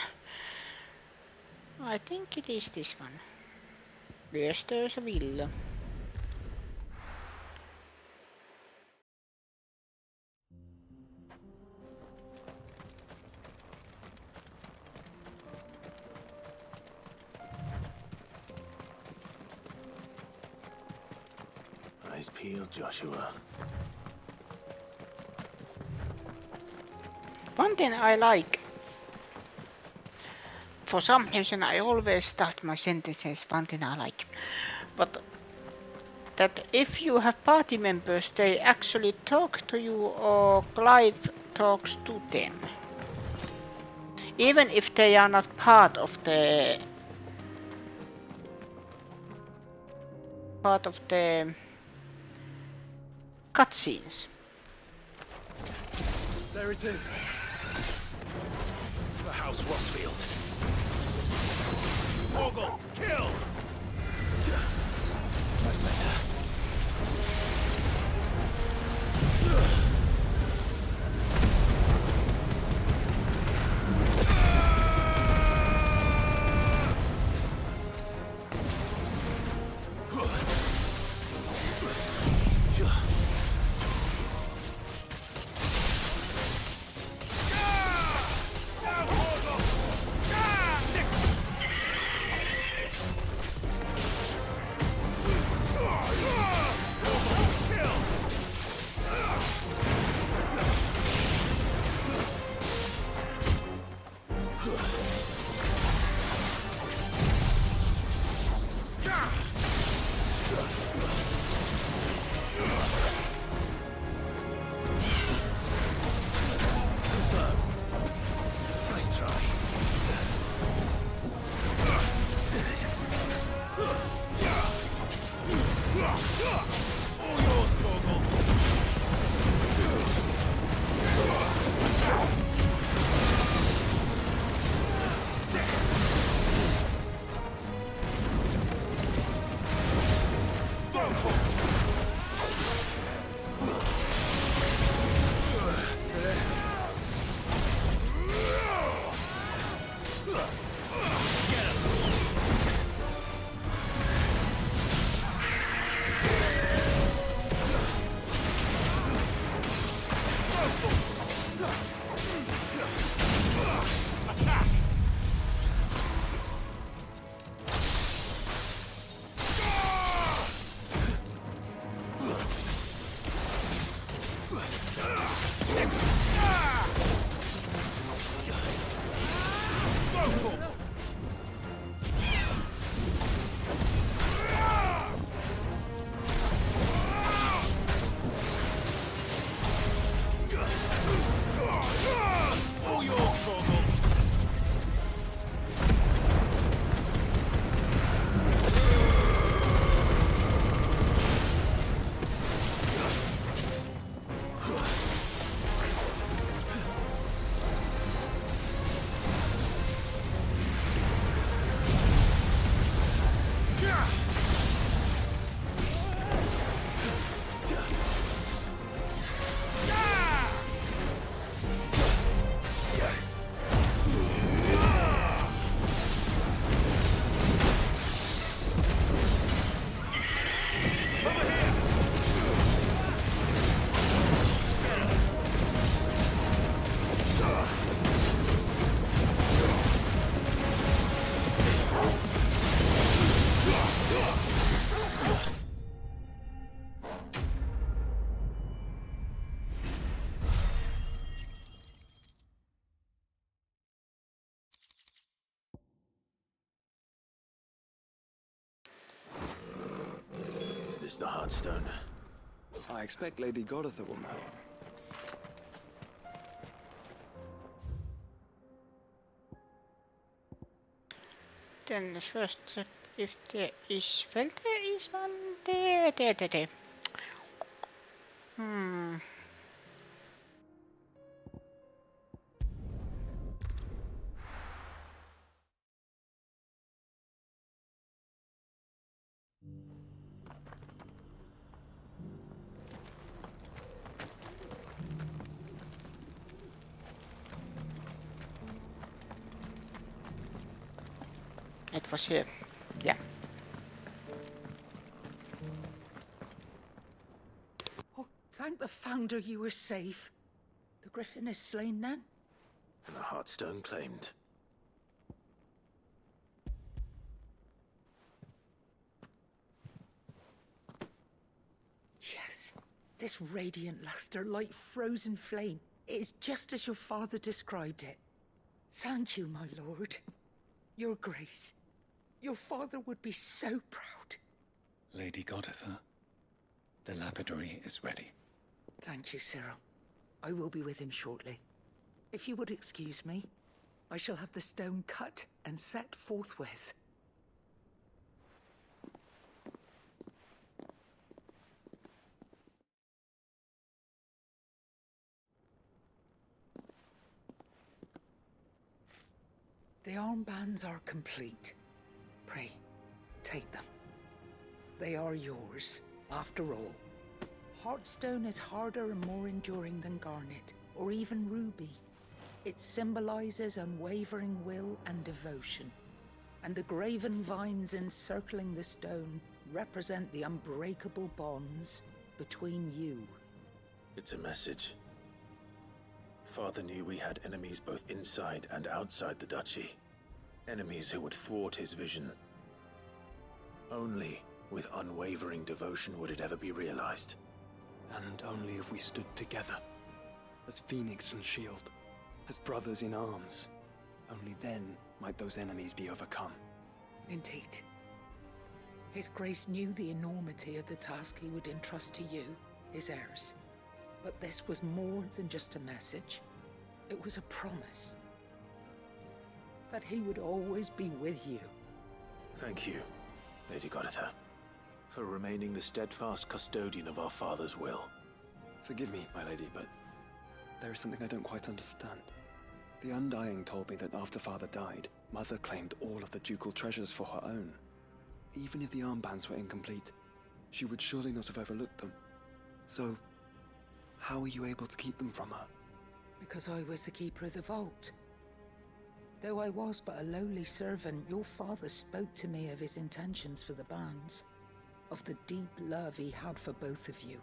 I think it is this one. Yes, there's a villa. Eyes peeled, Joshua. One thing I like, for some reason I always start my sentences, one thing I like, but that if you have party members, they actually talk to you or Clive talks to them. Even if they are not part of the cutscenes. There it is. The House Rosfield. Morgul, kill! That's better. is the Heartstone? I expect Lady Goditha will know. Then first check if there is... Well, there is one there. It was here. Yeah. Oh, thank the Founder you were safe. The Griffin is slain then? And the Heartstone claimed. Yes. This radiant luster, like frozen flame. It is just as your father described it. Thank you, my lord. Your Grace. Your father would be so proud. Lady Goditha, the lapidary is ready. Thank you, Cyril. I will be with him shortly. If you would excuse me, I shall have the stone cut and set forthwith. The armbands are complete. Pray, take them. They are yours, after all. Heartstone is harder and more enduring than garnet, or even ruby. It symbolizes unwavering will and devotion. And the graven vines encircling the stone represent the unbreakable bonds between you. It's a message. Father knew we had enemies both inside and outside the duchy. Enemies who would thwart his vision. Only with unwavering devotion would it ever be realized. And only if we stood together, as Phoenix and Shield, as brothers in arms. Only then might those enemies be overcome. Indeed. His Grace knew the enormity of the task he would entrust to you, his heirs. But this was more than just a message. It was a promise. That he would always be with you. Thank you, Lady Goditha, for remaining the steadfast custodian of our father's will. Forgive me, my lady, but there is something I don't quite understand. The Undying told me that after Father died, Mother claimed all of the ducal treasures for her own. Even if the armbands were incomplete, she would surely not have overlooked them. So, how were you able to keep them from her? Because I was the keeper of the vault. Though I was but a lowly servant, your father spoke to me of his intentions for the bands, of the deep love he had for both of you,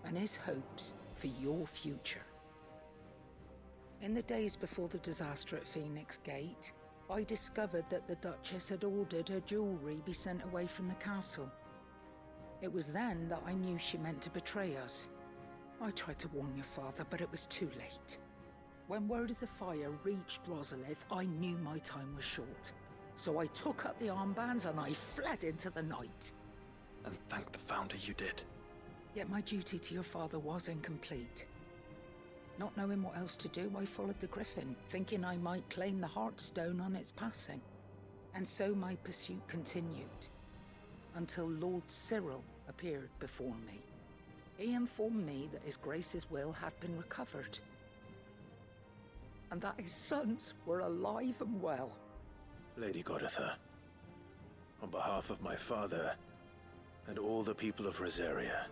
and his hopes for your future. In the days before the disaster at Phoenix Gate, I discovered that the Duchess had ordered her jewelry be sent away from the castle. It was then that I knew she meant to betray us. I tried to warn your father, but it was too late. When word of the fire reached Rosalith, I knew my time was short. So I took up the armbands and I fled into the night. And thank the Founder you did. Yet my duty to your father was incomplete. Not knowing what else to do, I followed the Griffin, thinking I might claim the Heartstone on its passing. And so my pursuit continued, until Lord Cyril appeared before me. He informed me that His Grace's will had been recovered, and that his sons were alive and well. Lady Goditha, on behalf of my father and all the people of Rosaria,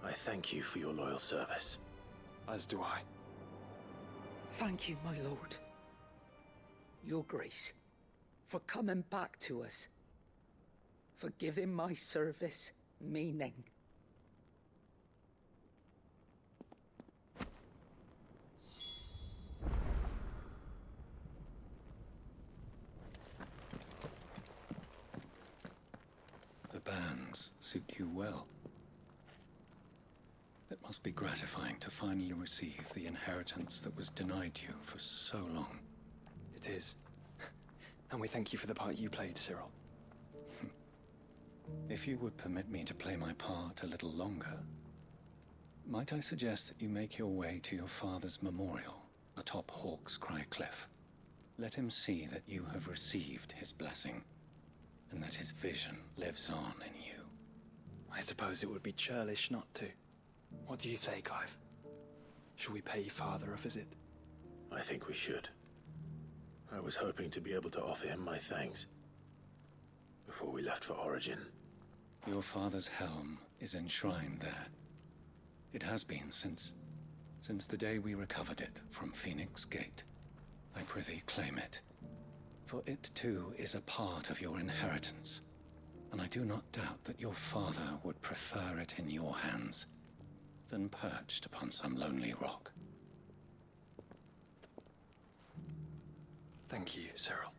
I thank you for your loyal service. As do I. Thank you, my lord. Your Grace, for coming back to us, for giving my service meaning. The bands suit you well. It must be gratifying to finally receive the inheritance that was denied you for so long. It is. And we thank you for the part you played, Cyril. If you would permit me to play my part a little longer, might I suggest that you make your way to your father's memorial atop Hawk's Cry Cliff? Let him see that you have received his blessing, and that his vision lives on in you. I suppose it would be churlish not to. What do you say, Clive? Shall we pay Father a visit? I think we should. I was hoping to be able to offer him my thanks before we left for Origin. Your father's helm is enshrined there. It has been since the day we recovered it from Phoenix Gate. I prithee claim it, for it too is a part of your inheritance, and I do not doubt that your father would prefer it in your hands than perched upon some lonely rock. Thank you, Cyril.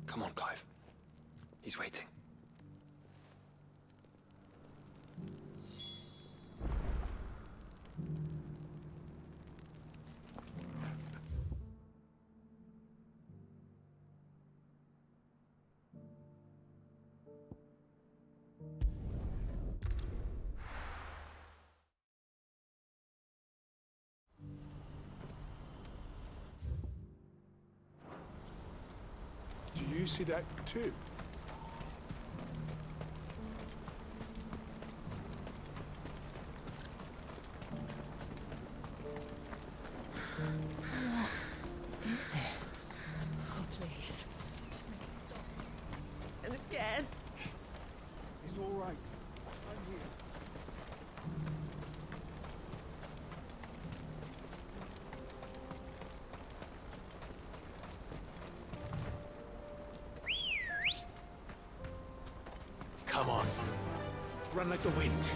Come on, Clive. He's waiting. Do you see that too? What is it? Oh, please. Just make it stop. I'm scared. It's all right. I'm here. Come on. Run like the wind.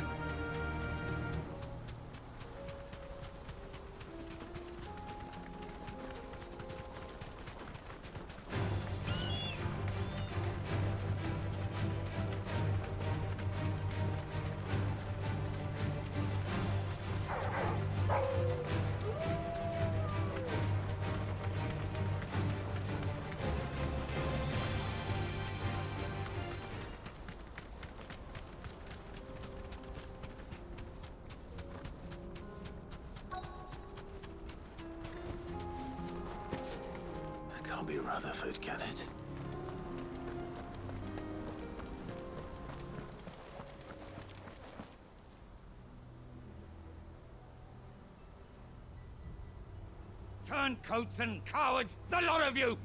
Can't be Rutherford, can it? Turncoats and cowards, the lot of you!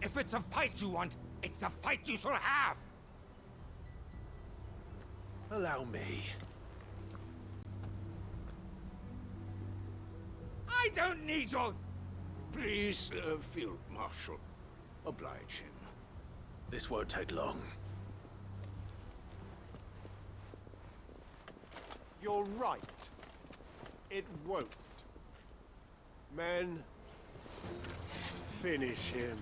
If it's a fight you want, it's a fight you shall have! Allow me. I don't need your... Please, Field Marshal, oblige him. This won't take long. You're right. It won't. Men, finish him.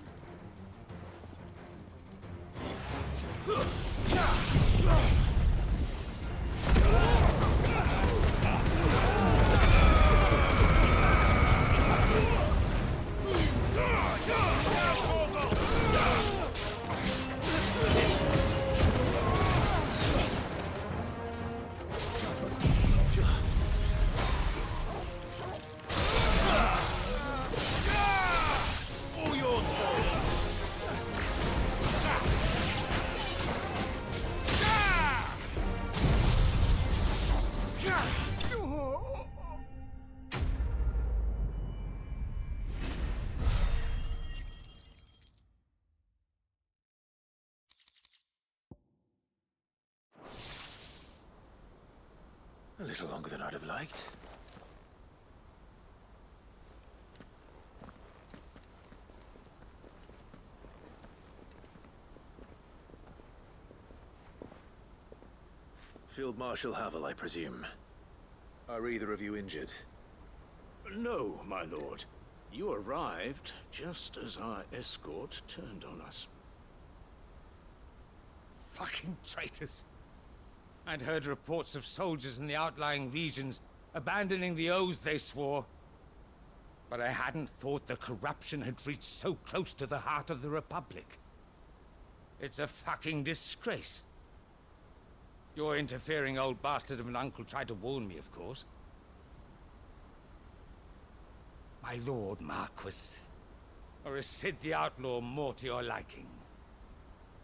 A little longer than I'd have liked. Field Marshal Havel, I presume. Are either of you injured? No, my lord. You arrived just as our escort turned on us. Fucking traitors! I'd heard reports of soldiers in the outlying regions abandoning the oaths they swore. But I hadn't thought the corruption had reached so close to the heart of the Republic. It's a fucking disgrace. Your interfering old bastard of an uncle tried to warn me, of course. My lord Marquis. Or is Sid the Outlaw more to your liking?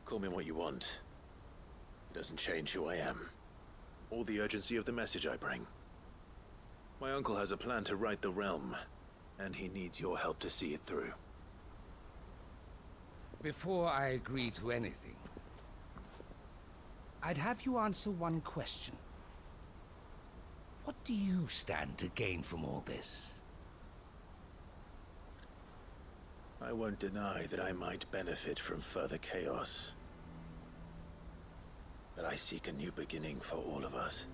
Call me what you want. It doesn't change who I am, or the urgency of the message I bring. My uncle has a plan to right the realm, and he needs your help to see it through. Before I agree to anything, I'd have you answer one question. What do you stand to gain from all this? I won't deny that I might benefit from further chaos. But I seek a new beginning for all of us.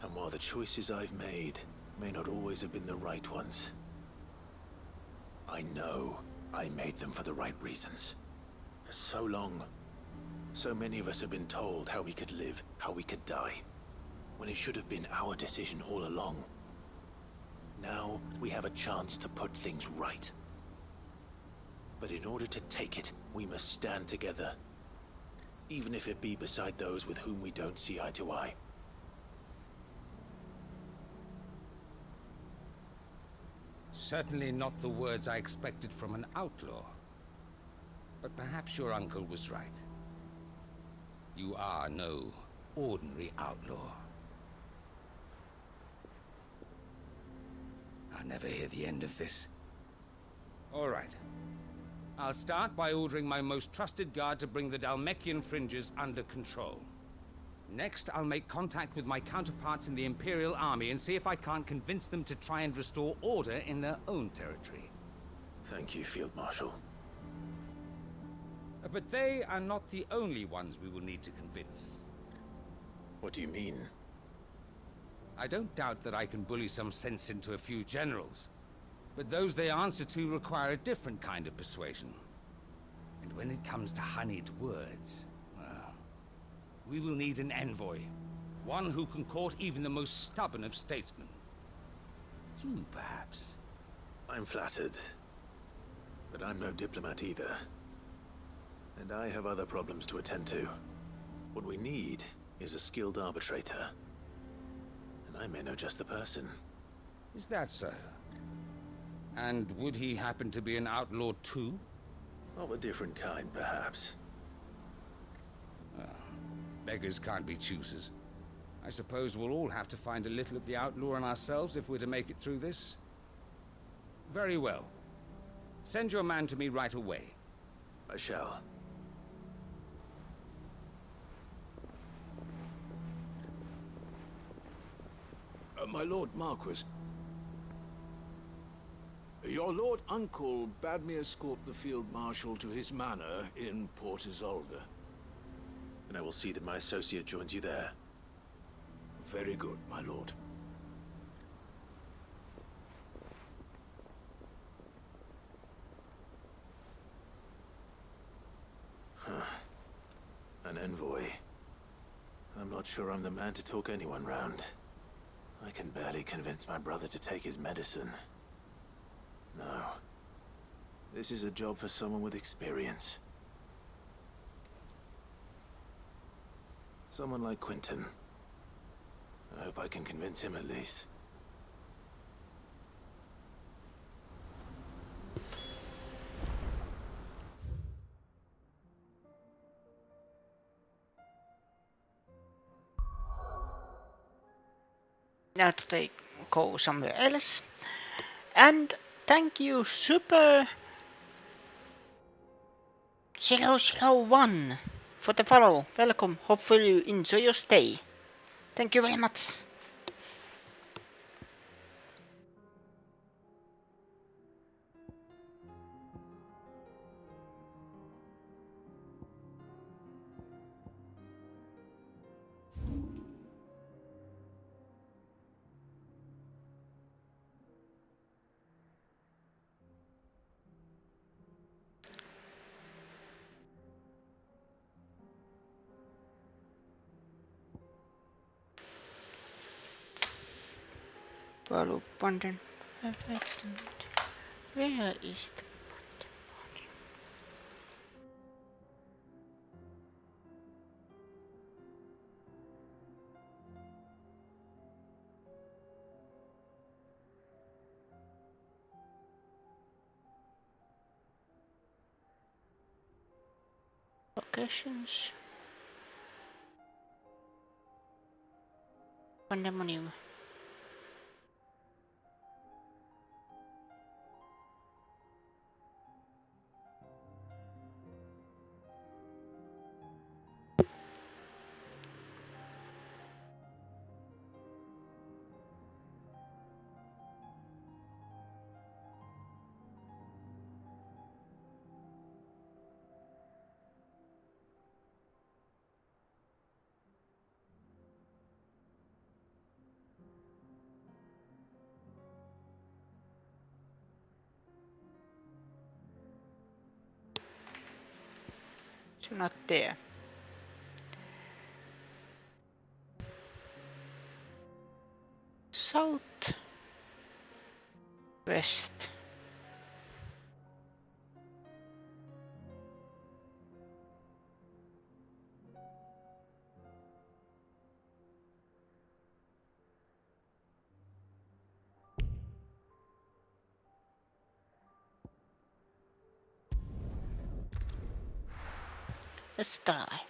And while the choices I've made may not always have been the right ones, I know I made them for the right reasons. For so long, so many of us have been told how we could live, how we could die, when it should have been our decision all along. Now we have a chance to put things right. But in order to take it, we must stand together. Even if it be beside those with whom we don't see eye to eye. Certainly not the words I expected from an outlaw. But perhaps your uncle was right. You are no ordinary outlaw. I'll never hear the end of this. All right. I'll start by ordering my most trusted guard to bring the Dhalmekian fringes under control. Next, I'll make contact with my counterparts in the Imperial Army and see if I can't convince them to try and restore order in their own territory. Thank you, Field Marshal. But they are not the only ones we will need to convince. What do you mean? I don't doubt that I can bully some sense into a few generals. But those they answer to require a different kind of persuasion. And when it comes to honeyed words, well, we will need an envoy. One who can court even the most stubborn of statesmen. You, perhaps. I'm flattered. But I'm no diplomat either. And I have other problems to attend to. What we need is a skilled arbitrator. And I may know just the person. Is that so? And would he happen to be an outlaw too? Of a different kind, perhaps. Beggars can't be choosers. I suppose we'll all have to find a little of the outlaw in ourselves if we're to make it through this. Very well. Send your man to me right away. I shall. My Lord Marquis. Your Lord Uncle bade me escort the Field Marshal to his manor in Port Isolde. And I will see that my associate joins you there. Very good, my lord. An envoy. I'm not sure I'm the man to talk anyone round. I can barely convince my brother to take his medicine. No. This is a job for someone with experience. Someone like Quentin. I hope I can convince him at least. Now to go somewhere else. And thank you, Super 001 for the follow. Welcome. Hopefully you enjoy your stay. Thank you very much. Value button. Where is the locations? Pandemonium. So not there. South west. Let's try.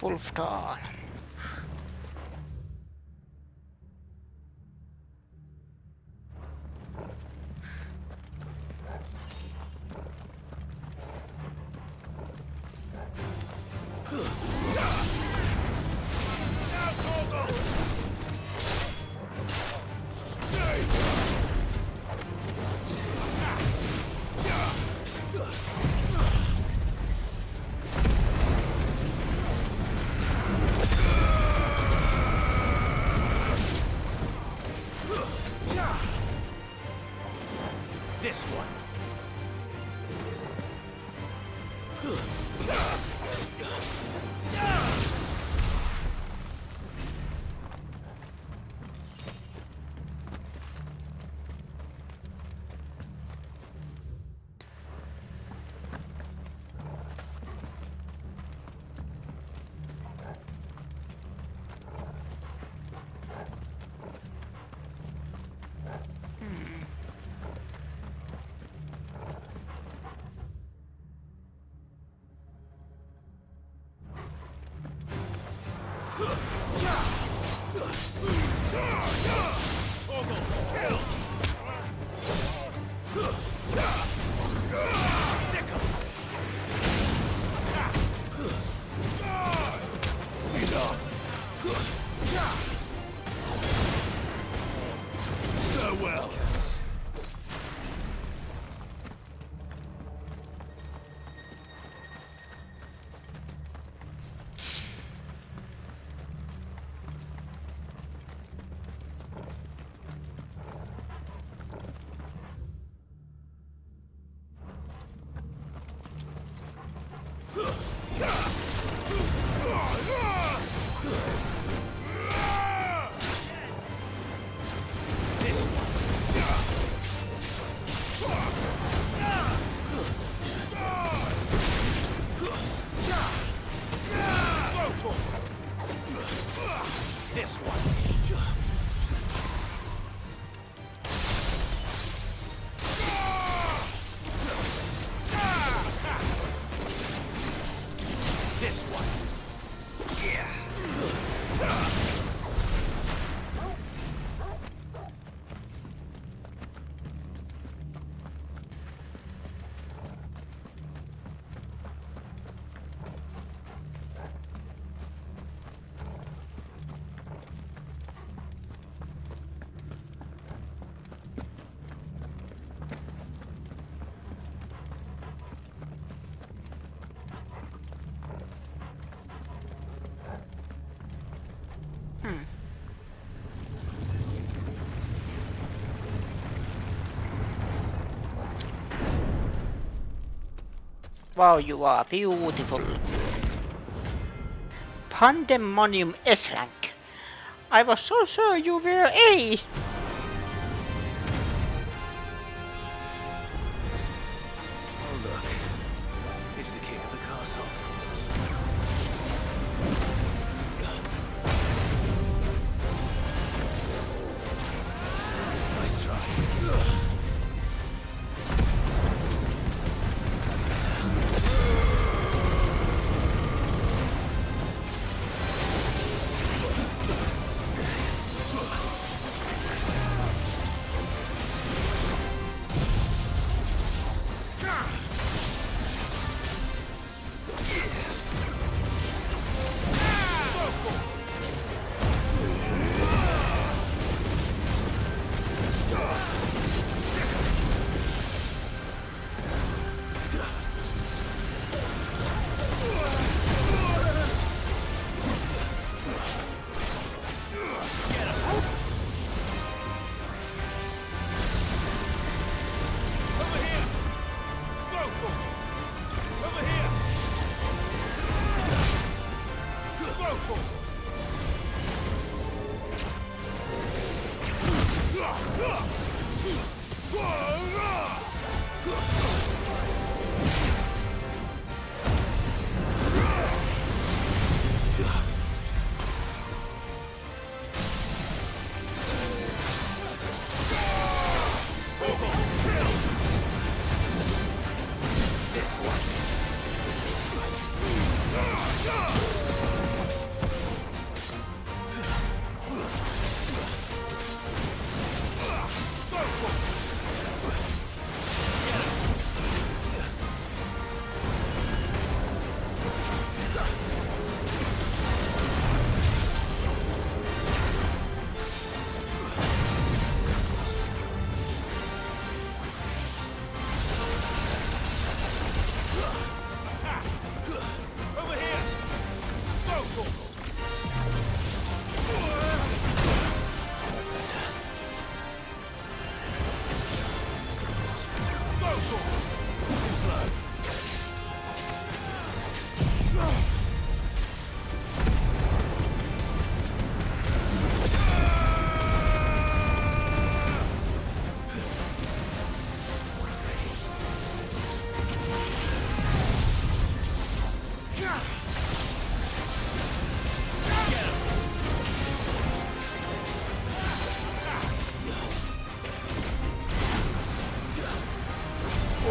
Wolfdal. This one. Farewell. This one. This one. Yeah. Wow, you are beautiful. Pandemonium S rank. I was so sure you were A. Oh look, it's the king of the castle. Nice try.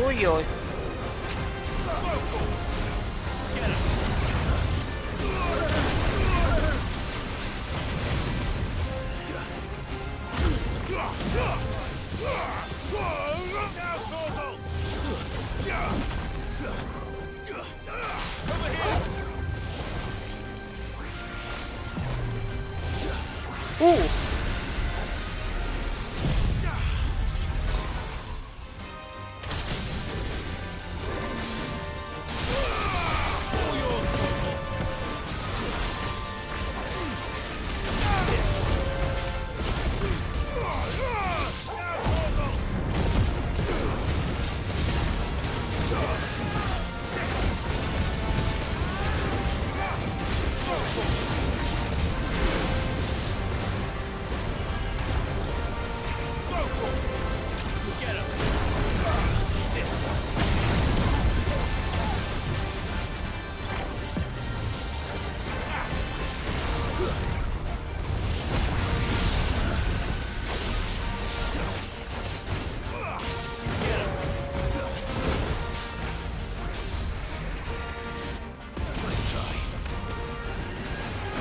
Oi, oi.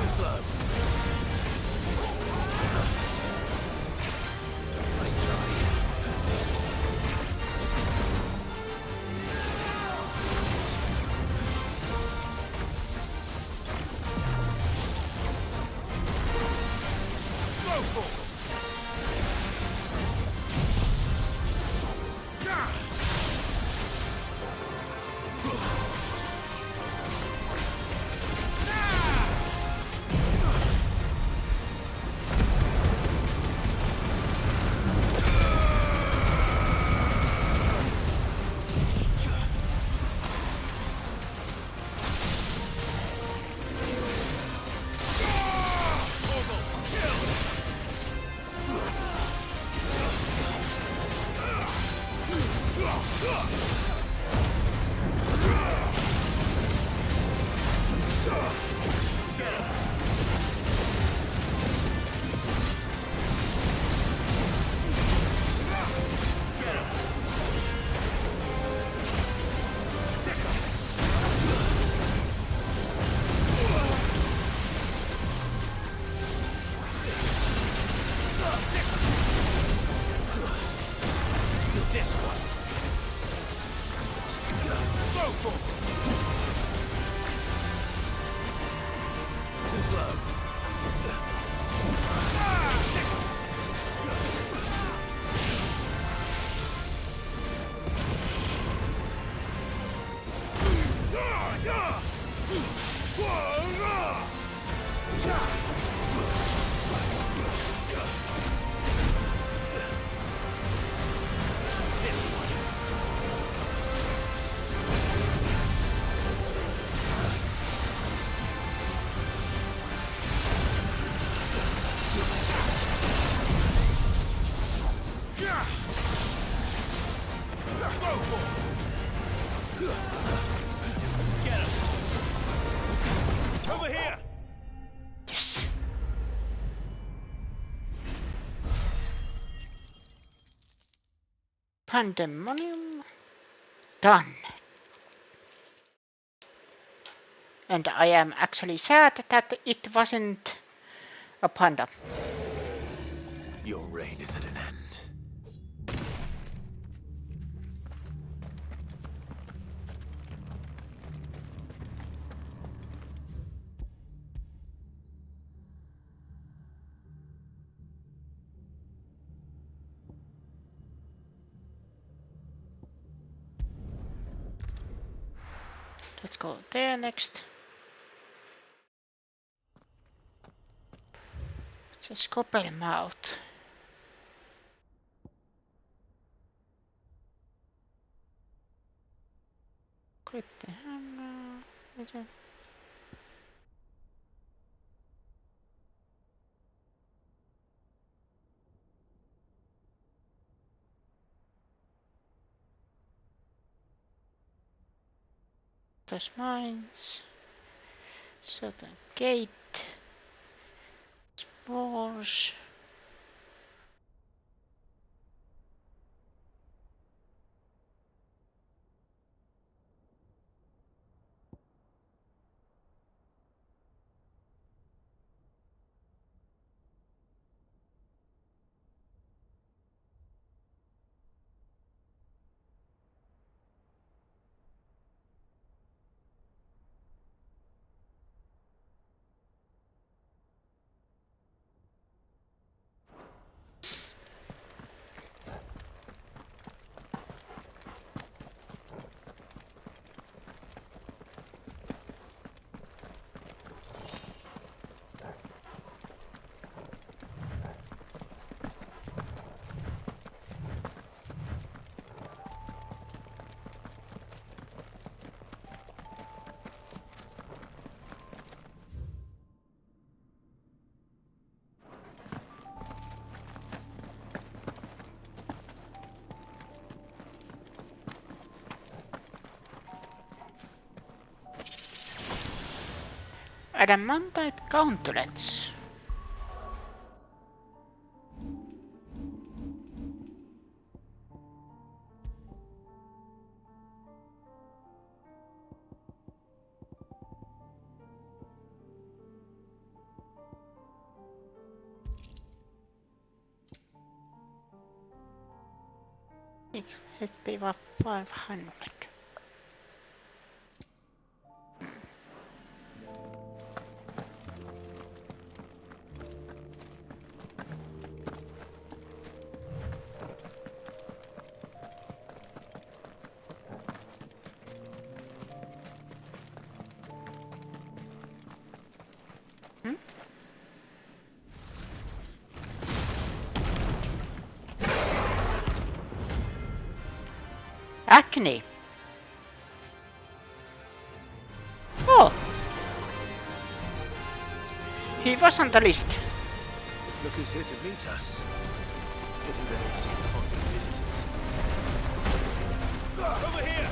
Too slow. Nice try. This one. Go for it. Too slow. Get him! Over here! Yes. Pandemonium done. And I am actually sad that it wasn't a panda. Your reign is at an end. Let's go there next. It's a Coppermouth. Quit the hammer. Those mines. Southern gate. Walls. Adamantite gauntlets. It'd be about 500. Acne. Oh! He was on the list. Look who's here to meet us. Pity they don't seem fond of visitors. Over here!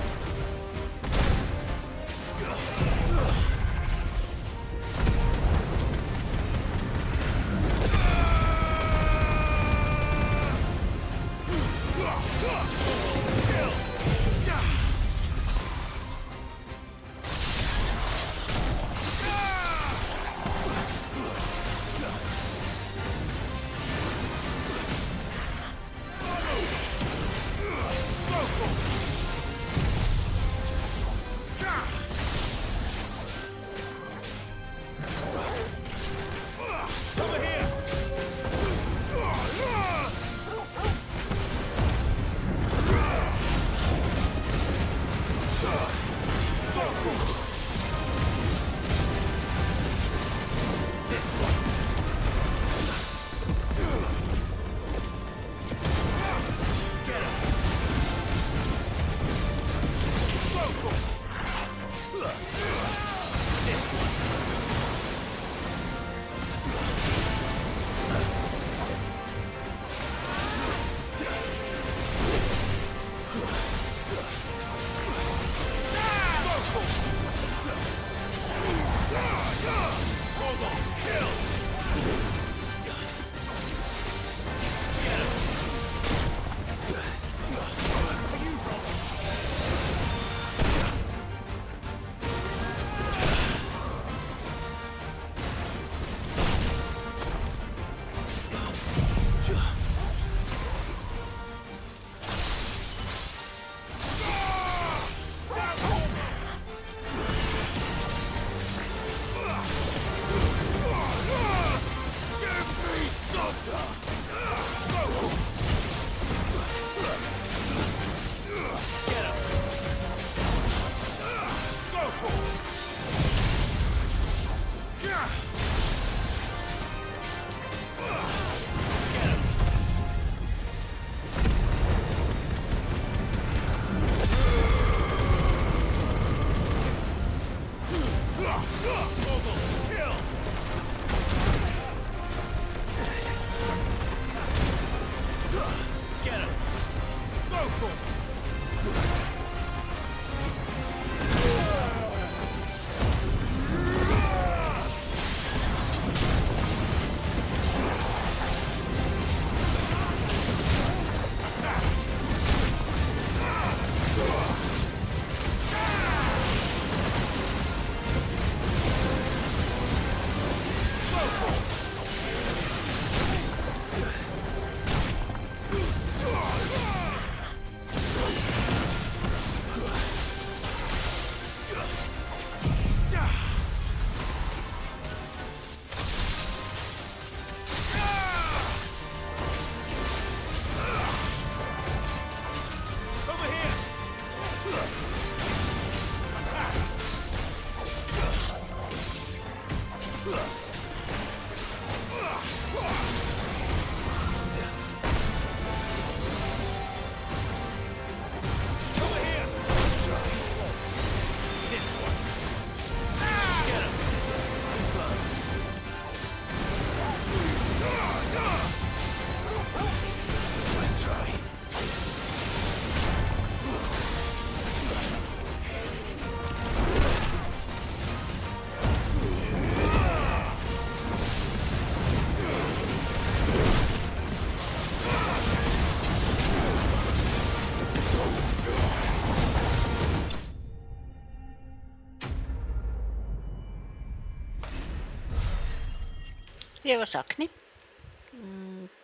Det var Sakni.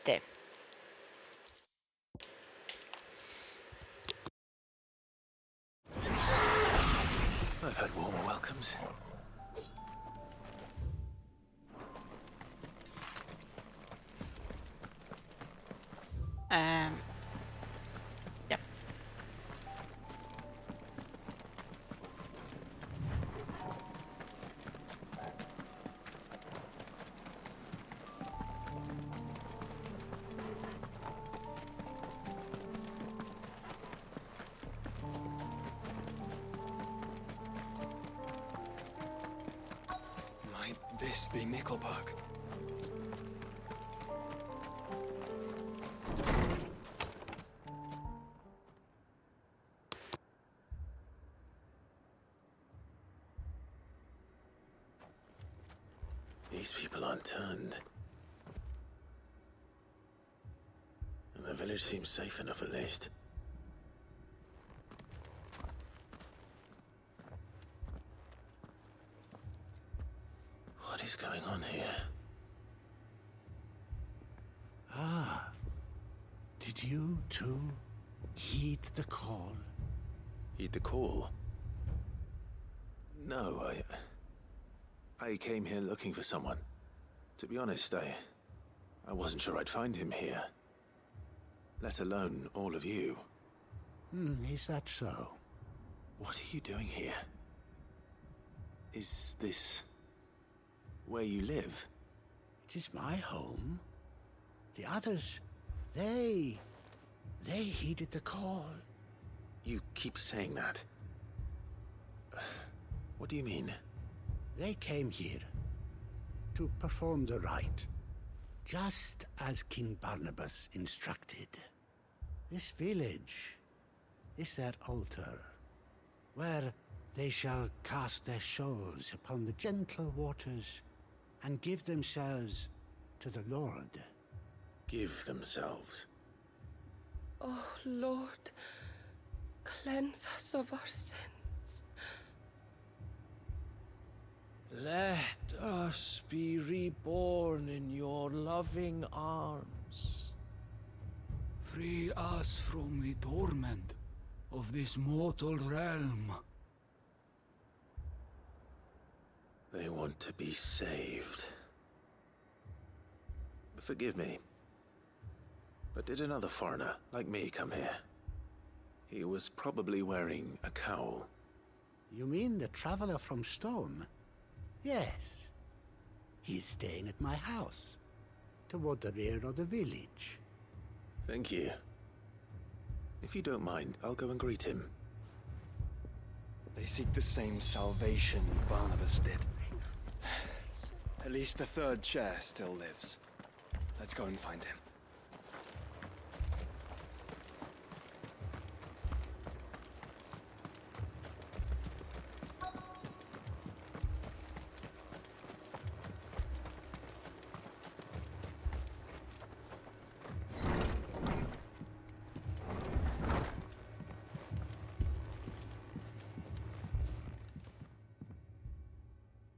Te. catacombs? Yep. Might this be Mickelberg? These people aren't turned. And the village seems safe enough at least. What is going on here? Ah. Did you too heed the call? Heed the call? No, I came here looking for someone. To be honest, I wasn't sure I'd find him here. Let alone all of you. Is that so? What are you doing here? Is this where you live? It is my home. The others, they heeded the call. You keep saying that. What do you mean? They came here to perform the rite, just as King Barnabas instructed. This village is their altar, where they shall cast their souls upon the gentle waters and give themselves to the Lord. Give themselves? Oh, Lord, cleanse us of our sins. Let us be reborn in your loving arms. Free us from the torment of this mortal realm. They want to be saved. Forgive me, but did another foreigner like me come here? He was probably wearing a cowl. You mean the traveler from Storm? Yes. He's staying at my house, toward the rear of the village. Thank you. If you don't mind, I'll go and greet him. They seek the same salvation Barnabas did. At least the third chair still lives. Let's go and find him.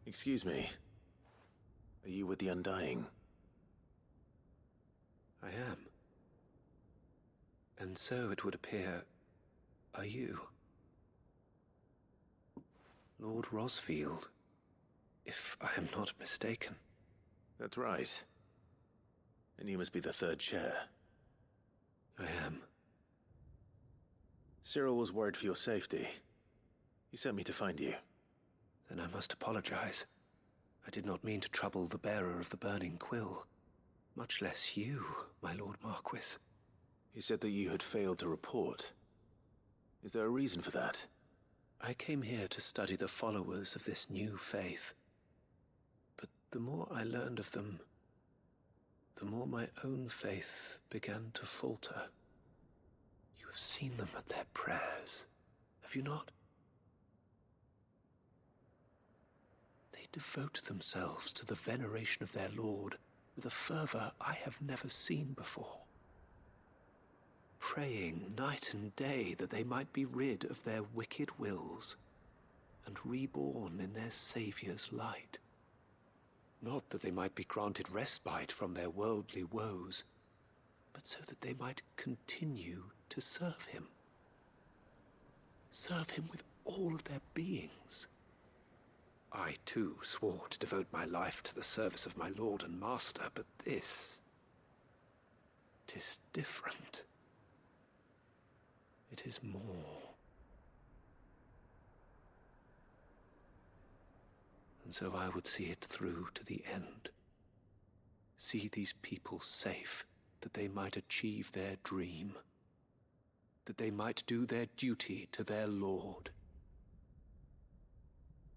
Excuse me. Are you with the Undying? I am. And so it would appear, are you? Lord Rosfield, if I am not mistaken. That's right. And you must be the third chair. I am. Cyril was worried for your safety. He sent me to find you. Then I must apologize. I did not mean to trouble the bearer of the burning quill. Much less you, my Lord Marquis. He said that you had failed to report. Is there a reason for that? I came here to study the followers of this new faith. But the more I learned of them, the more my own faith began to falter. You have seen them at their prayers, have you not? They devote themselves to the veneration of their Lord with a fervor I have never seen before. Praying night and day that they might be rid of their wicked wills and reborn in their Saviour's light. Not that they might be granted respite from their worldly woes, but so that they might continue to serve him. Serve him with all of their beings. I, too, swore to devote my life to the service of my lord and master, but this... 'tis different. It is more. And so I would see it through to the end. See these people safe, that they might achieve their dream. That they might do their duty to their lord.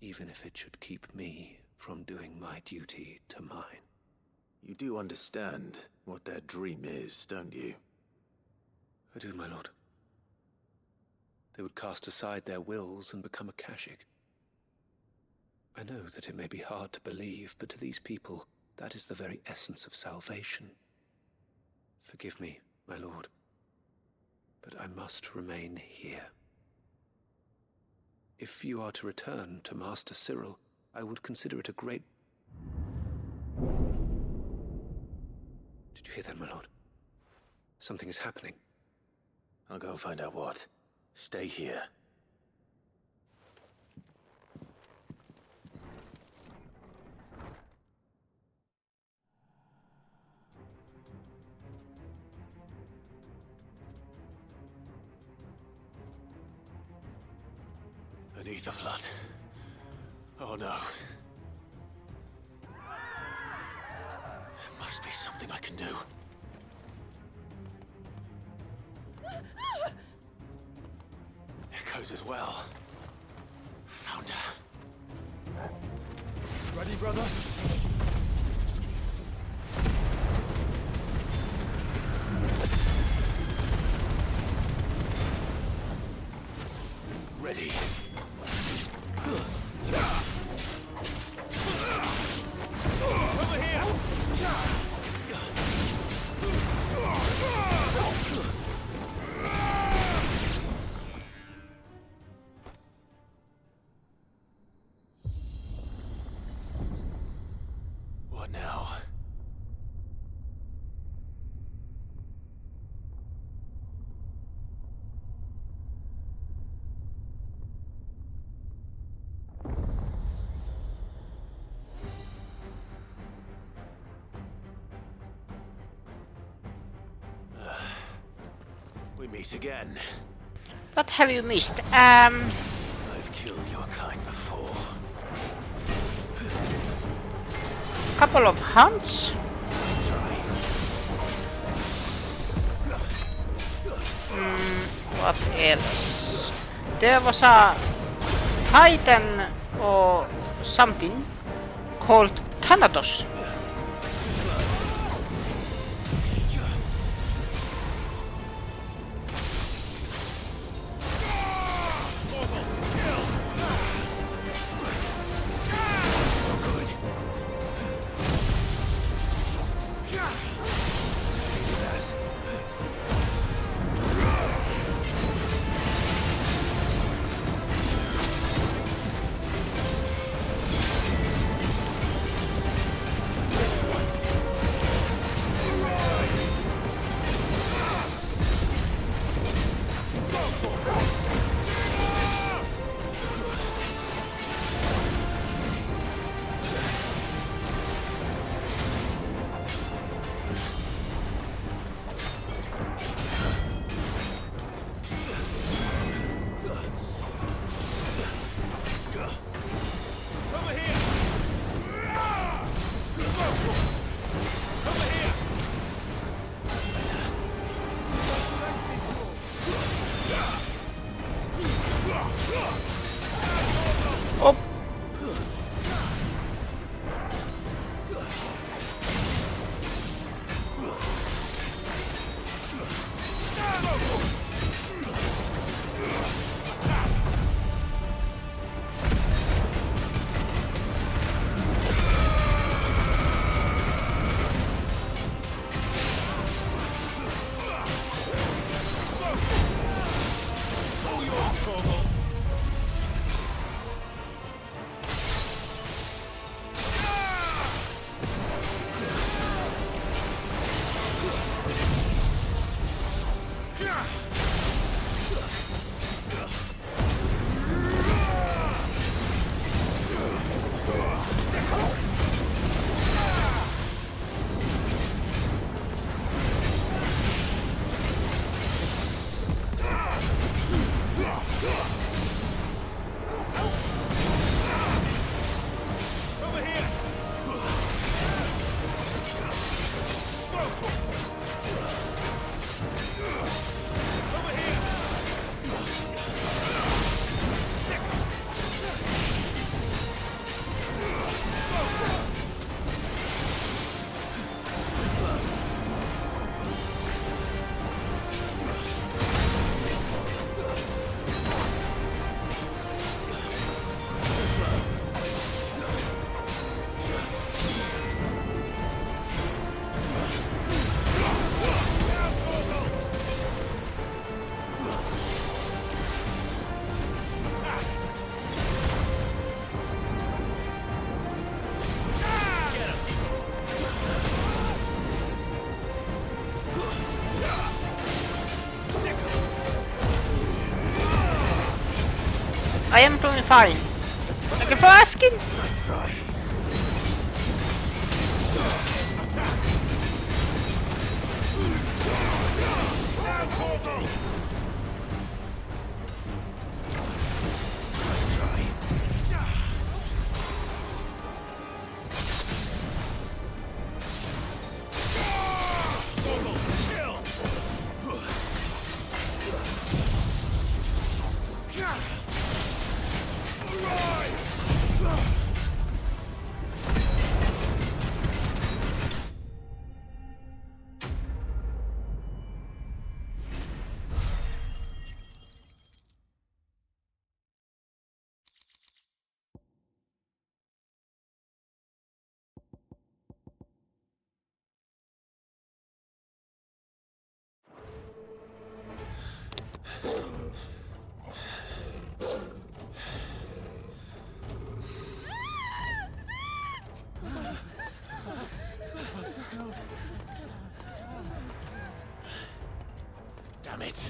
Even if it should keep me from doing my duty to mine. You do understand what their dream is, don't you? I do, my lord. They would cast aside their wills and become a Kashik. I know that it may be hard to believe, but to these people, that is the very essence of salvation. Forgive me, my lord, but I must remain here. If you are to return to Master Cyril, I would consider it a great... Did you hear that, my lord? Something is happening. I'll go and find out what. Stay here. Beneath the flood. Oh no. There must be something I can do. Echoes as well. Found her. Ready, brother? Ready. Over here! What now? We meet again. What have you missed? I've killed your kind before. Couple of hunts. Let's try. What else? There was a titan or something called Thanatos. I am doing fine. Thank you for asking. Nice try. Nice try. Damn it.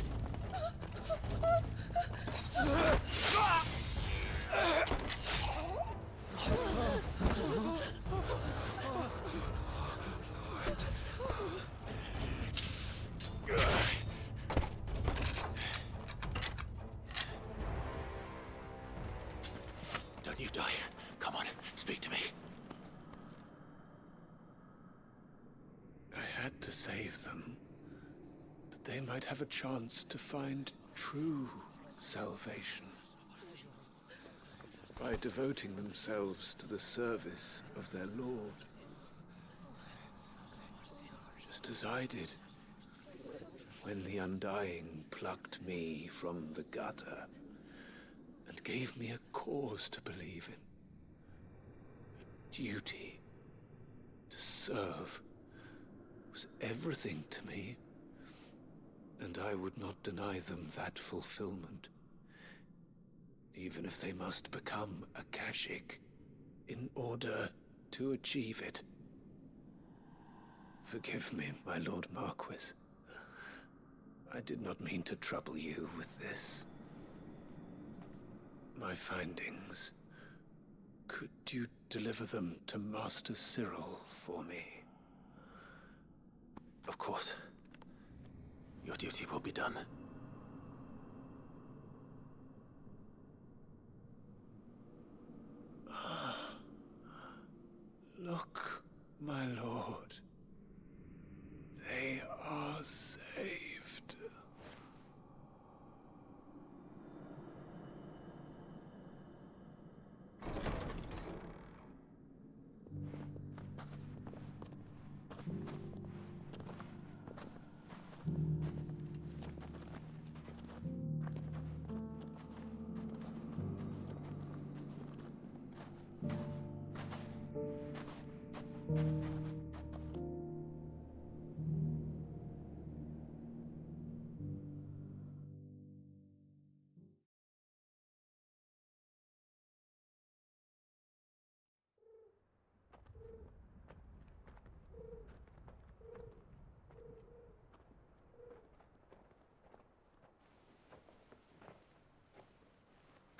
Don't you die. Come on, speak to me. I had to save them, that they might have a chance to find true salvation. By devoting themselves to the service of their Lord. Just as I did when the Undying plucked me from the gutter and gave me a cause to believe in. A duty to serve was everything to me, and I would not deny them that fulfillment, even if they must become a Kashyyyk in order to achieve it. Forgive me, my Lord Marquis. I did not mean to trouble you with this. My findings. Could you deliver them to Master Cyril for me? Of course. Your duty will be done. Look, my lord. They are saved.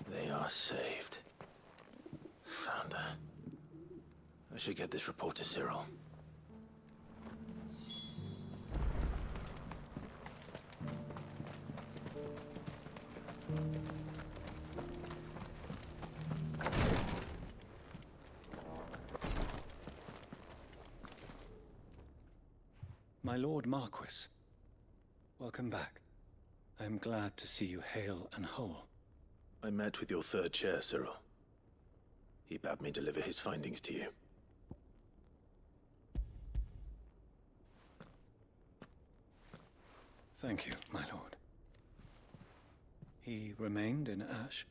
They are saved. Founder. I should get this report to Cyril. My Lord Marquis, welcome back. I am glad to see you hale and whole. I met with your third chair, Cyril. He bade me deliver his findings to you. Thank you, my lord. He remained in Ash?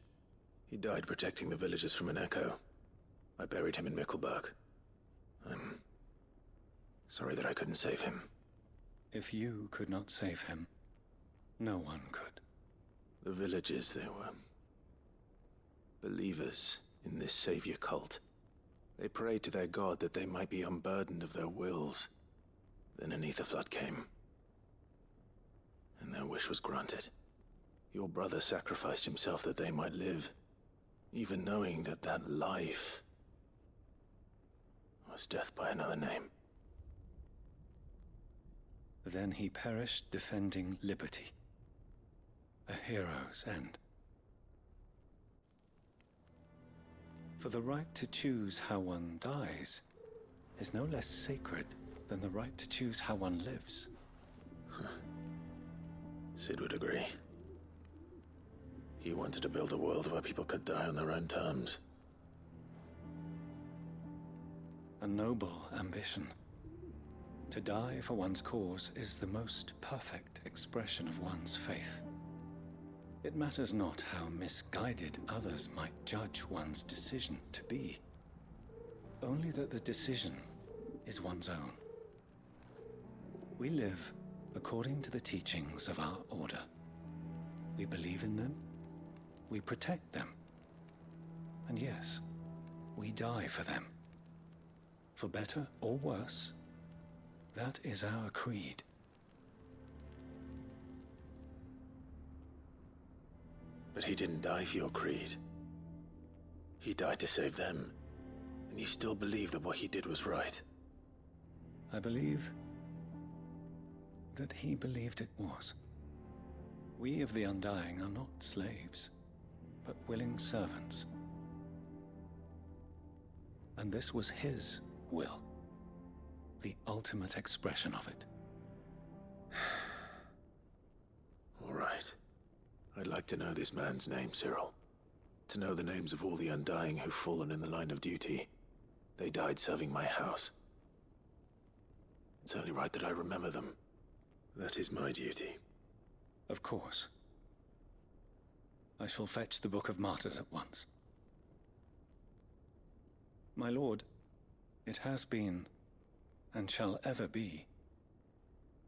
He died protecting the villagers from an echo. I buried him in Mickelberg. I'm sorry that I couldn't save him. If you could not save him, no one could. The villagers, they were believers in this savior cult. They prayed to their god that they might be unburdened of their wills. Then an ether flood came, and their wish was granted. Your brother sacrificed himself that they might live, even knowing that that life was death by another name. Then he perished defending liberty. A hero's end. For the right to choose how one dies is no less sacred than the right to choose how one lives. Sid would agree. He wanted to build a world where people could die on their own terms. A noble ambition. To die for one's cause is the most perfect expression of one's faith. It matters not how misguided others might judge one's decision to be. Only that the decision is one's own. We live according to the teachings of our order. We believe in them, we protect them, and yes, we die for them. For better or worse, that is our creed. But he didn't die for your creed. He died to save them. And you still believe that what he did was right? I believe that he believed it was. We of the Undying are not slaves, but willing servants. And this was his will, the ultimate expression of it. All right. I'd like to know this man's name, Cyril. To know the names of all the Undying who've fallen in the line of duty. They died serving my house. It's only right that I remember them. That is my duty. Of course. I shall fetch the Book of Martyrs at once. My lord, it has been, and shall ever be,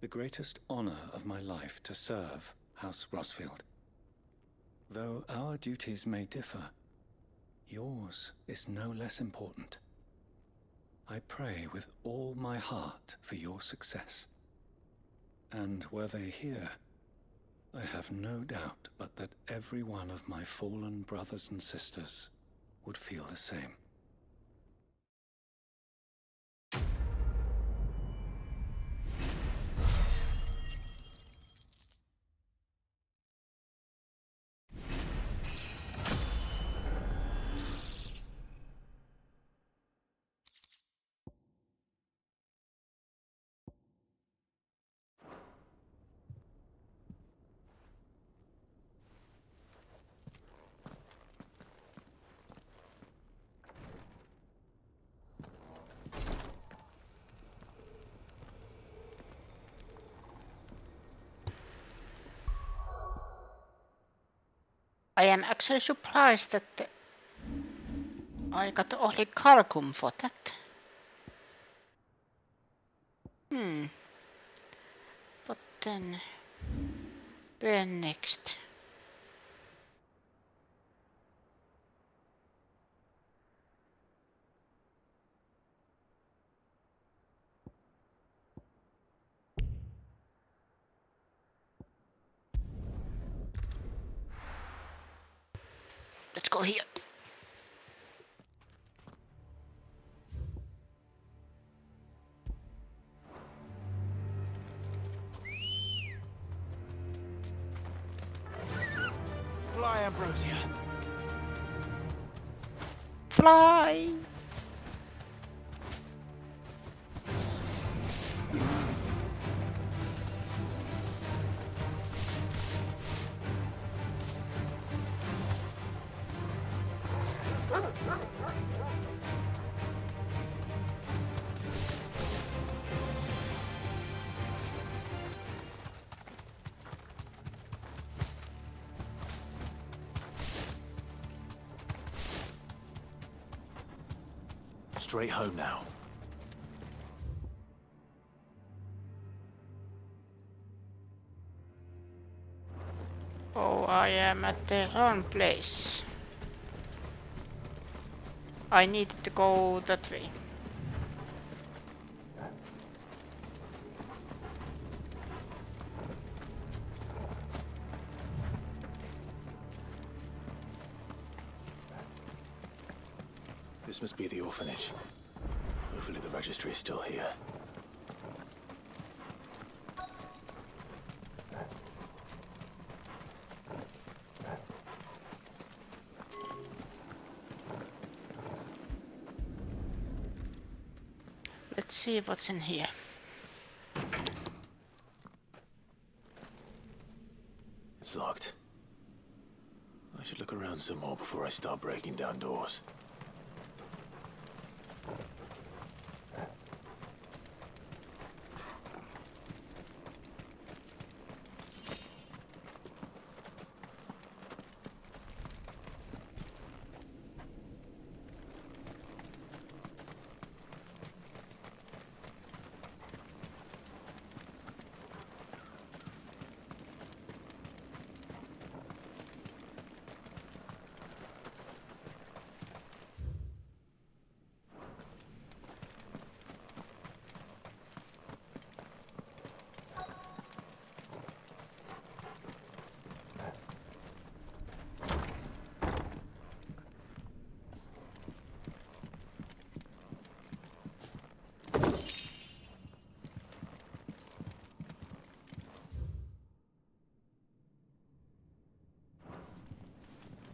the greatest honor of my life to serve House Rosfield. Though our duties may differ, yours is no less important. I pray with all my heart for your success. And were they here, I have no doubt but that every one of my fallen brothers and sisters would feel the same. I am actually surprised that I got Orichalcum for that. But then, where next? Let's go here. Fly, Ambrosia. Fly. Straight home now. Oh, I am at the wrong place. I needed to go that way. This must be the orphanage. Hopefully the registry is still here. Let's see what's in here. It's locked. I should look around some more before I start breaking down doors.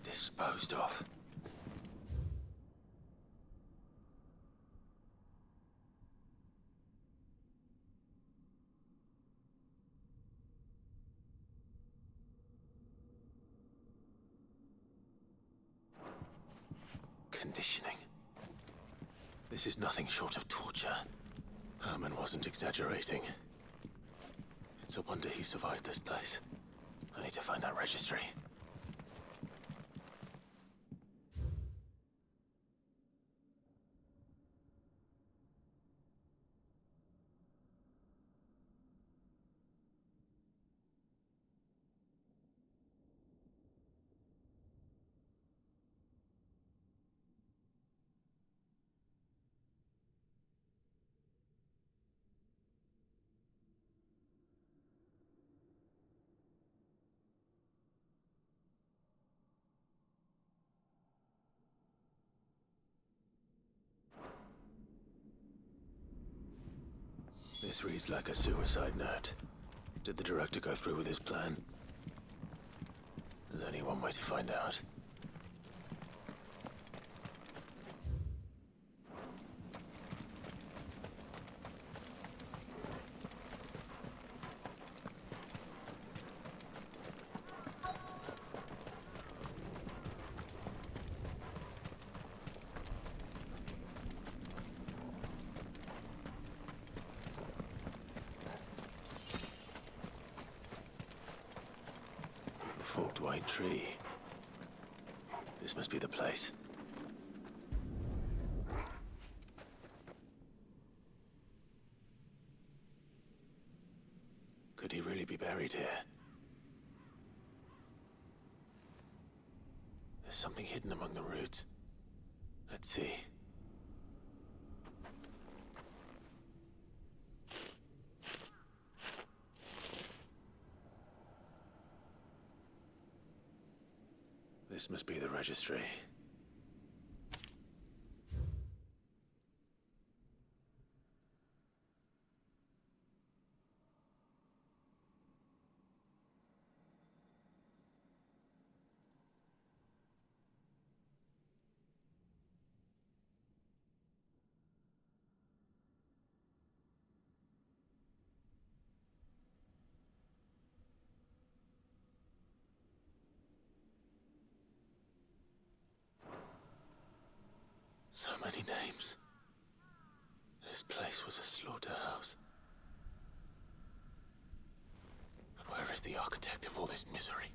Disposed of. Conditioning. This is nothing short of torture. Herman wasn't exaggerating. It's a wonder he survived this place. I need to find that registry. This reads like a suicide note. Did the director go through with his plan? There's only one way to find out. Forked white tree. This must be the place. Could he really be buried here? There's something hidden among the roots. Let's see. This must be the registry. So many names. This place was a slaughterhouse. But where is the architect of all this misery?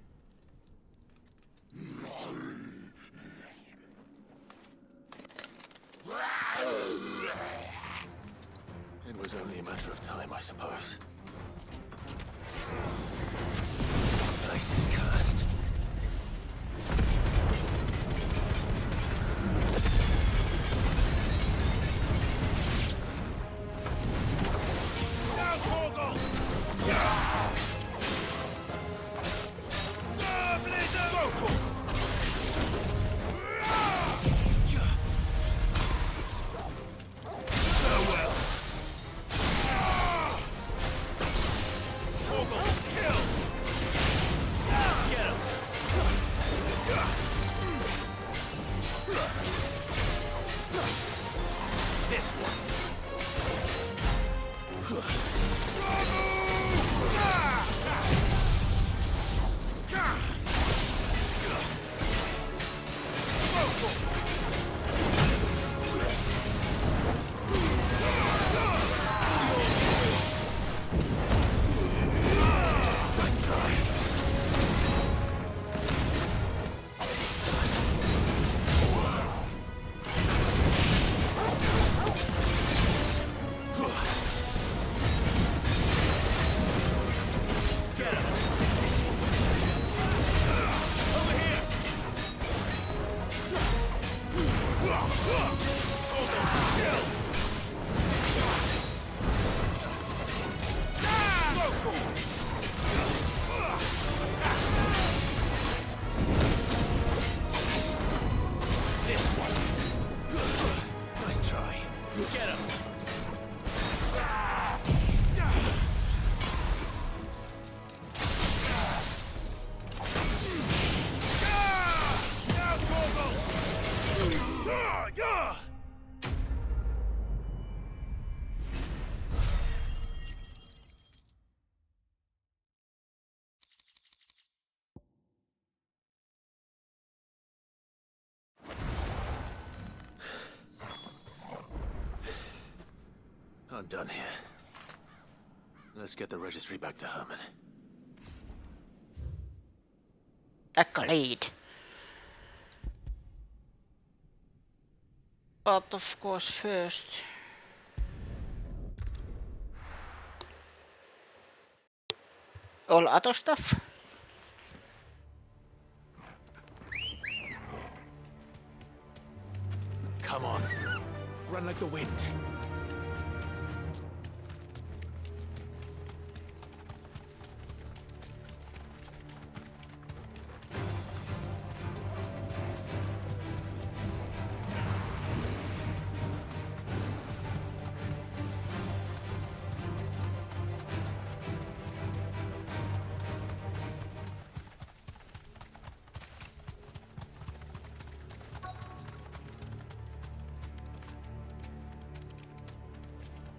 It was only a matter of time, I suppose. This place is cursed. I'm done here. Let's get the registry back to Herman. Agreed. But of course first... all other stuff. Come on. Run like the wind.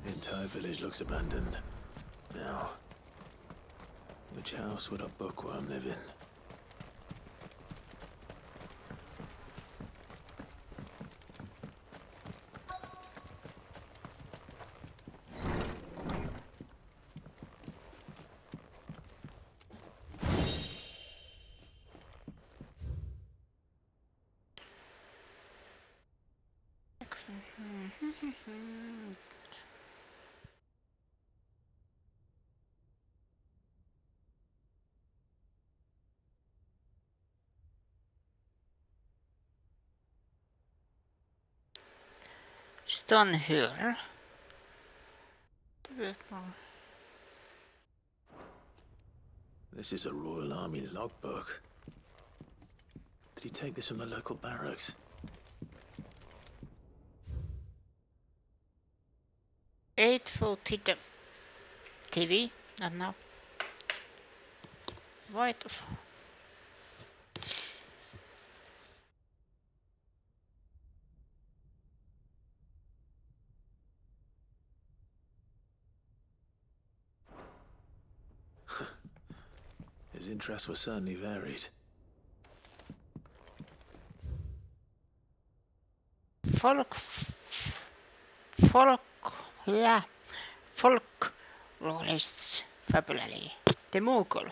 The entire village looks abandoned. Now, which house would a bookworm live in? Stonehill. This is a Royal Army logbook. Did he take this from the local barracks? $840 TV, and now white of His interests were certainly varied. Folklorists fabulary. The Mughal.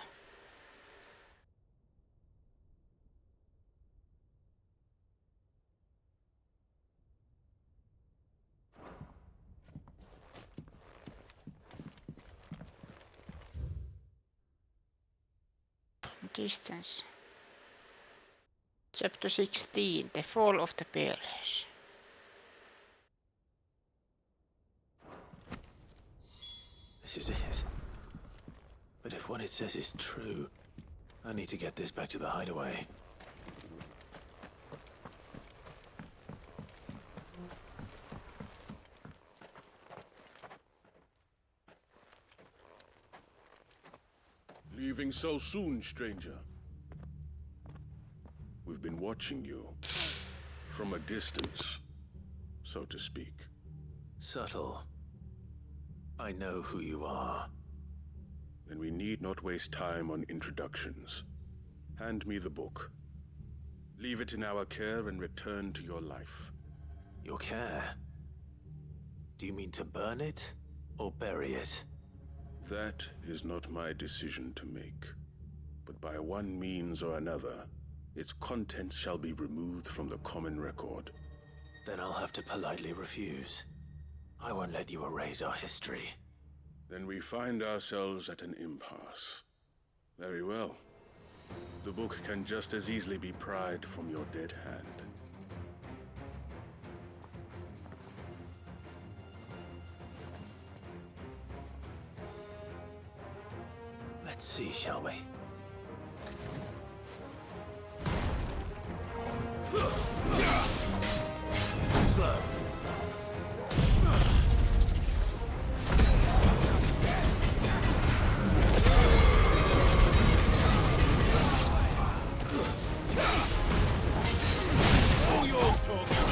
Distance. Chapter 16, The Fall of the Bearers. This is it. But if what it says is true, I need to get this back to the hideaway. Leaving so soon, stranger? We've been watching you. From a distance, so to speak. Subtle. I know who you are. Then we need not waste time on introductions. Hand me the book. Leave it in our care and return to your life. Your care? Do you mean to burn it or bury it? That is not my decision to make. But by one means or another, its contents shall be removed from the common record. Then I'll have to politely refuse. I won't let you erase our history. Then we find ourselves at an impasse. Very well. The book can just as easily be pried from your dead hand. Let's see, shall we? Slow. All yours, Torgal.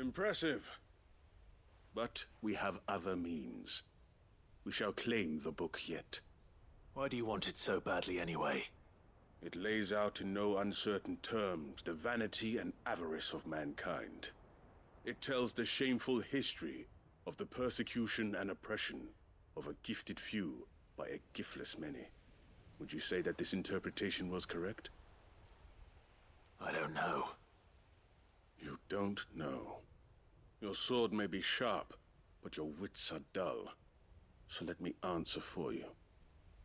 Impressive. But we have other means. We shall claim the book yet. Why do you want it so badly anyway? It lays out in no uncertain terms the vanity and avarice of mankind. It tells the shameful history of the persecution and oppression of a gifted few by a giftless many. Would you say that this interpretation was correct? I don't know. You don't know. Your sword may be sharp, but your wits are dull. So let me answer for you.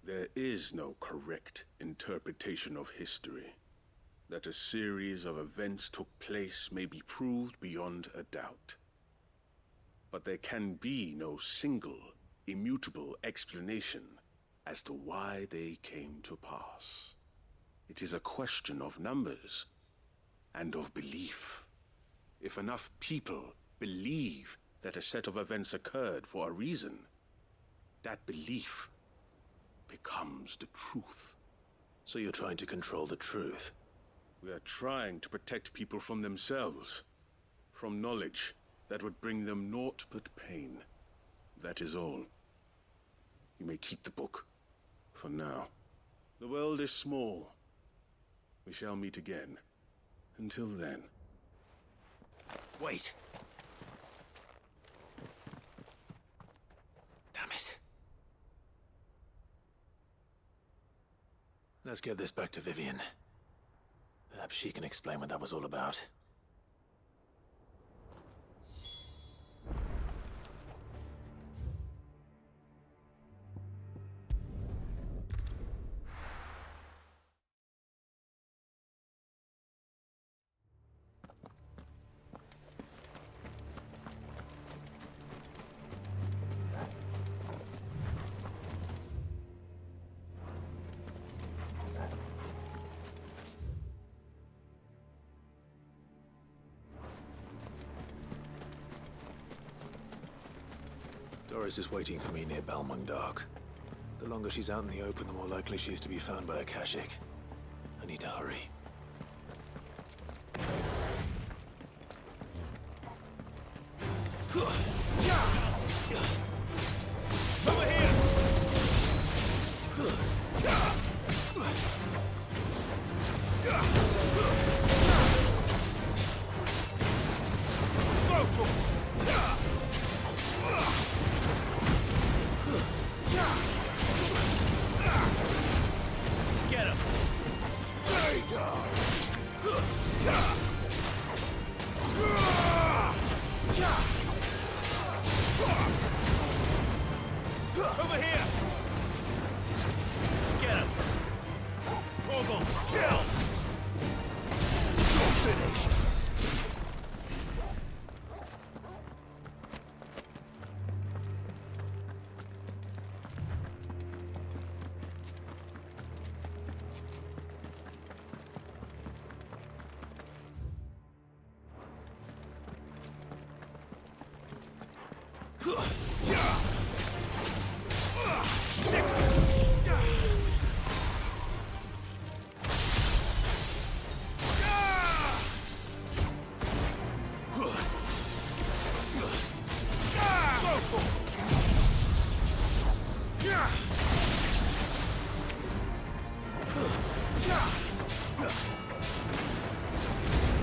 There is no correct interpretation of history. That a series of events took place may be proved beyond a doubt. But there can be no single, immutable explanation as to why they came to pass. It is a question of numbers and of belief. If enough people believe that a set of events occurred for a reason, that belief becomes the truth. So you're trying to control the truth? We are trying to protect people from themselves, from knowledge that would bring them naught but pain. That is all. You may keep the book, for now. The world is small. We shall meet again. Until then. Wait! Damn it. Let's get this back to Vivian. Perhaps she can explain what that was all about. Doris is waiting for me near Balmung Dark. The longer she's out in the open, the more likely she is to be found by Akashic. I need to hurry. Over here! Get him! Stay down! Over here! Get him! Vogel, kill! You're finished!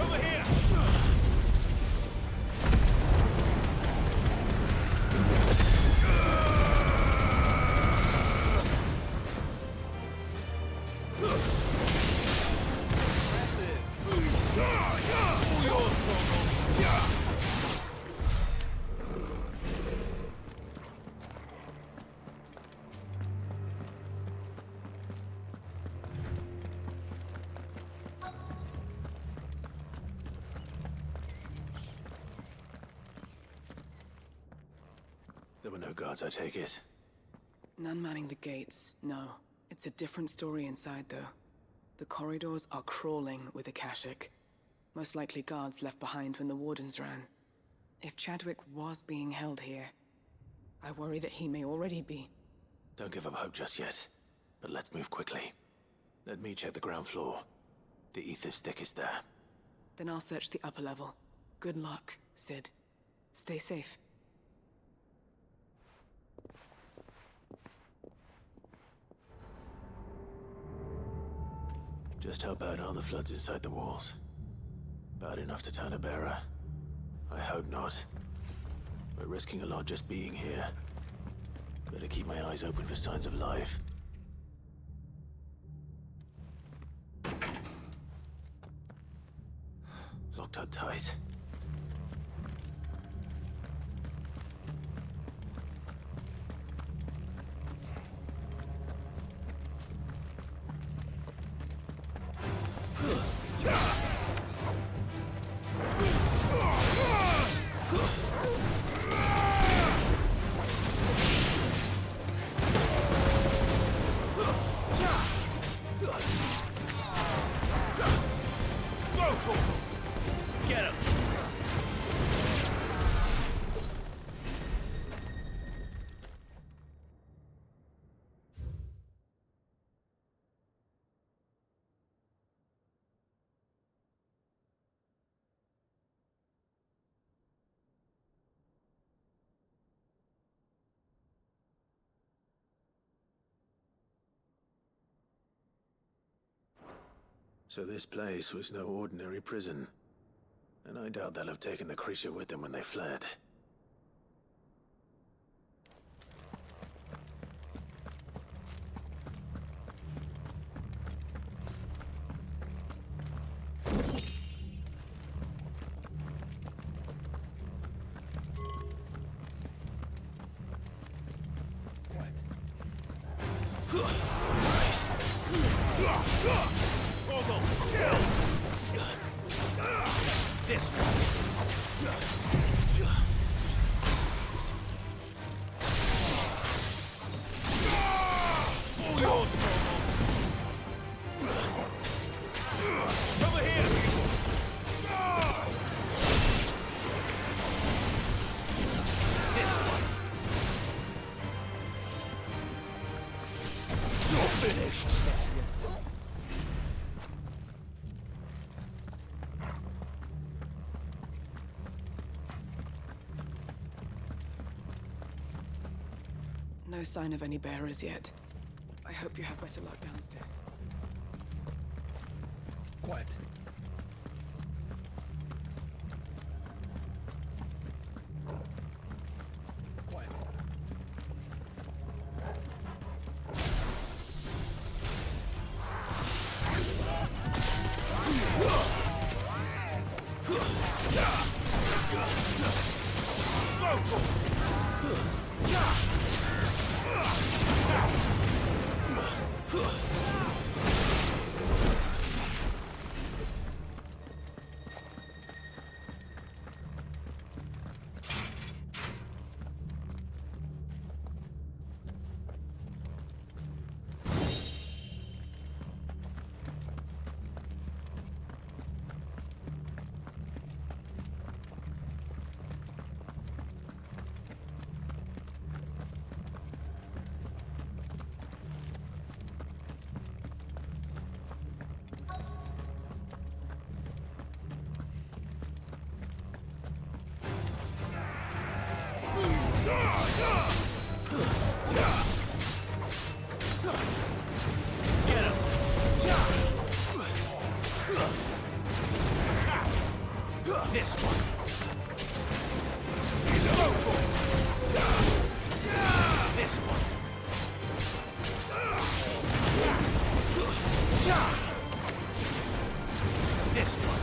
Over here! There were no guards, I take it. None manning the gates, no. It's a different story inside, though. The corridors are crawling with Akashic. Most likely guards left behind when the Wardens ran. If Chadwick was being held here, I worry that he may already be. Don't give up hope just yet, but let's move quickly. Let me check the ground floor. The ether's thickest there. Then I'll search the upper level. Good luck. Sid, stay safe. Just how bad are the floods inside the walls? Bad enough to turn a bearer? I hope not. We're risking a lot just being here. Better keep my eyes open for signs of life. Locked up tight. Get him! So this place was no ordinary prison. And I doubt they'll have taken the creature with them when they fled. This all yours, over here. This one. You're finished. No sign of any bearers yet. I hope you have better luck downstairs. Quiet. Quiet. This one. This one. This one.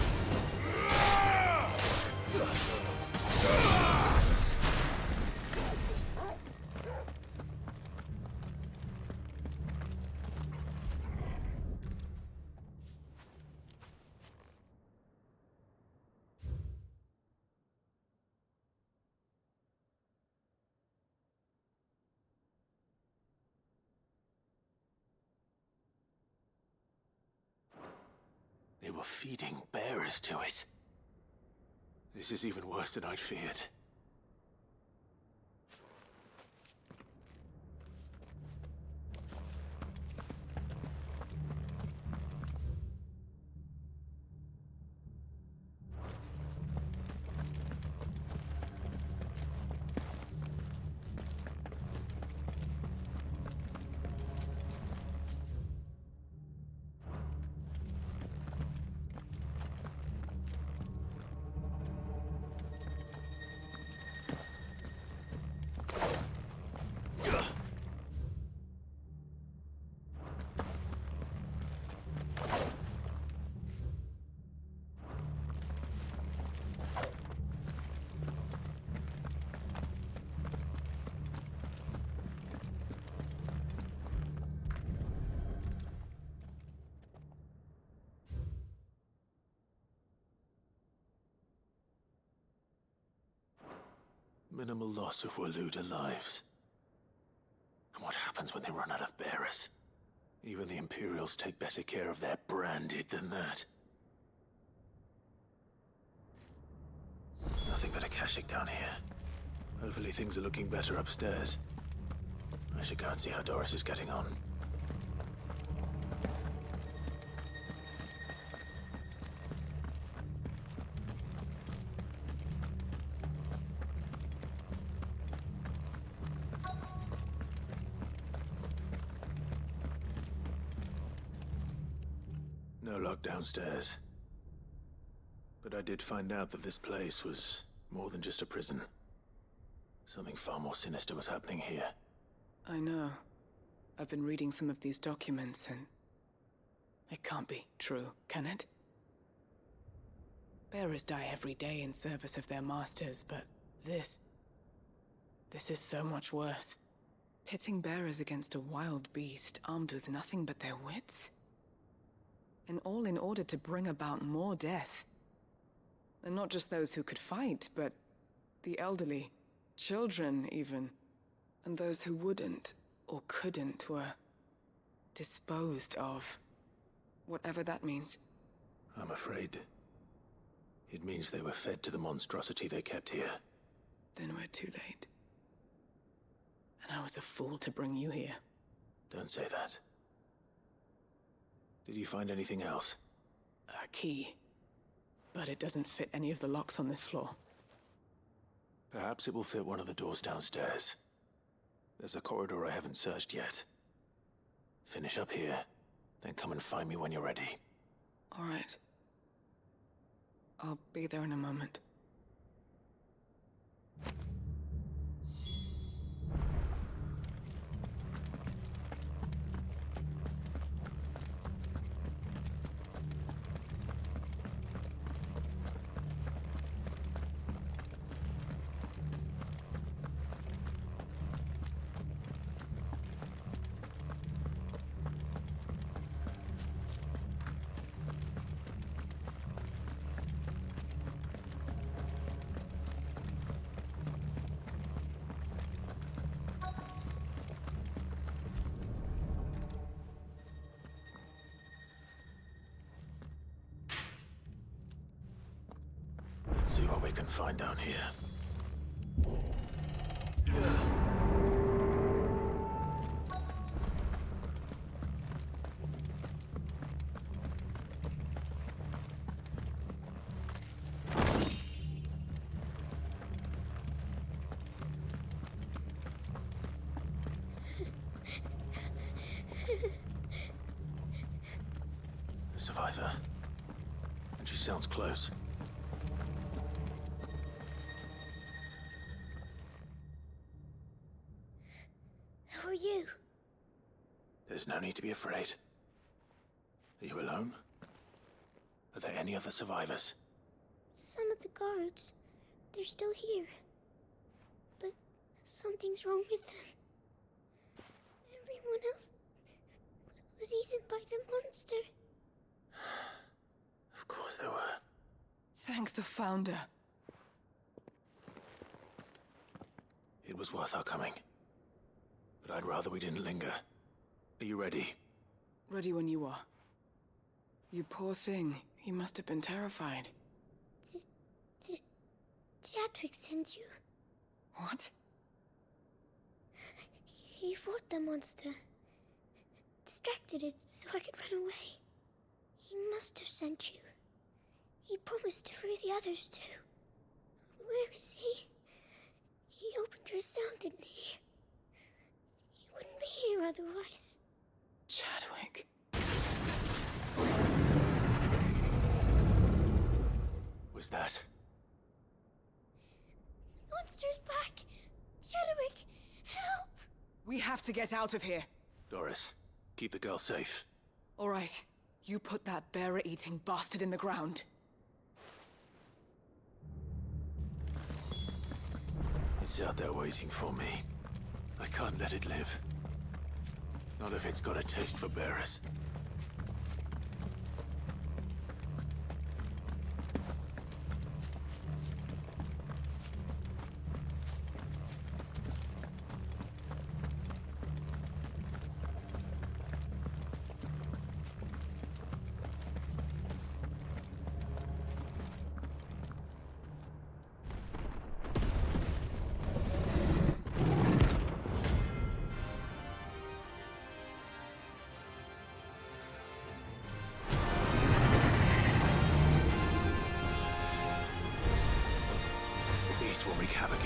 They were feeding bearers to it. This is even worse than I'd feared. Minimal loss of Waloda lives. And what happens when they run out of bearers? Even the Imperials take better care of their branded than that. Nothing but Akashic down here. Hopefully things are looking better upstairs. I should go and see how Doris is getting on. No lock downstairs. But I did find out that this place was more than just a prison. Something far more sinister was happening here. I know. I've been reading some of these documents and... it can't be true, can it? Bearers die every day in service of their masters, but this is so much worse. Pitting bearers against a wild beast armed with nothing but their wits? And all in order to bring about more death. And not just those who could fight, but the elderly, children even. And those who wouldn't or couldn't were disposed of. Whatever that means. I'm afraid it means they were fed to the monstrosity they kept here. Then we're too late. And I was a fool to bring you here. Don't say that. Did you find anything else? A key. But it doesn't fit any of the locks on this floor. Perhaps it will fit one of the doors downstairs. There's a corridor I haven't searched yet. Finish up here, then come and find me when you're ready. All right. I'll be there in a moment. Let's see what we can find down here. A survivor. And she sounds close. Who are you? There's no need to be afraid. Are you alone? Are there any other survivors? Some of the guards. They're still here. But something's wrong with them. Everyone else was eaten by the monster. Of course there were. Thank the Founder. It was worth our coming. But I'd rather we didn't linger. Are you ready? Ready when you are. You poor thing. You must have been terrified. Did Chadwick send you? What? He fought the monster. Distracted it so I could run away. He must have sent you. He promised to free the others too. Where is he? He opened your cell, didn't he? He wouldn't be here otherwise. Chadwick. Was that? Monster's back! Chadwick, help! We have to get out of here. Doris, keep the girl safe. All right. You put that bearer-eating bastard in the ground. It's out there waiting for me. I can't let it live. Not if it's got a taste for bearers.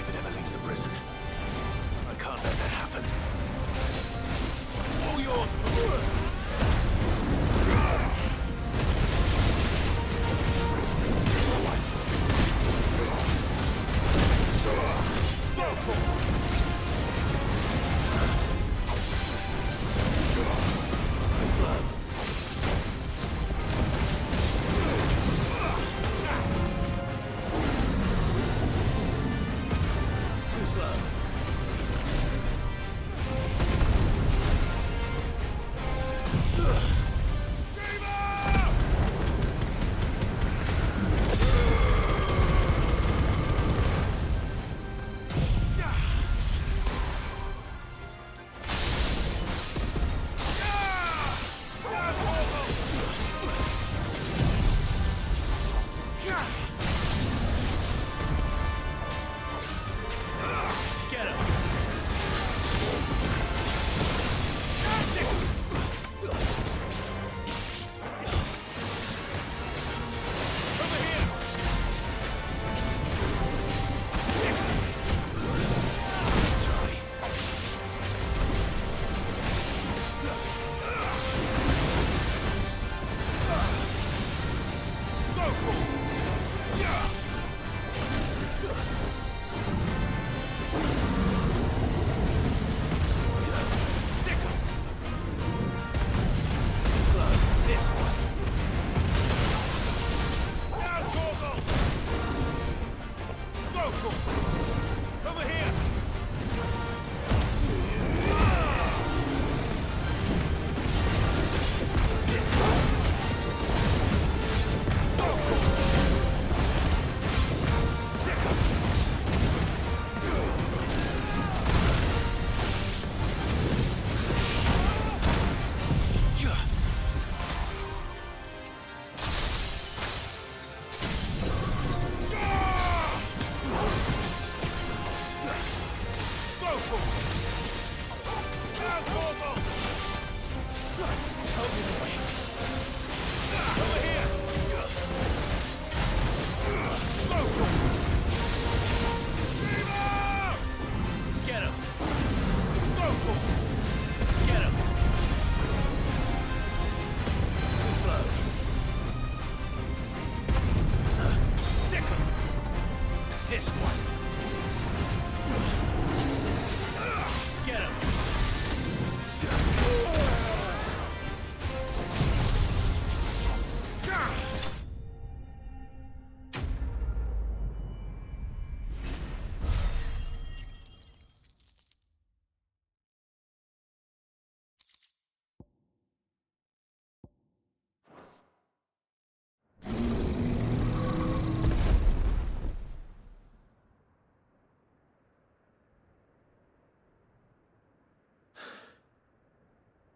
if it ever leaves the prison. I can't let that happen. All yours to rule! Too slow.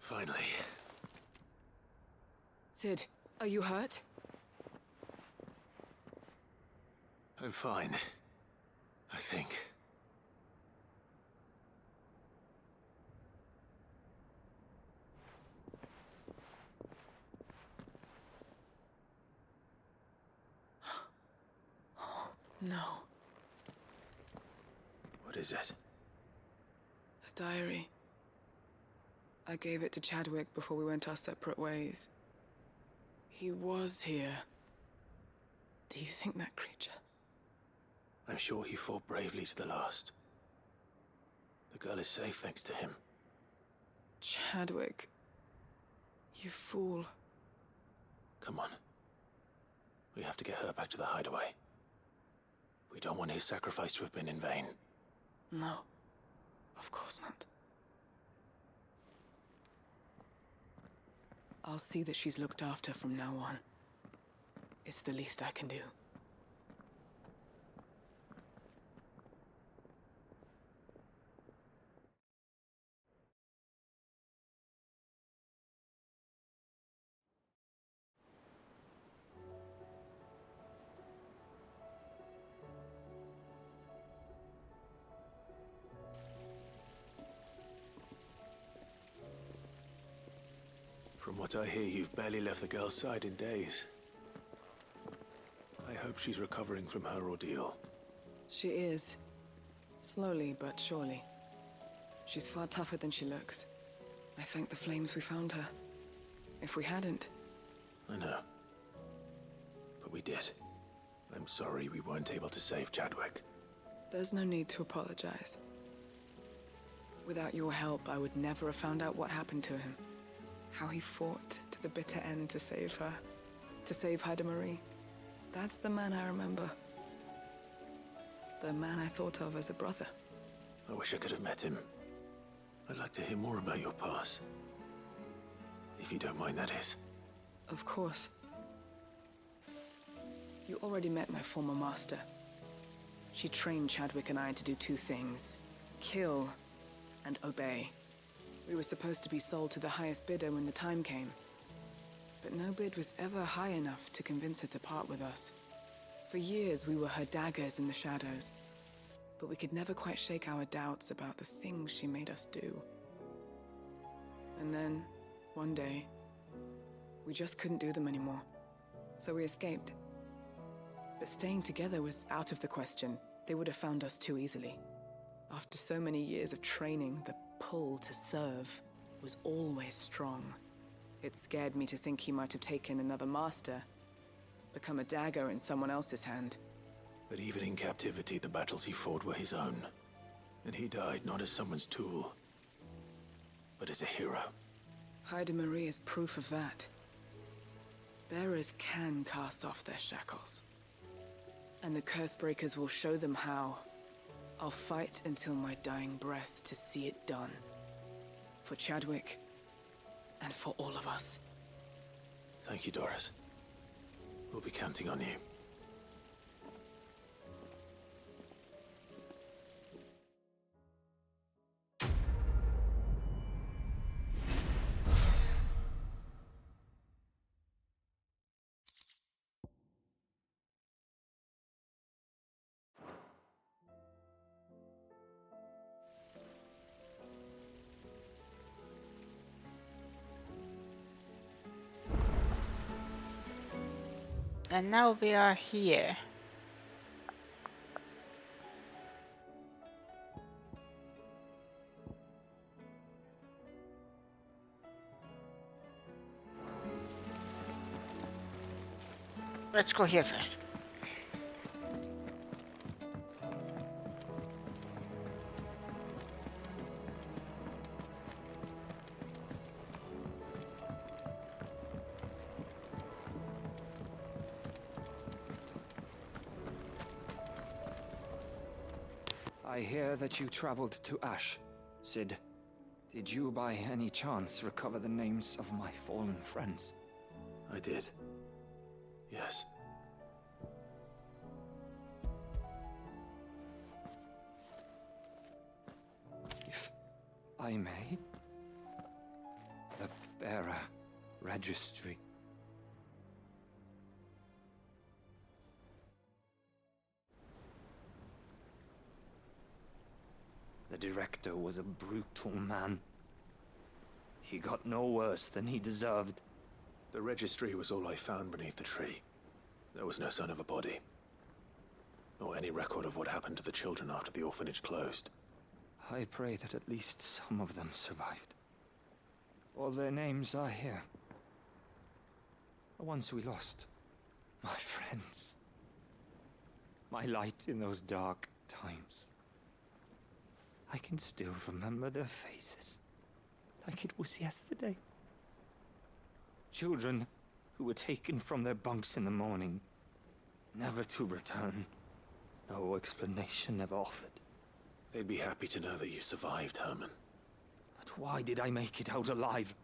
Finally. Cid, are you hurt? I'm fine. I think. No. What is it? A diary. I gave it to Chadwick before we went our separate ways. He was here. Do you think that creature? I'm sure he fought bravely to the last. The girl is safe thanks to him. Chadwick. You fool. Come on. We have to get her back to the hideaway. We don't want his sacrifice to have been in vain. No. Of course not. I'll see that she's looked after from now on. It's the least I can do. From what I hear, you've barely left the girl's side in days. I hope she's recovering from her ordeal. She is. Slowly but surely. She's far tougher than she looks. I thank the flames we found her. If we hadn't... I know. But we did. I'm sorry we weren't able to save Chadwick. There's no need to apologize. Without your help, I would never have found out what happened to him. How he fought to the bitter end to save her. To save Hyde Marie. That's the man I remember. The man I thought of as a brother. I wish I could have met him. I'd like to hear more about your past. If you don't mind, that is. Of course. You already met my former master. She trained Chadwick and I to do two things. Kill and obey. We were supposed to be sold to the highest bidder when the time came. But no bid was ever high enough to convince her to part with us. For years, we were her daggers in the shadows. But we could never quite shake our doubts about the things she made us do. And then, one day, we just couldn't do them anymore. So we escaped. But staying together was out of the question. They would have found us too easily. After so many years of training, the pull to serve was always strong. It scared me to think he might have taken another master, become a dagger in someone else's hand. But even in captivity, the battles he fought were his own. And he died not as someone's tool, but as a hero. Hyde Marie is proof of that. Bearers can cast off their shackles. And the Cursebreakers will show them how. I'll fight until my dying breath to see it done. For Chadwick, and for all of us. Thank you, Doris. We'll be counting on you. And now we are here. Let's go here first. I hear that you traveled to Ash. Cid, did you by any chance recover the names of my fallen friends? I did. Yes. If I may, the bearer registry. The director was a brutal man. He got no worse than he deserved. The registry was all I found beneath the tree. There was no sign of a body. Or any record of what happened to the children after the orphanage closed. I pray that at least some of them survived. All their names are here. The ones we lost. My friends. My light in those dark times. I can still remember their faces, like it was yesterday. Children who were taken from their bunks in the morning, never to return. No explanation ever offered. They'd be happy to know that you survived, Herman. But why did I make it out alive,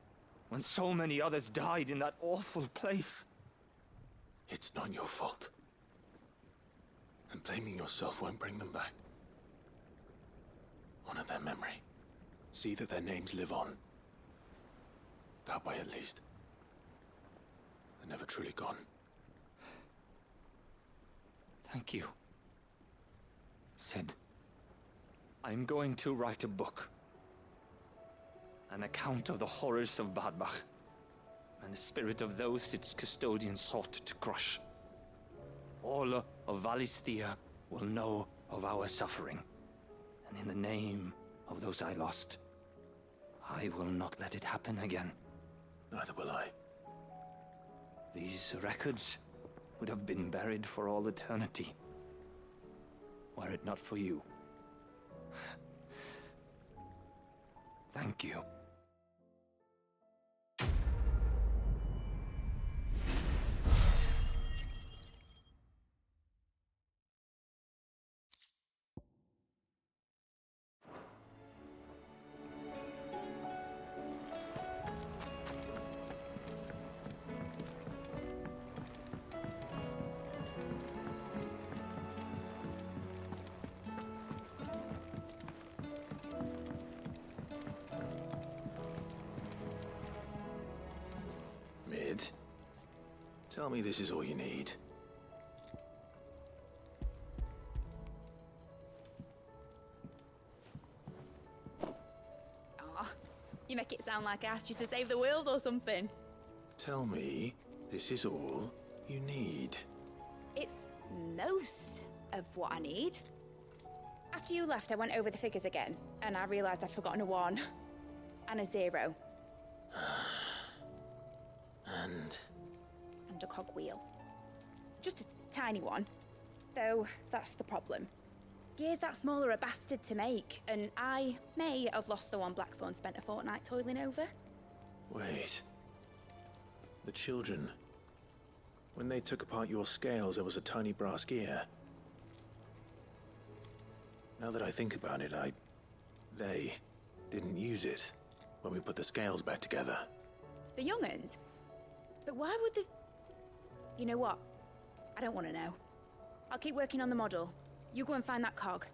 when so many others died in that awful place? It's not your fault. And blaming yourself won't bring them back. Honor their memory. See that their names live on. That way, at least. They're never truly gone. Thank you. Cid, I'm going to write a book. An account of the horrors of Badbach, and the spirit of those its custodians sought to crush. All of Valisthea will know of our suffering. in the name of those I lost. I will not let it happen again. Neither will I. These records would have been buried for all eternity, were it not for you. Thank you. Mid, tell me this is all you need. Aw, you make it sound like I asked you to save the world or something. Tell me this is all you need. It's most of what I need. After you left, I went over the figures again, and I realised I'd forgotten a 1 and a 0. And a cogwheel. Just a tiny one. Though, that's the problem. Gears that small are a bastard to make, and I may have lost the one Blackthorn spent a fortnight toiling over. Wait. The children. When they took apart your scales, there was a tiny brass gear. Now that I think about it, they didn't use it when we put the scales back together. The young'uns? But why would the... You know what? I don't want to know. I'll keep working on the model. You go and find that cog.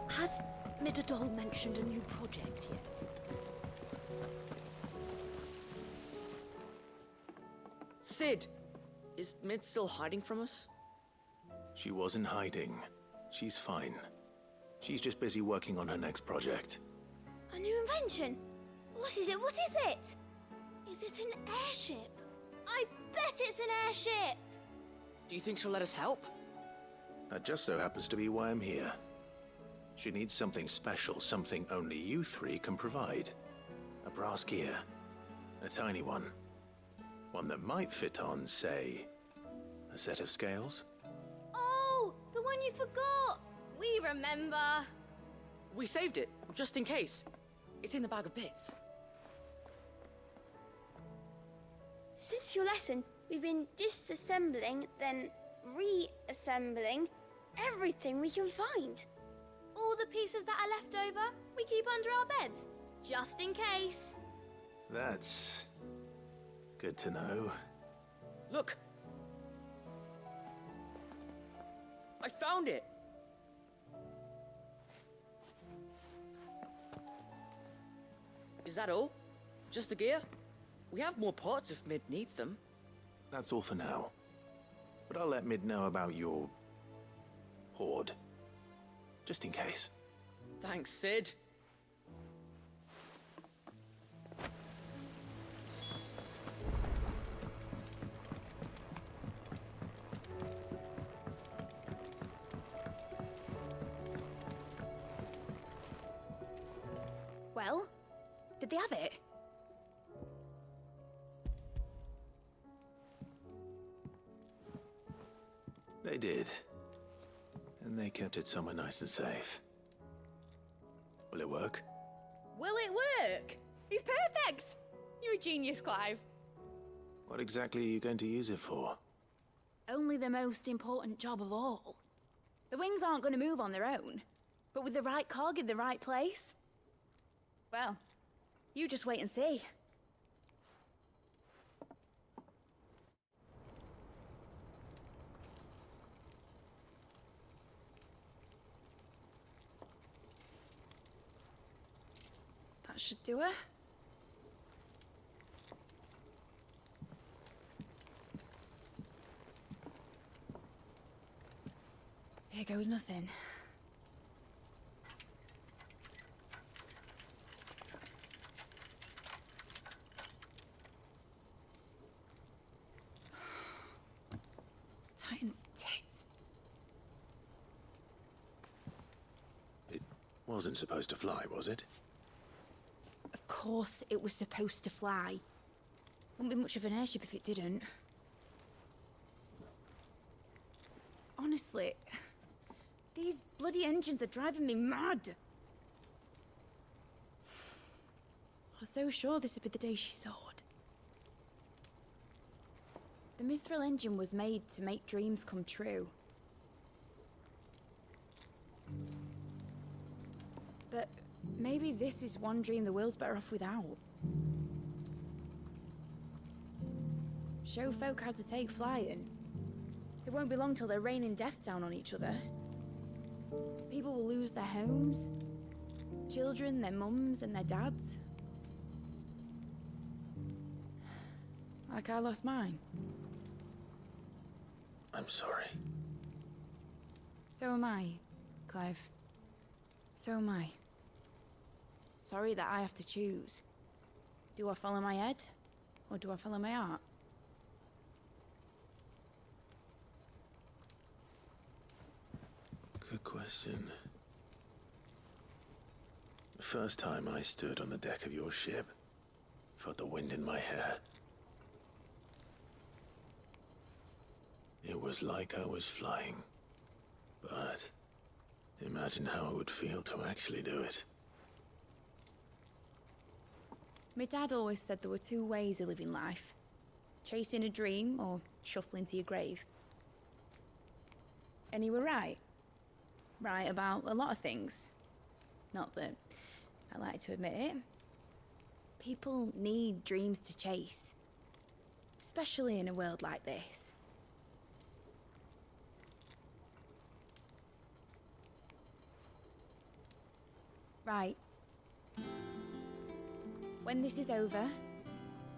Has Midadol mentioned a new project yet? Sid! Is Mid still hiding from us? She wasn't hiding. She's fine. She's just busy working on her next project. A new invention? What is it? What is it? Is it an airship? I bet it's an airship! Do you think she'll let us help? That just so happens to be why I'm here. She needs something special, something only you three can provide. A brass gear. A tiny one. One that might fit on, say, a set of scales? Oh, the one you forgot! We remember! We saved it, just in case. It's in the bag of bits. Since your lesson, we've been disassembling, then reassembling everything we can find. All the pieces that are left over, we keep under our beds, just in case. That's good to know. Look! I found it! Is that all? Just the gear? We have more parts if Mid needs them. That's all for now. But I'll let Mid know about your hoard. Just in case. Thanks, Sid. Well, did they have it? They did. And they kept it somewhere nice and safe. Will it work? Will it work? He's perfect! You're a genius, Clive. What exactly are you going to use it for? Only the most important job of all. The wings aren't going to move on their own, but with the right cog in the right place. Well, you just wait and see. That should do it. Here goes nothing. Titan's tits. It wasn't supposed to fly, was it? Of course it was supposed to fly. Wouldn't be much of an airship if it didn't. Honestly, these bloody engines are driving me mad. I was so sure this would be the day she soared. The Mithril engine was made to make dreams come true. But maybe this is one dream the world's better off without. Show folk how to take flying. It won't be long till they're raining death down on each other. People will lose their homes. Children, their mums and their dads. Like I lost mine. I'm sorry. So am I, Clive. So am I. Sorry that I have to choose. Do I follow my head, or do I follow my heart? Good question. The first time I stood on the deck of your ship, felt the wind in my hair. It was like I was flying. But imagine how it would feel to actually do it. My dad always said there were two ways of living life. Chasing a dream or shuffling to your grave. And he were right. Right about a lot of things. Not that I like to admit it. People need dreams to chase. Especially in a world like this. Right. When this is over,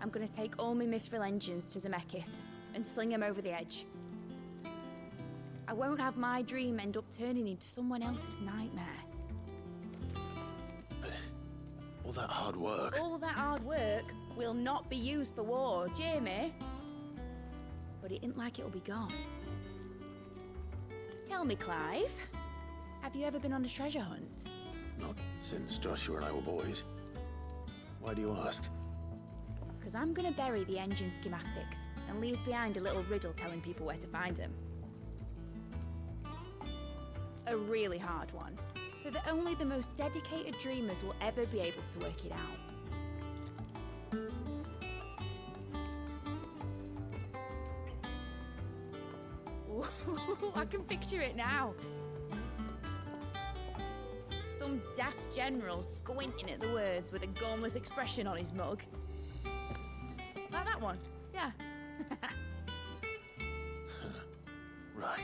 I'm gonna take all my Mithril engines to Zemeckis and sling them over the edge. I won't have my dream end up turning into someone else's nightmare. But all that hard work... All that hard work will not be used for war, Jamie. But it isn't like it'll be gone. Tell me, Clive, have you ever been on a treasure hunt? Not since Joshua and I were boys. Why do you ask? Because I'm gonna bury the engine schematics and leave behind a little riddle telling people where to find them. A really hard one, so that only the most dedicated dreamers will ever be able to work it out. Ooh, I can picture it now. Some daft general squinting at the words with a gormless expression on his mug. Like that one, yeah. Right.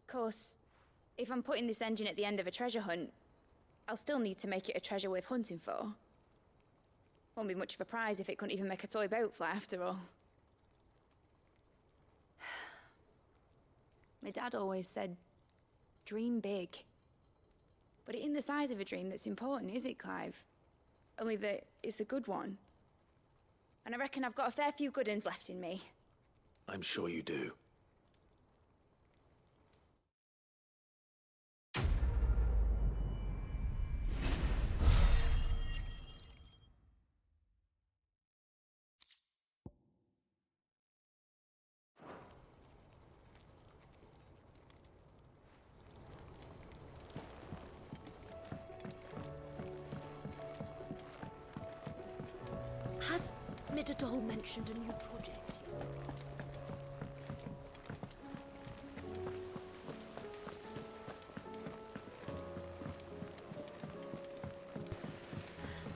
Of course, if I'm putting this engine at the end of a treasure hunt, I'll still need to make it a treasure worth hunting for. Won't be much of a prize if it couldn't even make a toy boat fly after all. My dad always said, dream big. But it ain't the size of a dream that's important, is it, Clive? Only that it's a good one. And I reckon I've got a fair few good uns left in me. I'm sure you do. Has Midadol mentioned a new project yet?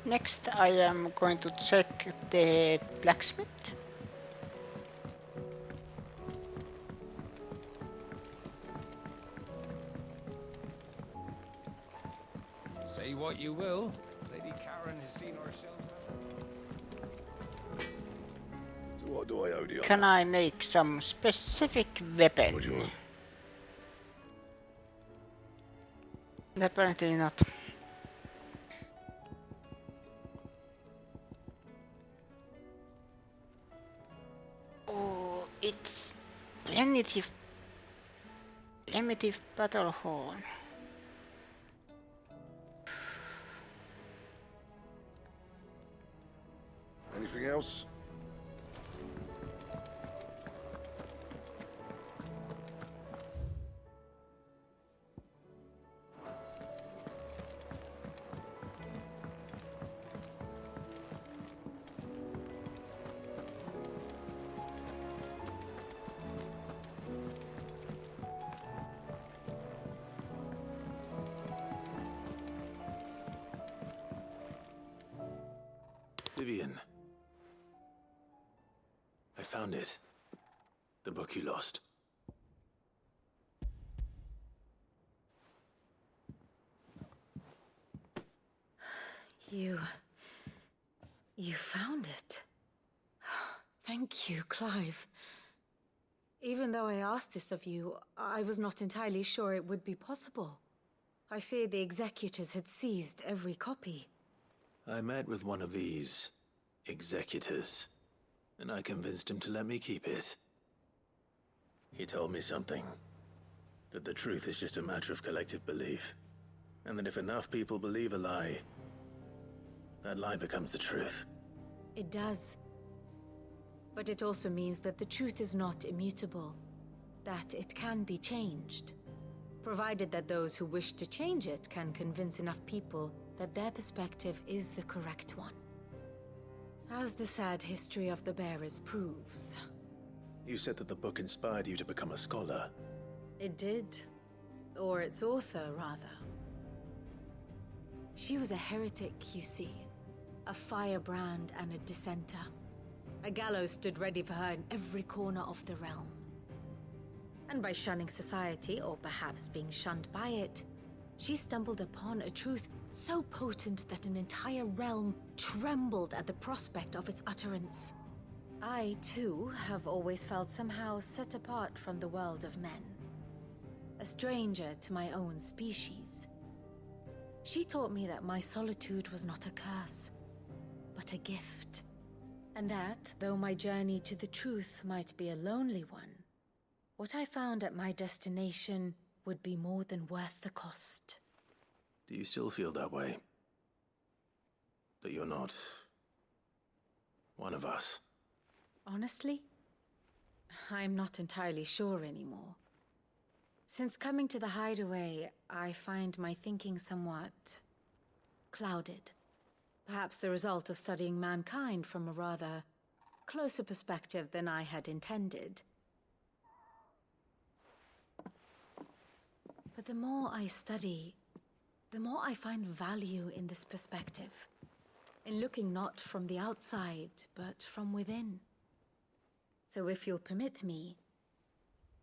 Next, I am going to check the blacksmith. Say what you will, Lady Karen has seen ourselves. To what What do I owe the Can I make some specific weapon? What do you want? Apparently not. Oh, it's primitive battle horn. Anything else? Vivian. I found it. The book you lost. You found it. Thank you, Clive. Even though I asked this of you, I was not entirely sure it would be possible. I feared the executors had seized every copy. I met with one of these executors, and I convinced him to let me keep it. He told me something. That the truth is just a matter of collective belief. And that if enough people believe a lie, that lie becomes the truth. It does. But it also means that the truth is not immutable. That it can be changed. Provided that those who wish to change it can convince enough people that their perspective is the correct one. As the sad history of the Bearers proves. You said that the book inspired you to become a scholar. It did. Or its author, rather. She was a heretic, you see. A firebrand and a dissenter. A gallows stood ready for her in every corner of the realm. And by shunning society, or perhaps being shunned by it, she stumbled upon a truth so potent that an entire realm trembled at the prospect of its utterance. I, too, have always felt somehow set apart from the world of men. A stranger to my own species. She taught me that my solitude was not a curse, but a gift. And that, though my journey to the truth might be a lonely one, what I found at my destination would be more than worth the cost. Do you still feel that way? That you're not one of us? Honestly, I'm not entirely sure anymore. Since coming to the Hideaway, I find my thinking somewhat clouded. Perhaps the result of studying mankind from a rather closer perspective than I had intended. But the more I study, the more I find value in this perspective. In looking not from the outside, but from within. So if you'll permit me,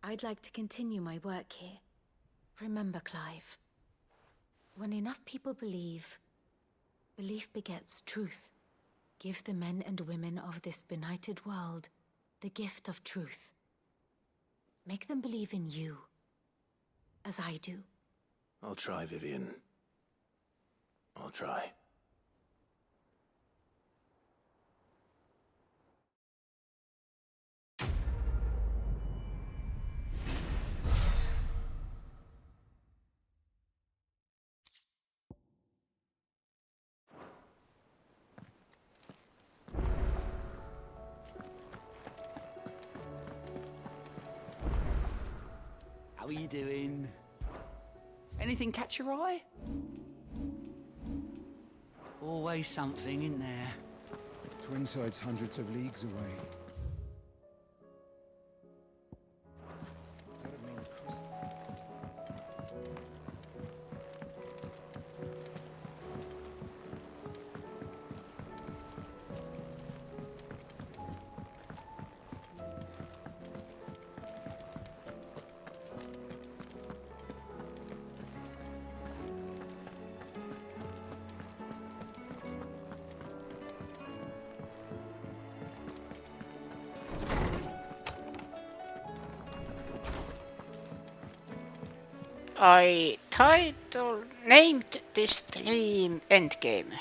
I'd like to continue my work here. Remember, Clive, when enough people believe, belief begets truth. Give the men and women of this benighted world the gift of truth. Make them believe in you, as I do. I'll try, Vivian. I'll try. How are you doing? Anything catch your eye? Always something, isn't there? Twinside's hundreds of leagues away. I named this stream Endgame.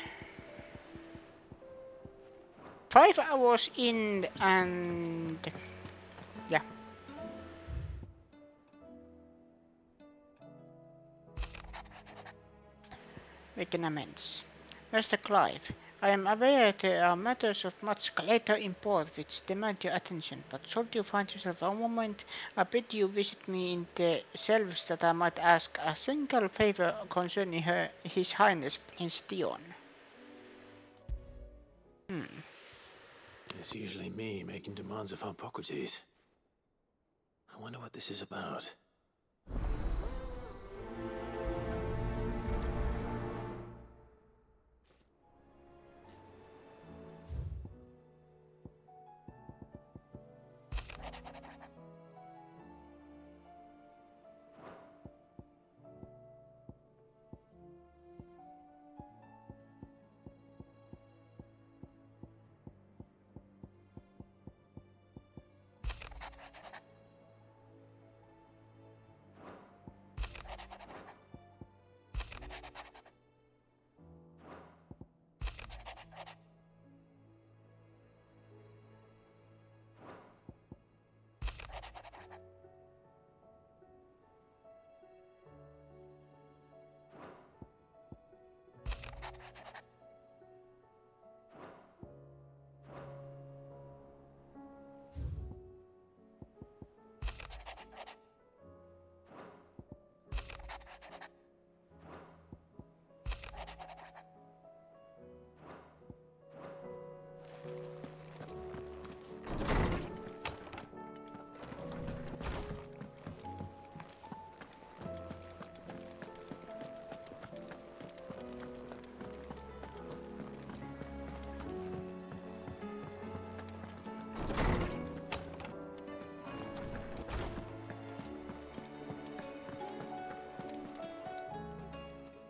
5 hours in and yeah. Making amends. Mr. Clive, I am aware there are matters of much greater import which demand your attention, but should you find yourself a moment, I bid you visit me in the cells that I might ask a single favor concerning His Highness Prince Dion. It's usually me making demands of Harpocrates. I wonder what this is about.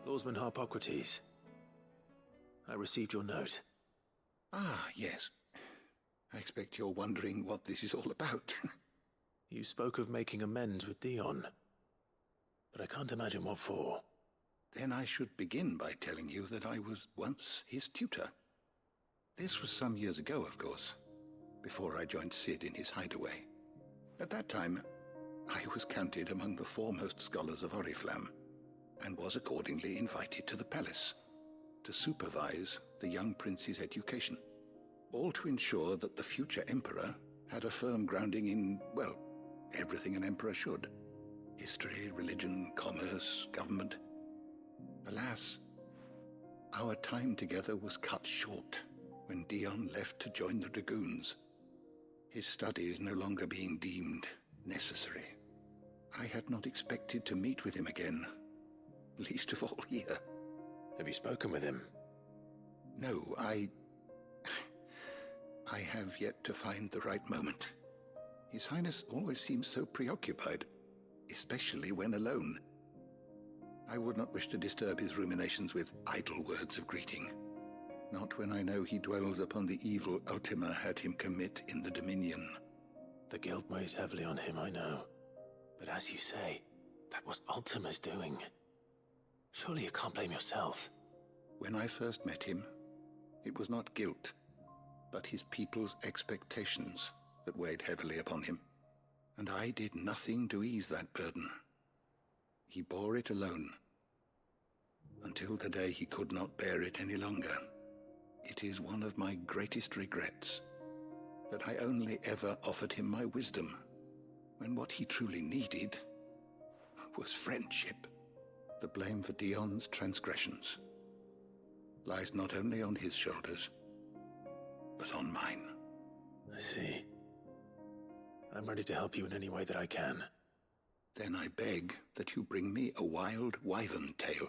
Lordsman Harpocrates, I received your note. Ah, yes. I expect you're wondering what this is all about. You spoke of making amends with Dion, but I can't imagine what for. Then I should begin by telling you that I was once his tutor. This was some years ago, of course, before I joined Cid in his hideaway. At that time, I was counted among the foremost scholars of Oriflamme, and was accordingly invited to the palace to supervise the young prince's education, all to ensure that the future emperor had a firm grounding in, well, everything an emperor should. History, religion, commerce, government. Alas, our time together was cut short when Dion left to join the Dragoons, his studies no longer being deemed necessary. I had not expected to meet with him again, least of all here. Have you spoken with him? No, I have yet to find the right moment. His Highness always seems so preoccupied, especially when alone. I would not wish to disturb his ruminations with idle words of greeting. Not when I know he dwells upon the evil Ultima had him commit in the Dominion. The guilt weighs heavily on him, I know. But as you say, that was Ultima's doing. Surely you can't blame yourself. When I first met him, it was not guilt, but his people's expectations that weighed heavily upon him. And I did nothing to ease that burden. He bore it alone, until the day he could not bear it any longer. It is one of my greatest regrets that I only ever offered him my wisdom, when what he truly needed was friendship. The blame for Dion's transgressions lies not only on his shoulders, but on mine. I see. I'm ready to help you in any way that I can. Then I beg that you bring me a wild wyvern tail.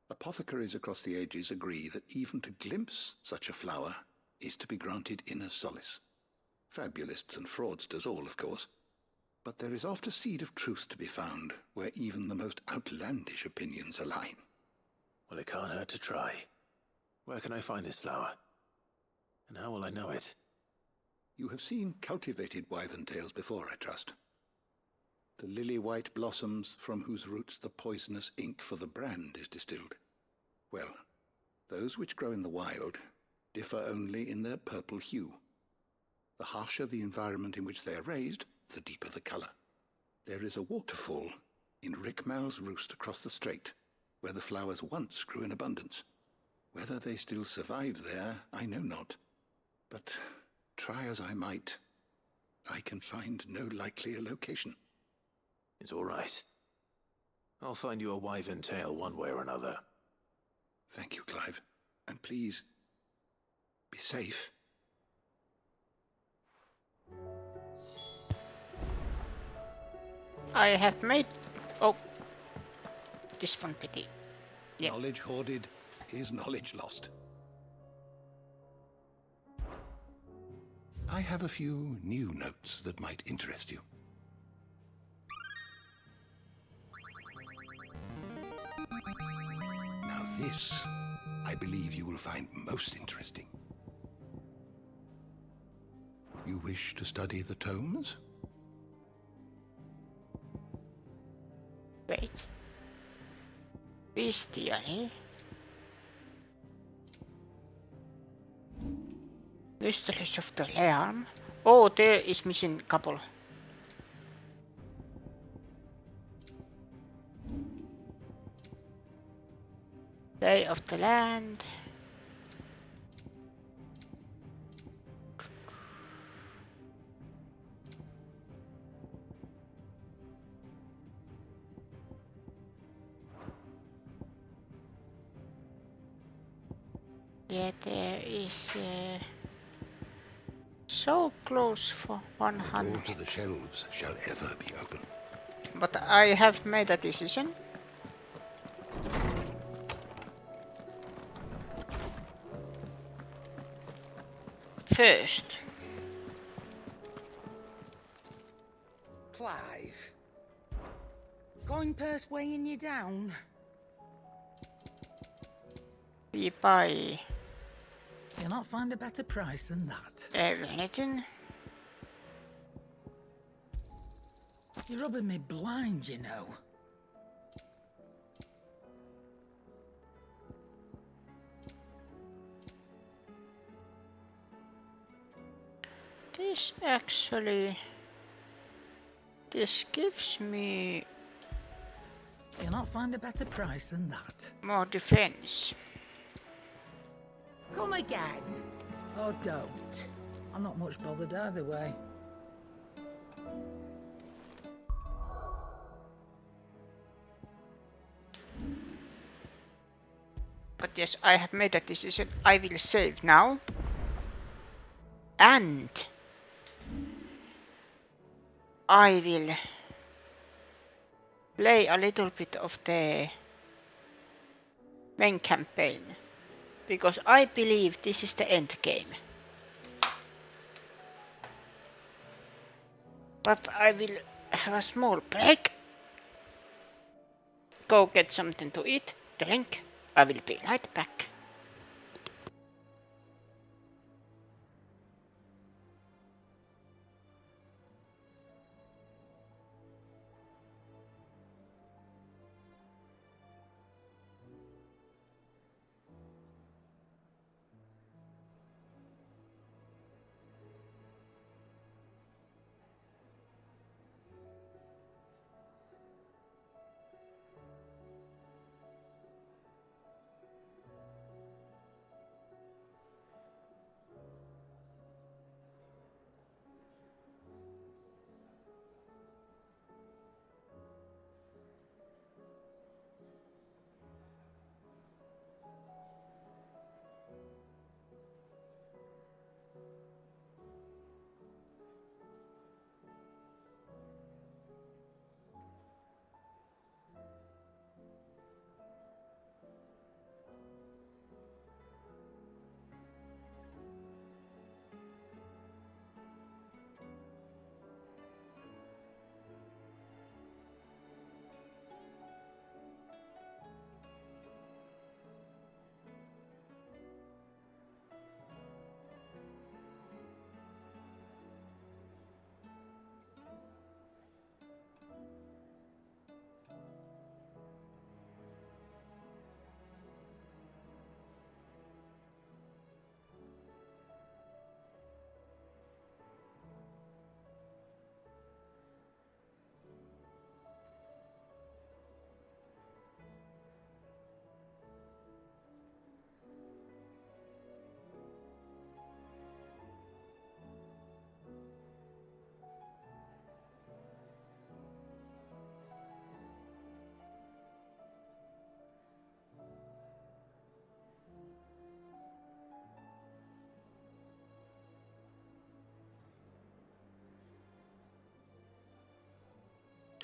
Apothecaries across the ages agree that even to glimpse such a flower is to be granted inner solace. Fabulists and fraudsters all, of course. But there is oft a seed of truth to be found where even the most outlandish opinions align. Well, it can't hurt to try. Where can I find this flower? And how will I know it? You have seen cultivated wyvern tails before, I trust. The lily-white blossoms from whose roots the poisonous ink for the brand is distilled. Well, those which grow in the wild differ only in their purple hue. The harsher the environment in which they are raised, the deeper the color. There is a waterfall in Rickmal's roost across the strait, where the flowers once grew in abundance. Whether they still survive there, I know not. But try as I might, I can find no likelier location. It's all right. I'll find you a wyvern tail one way or another. Thank you, Clive. And please, be safe. I have made... Oh. This one pretty. Yeah. Knowledge hoarded is knowledge lost. I have a few new notes that might interest you. Now this, I believe you will find most interesting. You wish to study the tomes? Wait. Bestiary. Mysteries of the Realm. Oh, there is missing couple. Lay of the Land. Yeah, there is so close for 100. The door to the shelves shall ever be open. But I have made a decision. First. Clive. Going purse weighing you down? We buy... You'll not find a better price than that. Everything. You're rubbing me blind, you know. This actually... This gives me... You'll not find a better price than that. More defense. Come again. Oh, don't. I'm not much bothered either way. But yes, I have made a decision. I will save now. And I will play a little bit of the main campaign. Because I believe this is the end game. But I will have a small break. Go get something to eat, drink. I will be right back.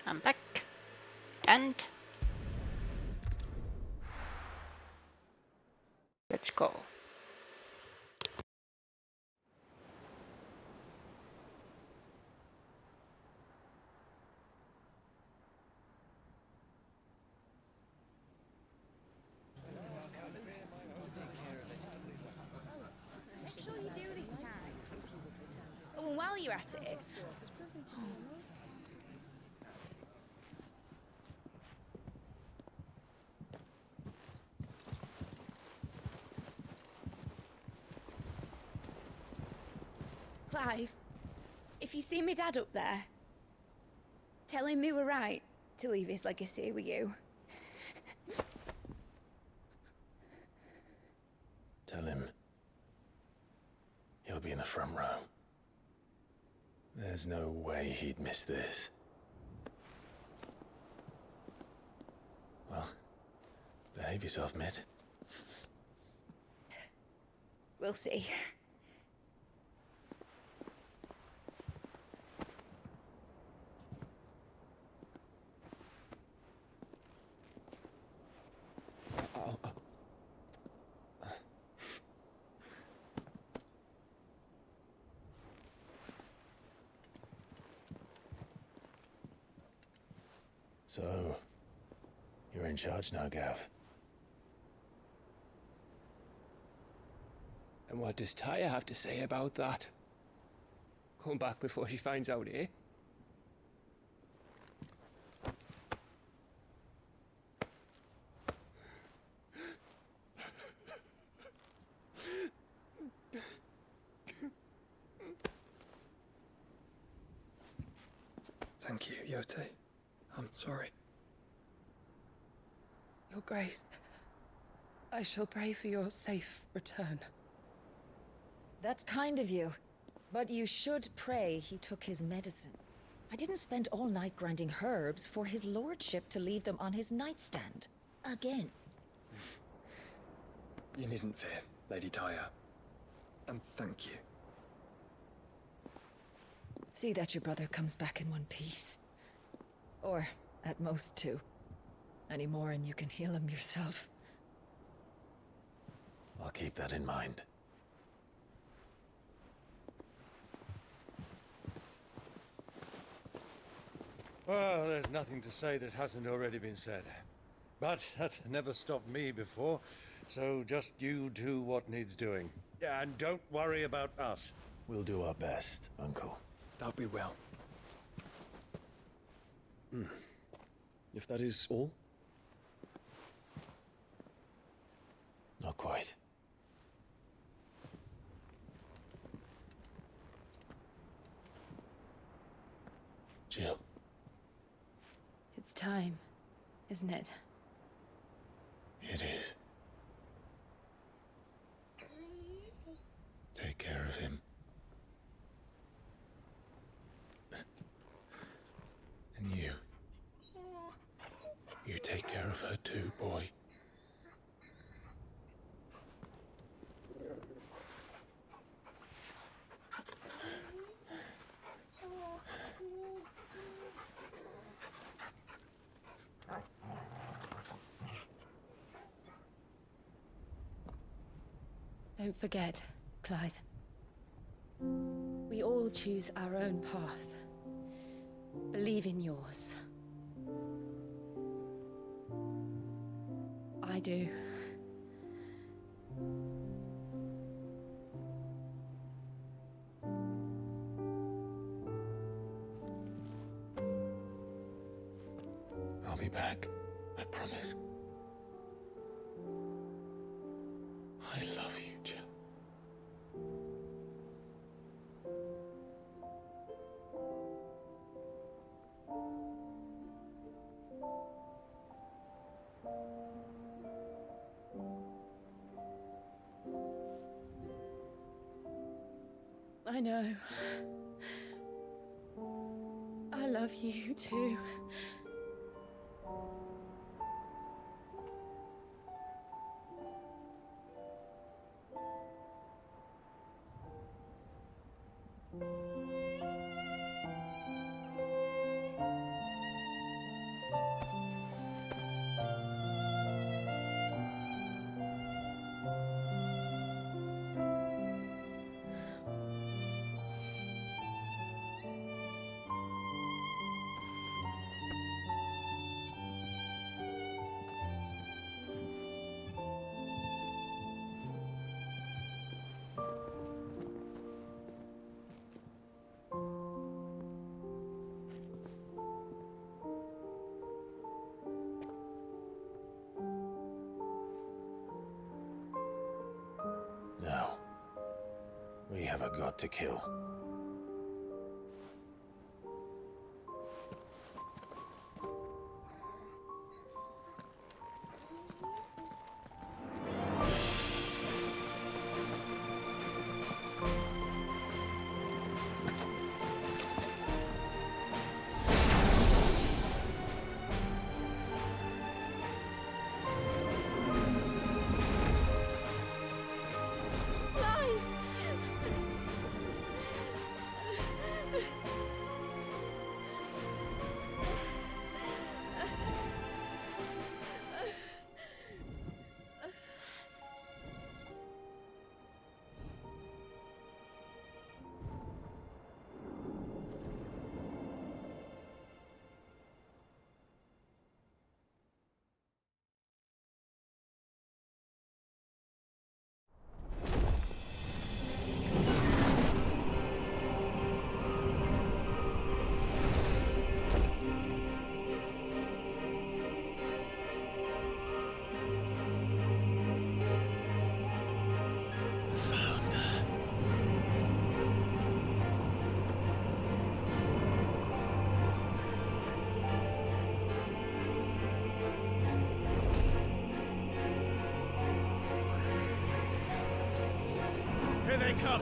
I'm back. And let's go. Make sure you do this time. Oh, and while you're at it. Clive, if you see me dad up there, tell him we were right to leave his legacy with you. Tell him he'll be in the front row. There's no way he'd miss this. Well, behave yourself, Mid. We'll see. So, you're in charge now, Gav. And what does Taya have to say about that? Come back before she finds out, eh? Thank you, Yote. I'm sorry. Your Grace, I shall pray for your safe return. That's kind of you. But you should pray he took his medicine. I didn't spend all night grinding herbs for his lordship to leave them on his nightstand. Again. You needn't fear, Lady Taya. And thank you. See that your brother comes back in one piece. Or, at most, two. Any more and you can heal him yourself. I'll keep that in mind. Well, there's nothing to say that hasn't already been said. But that's never stopped me before, so just you do what needs doing. Yeah, and don't worry about us. We'll do our best, Uncle. That'll be well. If that is all? Not quite. Jill. It's time, isn't it? It is. Take care of him. And you. You take care of her too, boy. Don't forget, Clive. We all choose our own path. Believe in yours. I do. I'll be back. I promise. I love you, Jill. I know. I love you too. have a god to kill. Here they come!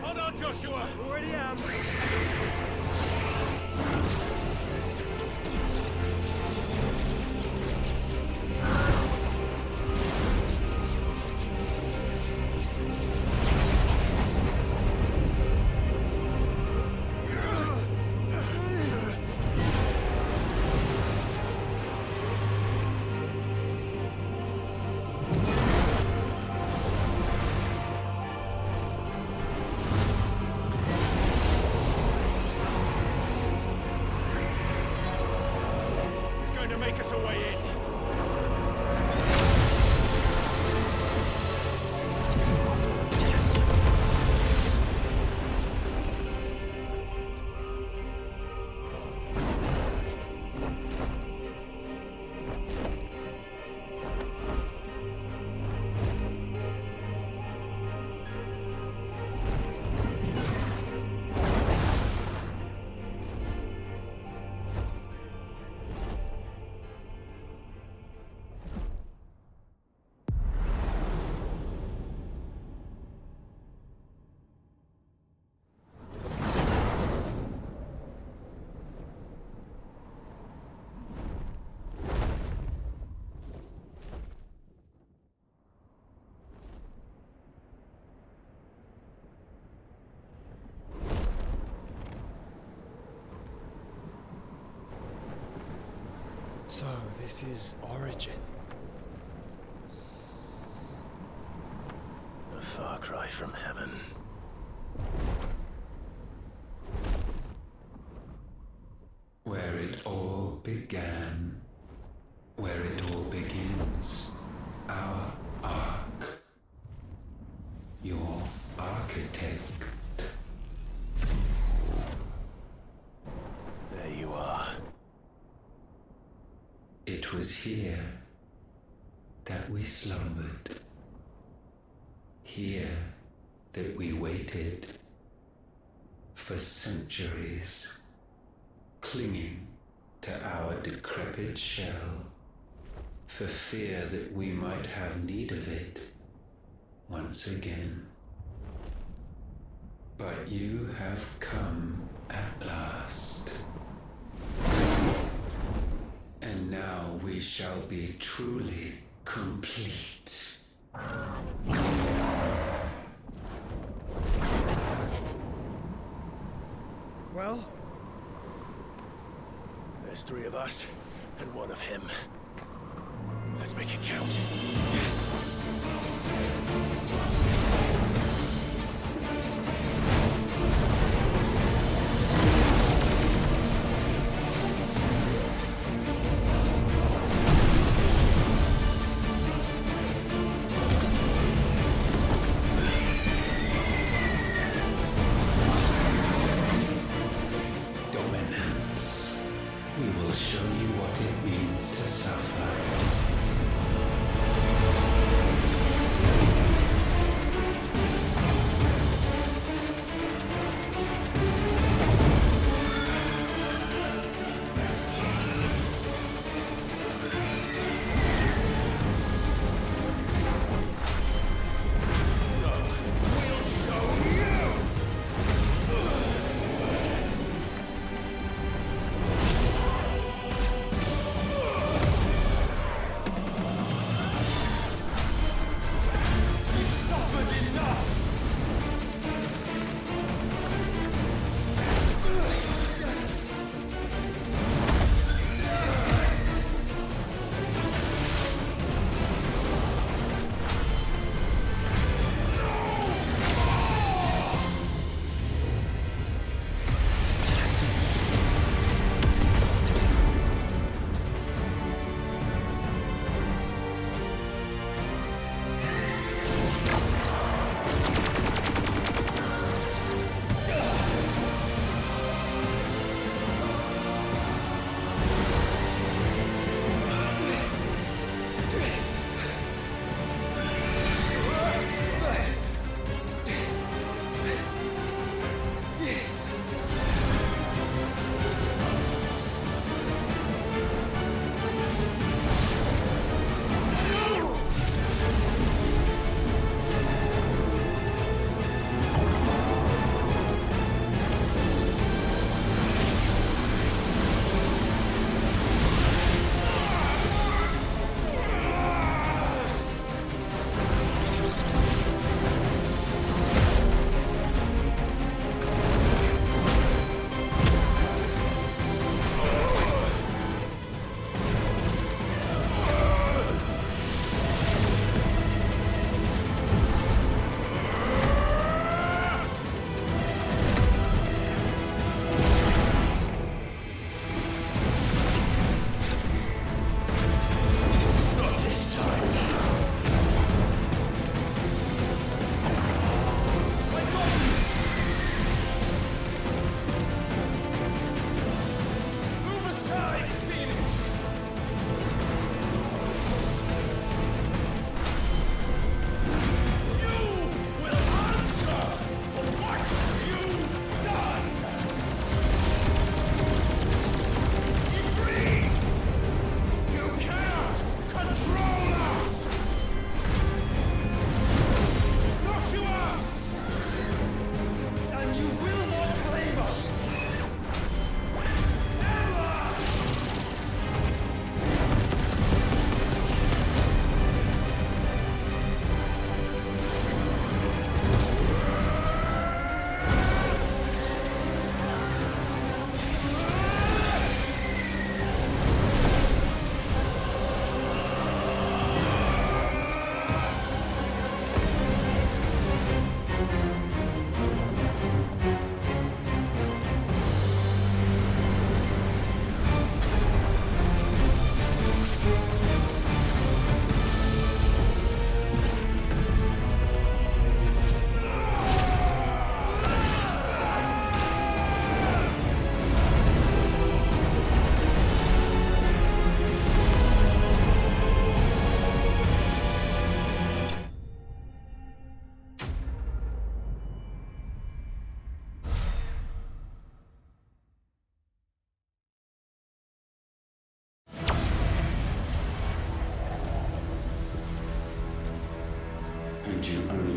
Hold on, Joshua! Already am! Make us a way in. So, this is Origin. A far cry from heaven. Where it all began, where it all begins, our ark, your architect. There you are. It was here that we slumbered, here that we waited for centuries, clinging to our decrepit shell, for fear that we might have need of it once again. But you have come at last. And now we shall be truly complete. Well? There's 3 of us, and 1 of him. Let's make it count.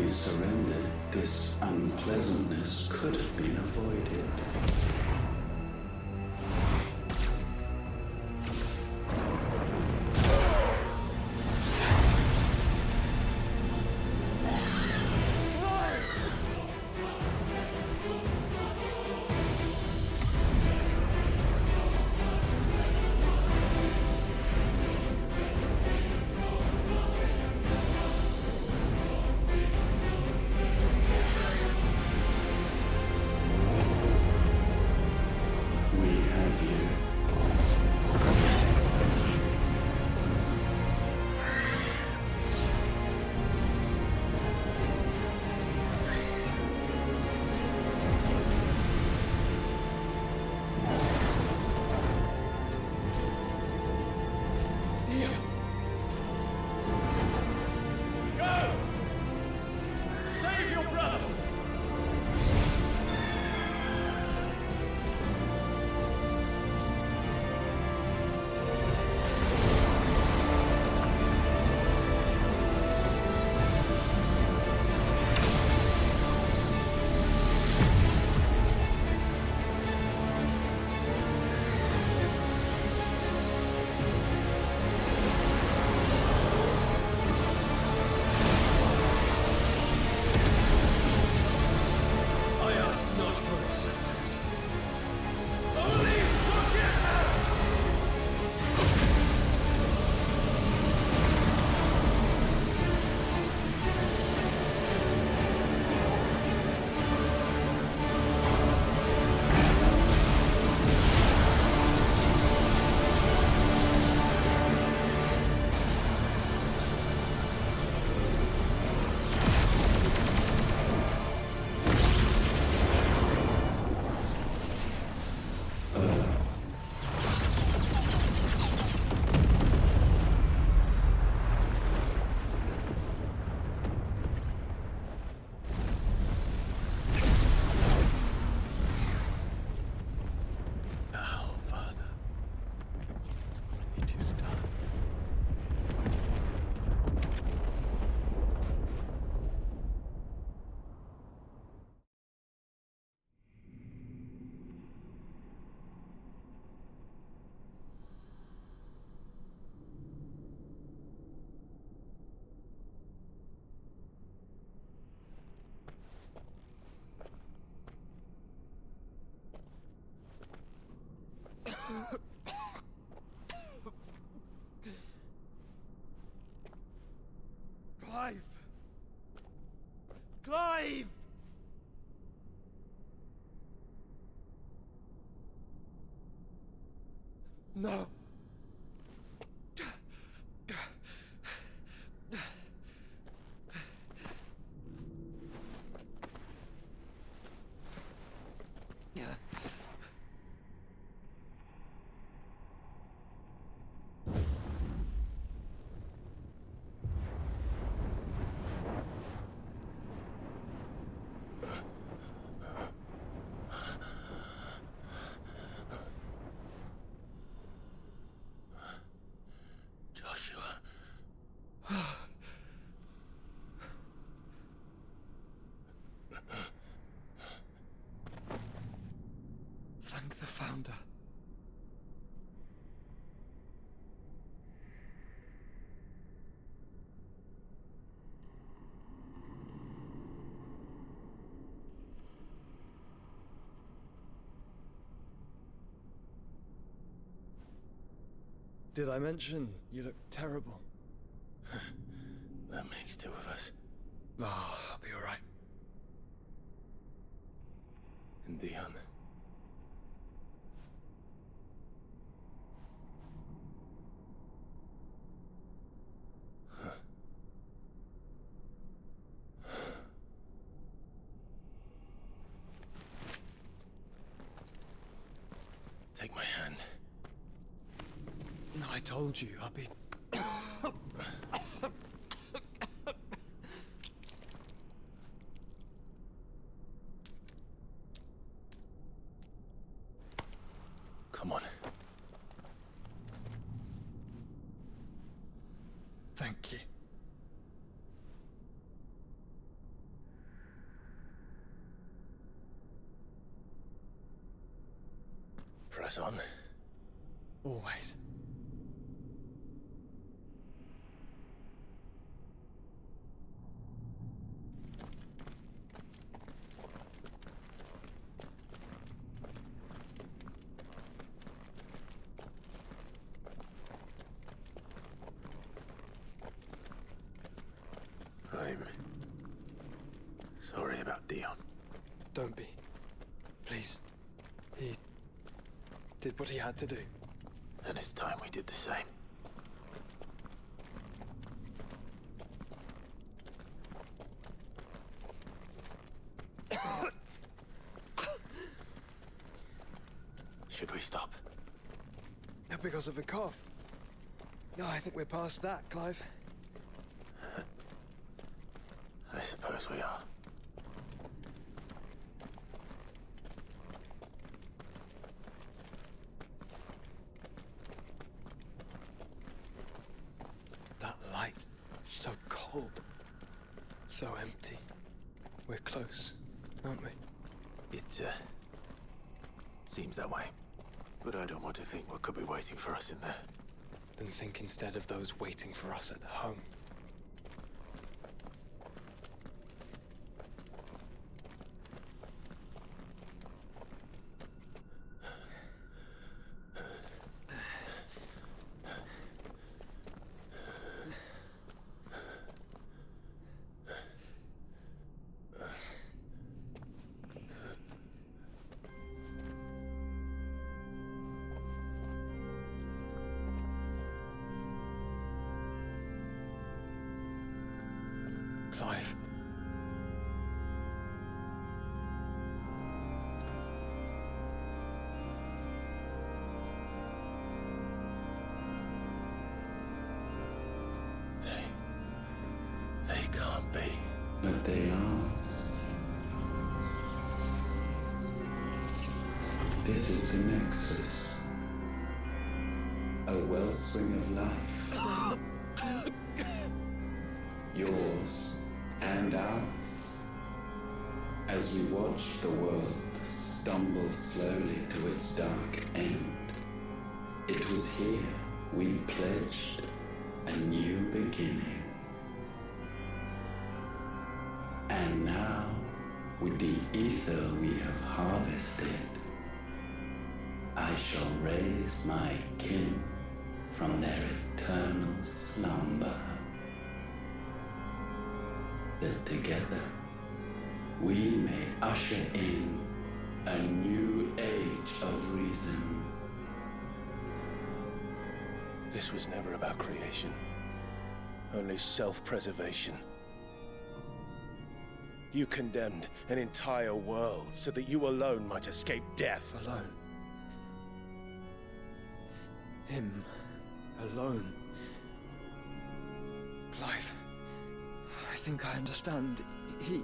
armies surrendered, this unpleasantness could have been avoided. Clive! Clive! No. Thank the Founder. Did I mention you look terrible? That makes two of us. Oh, I'll be alright. And Dion. Take my hand. I told you, I'll be... Come on. Thank you. Press on. Always. I'm sorry about Dion. Don't be. Please. He did what he had to do. And it's time we did the same. Should we stop? Because of the cough. No, I think we're past that, Clive. I suppose we are. That light, so cold. So empty. We're close, aren't we? It, seems that way. But I don't want to think what could be waiting for us in there. Then think instead of those waiting for us at home. Clive. They can't be. But they are. This is the Nexus. A wellspring of life. Yours and ours. As we watch the world stumble slowly to its dark end, it was here we pledged a new beginning. And now, with the ether we have harvested, I shall raise my kin from their eternal slumber. That together we may usher in a new age of reason. This was never about creation. Only self-preservation. You condemned an entire world so that you alone might escape death. Alone. Him. Alone. Clive. I think I understand. He...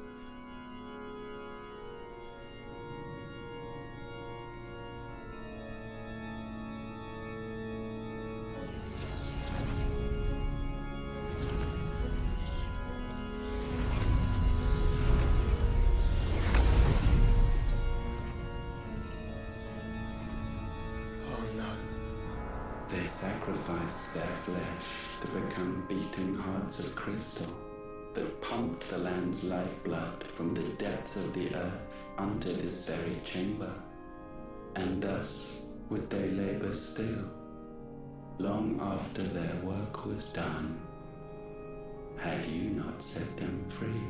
They sacrificed their flesh to become beating hearts of crystal that pumped the land's lifeblood from the depths of the earth unto this very chamber. And thus would they labor still, long after their work was done, had you not set them free.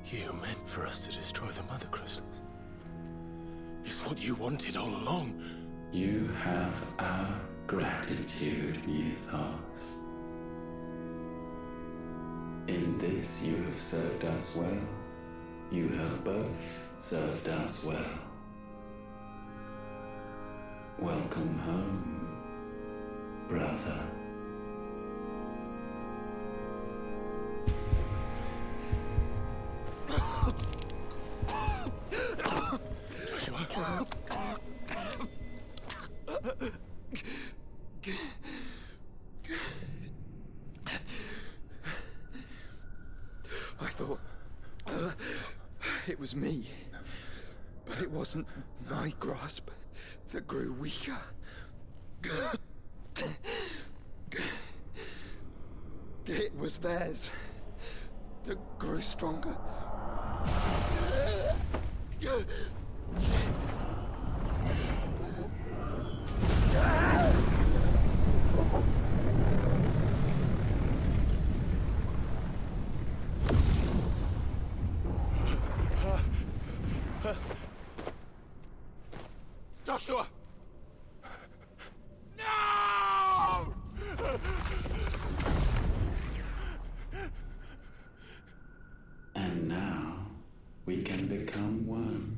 You meant for us to destroy the Mother Crystals. It's what you wanted all along. You have our gratitude, Mythos. In this you have served us well. You have both served us well. Welcome home, brother. Joshua. I thought it was me, but But it wasn't my grasp that grew weaker. It was theirs that grew stronger. Joshua! No! And now we can become one.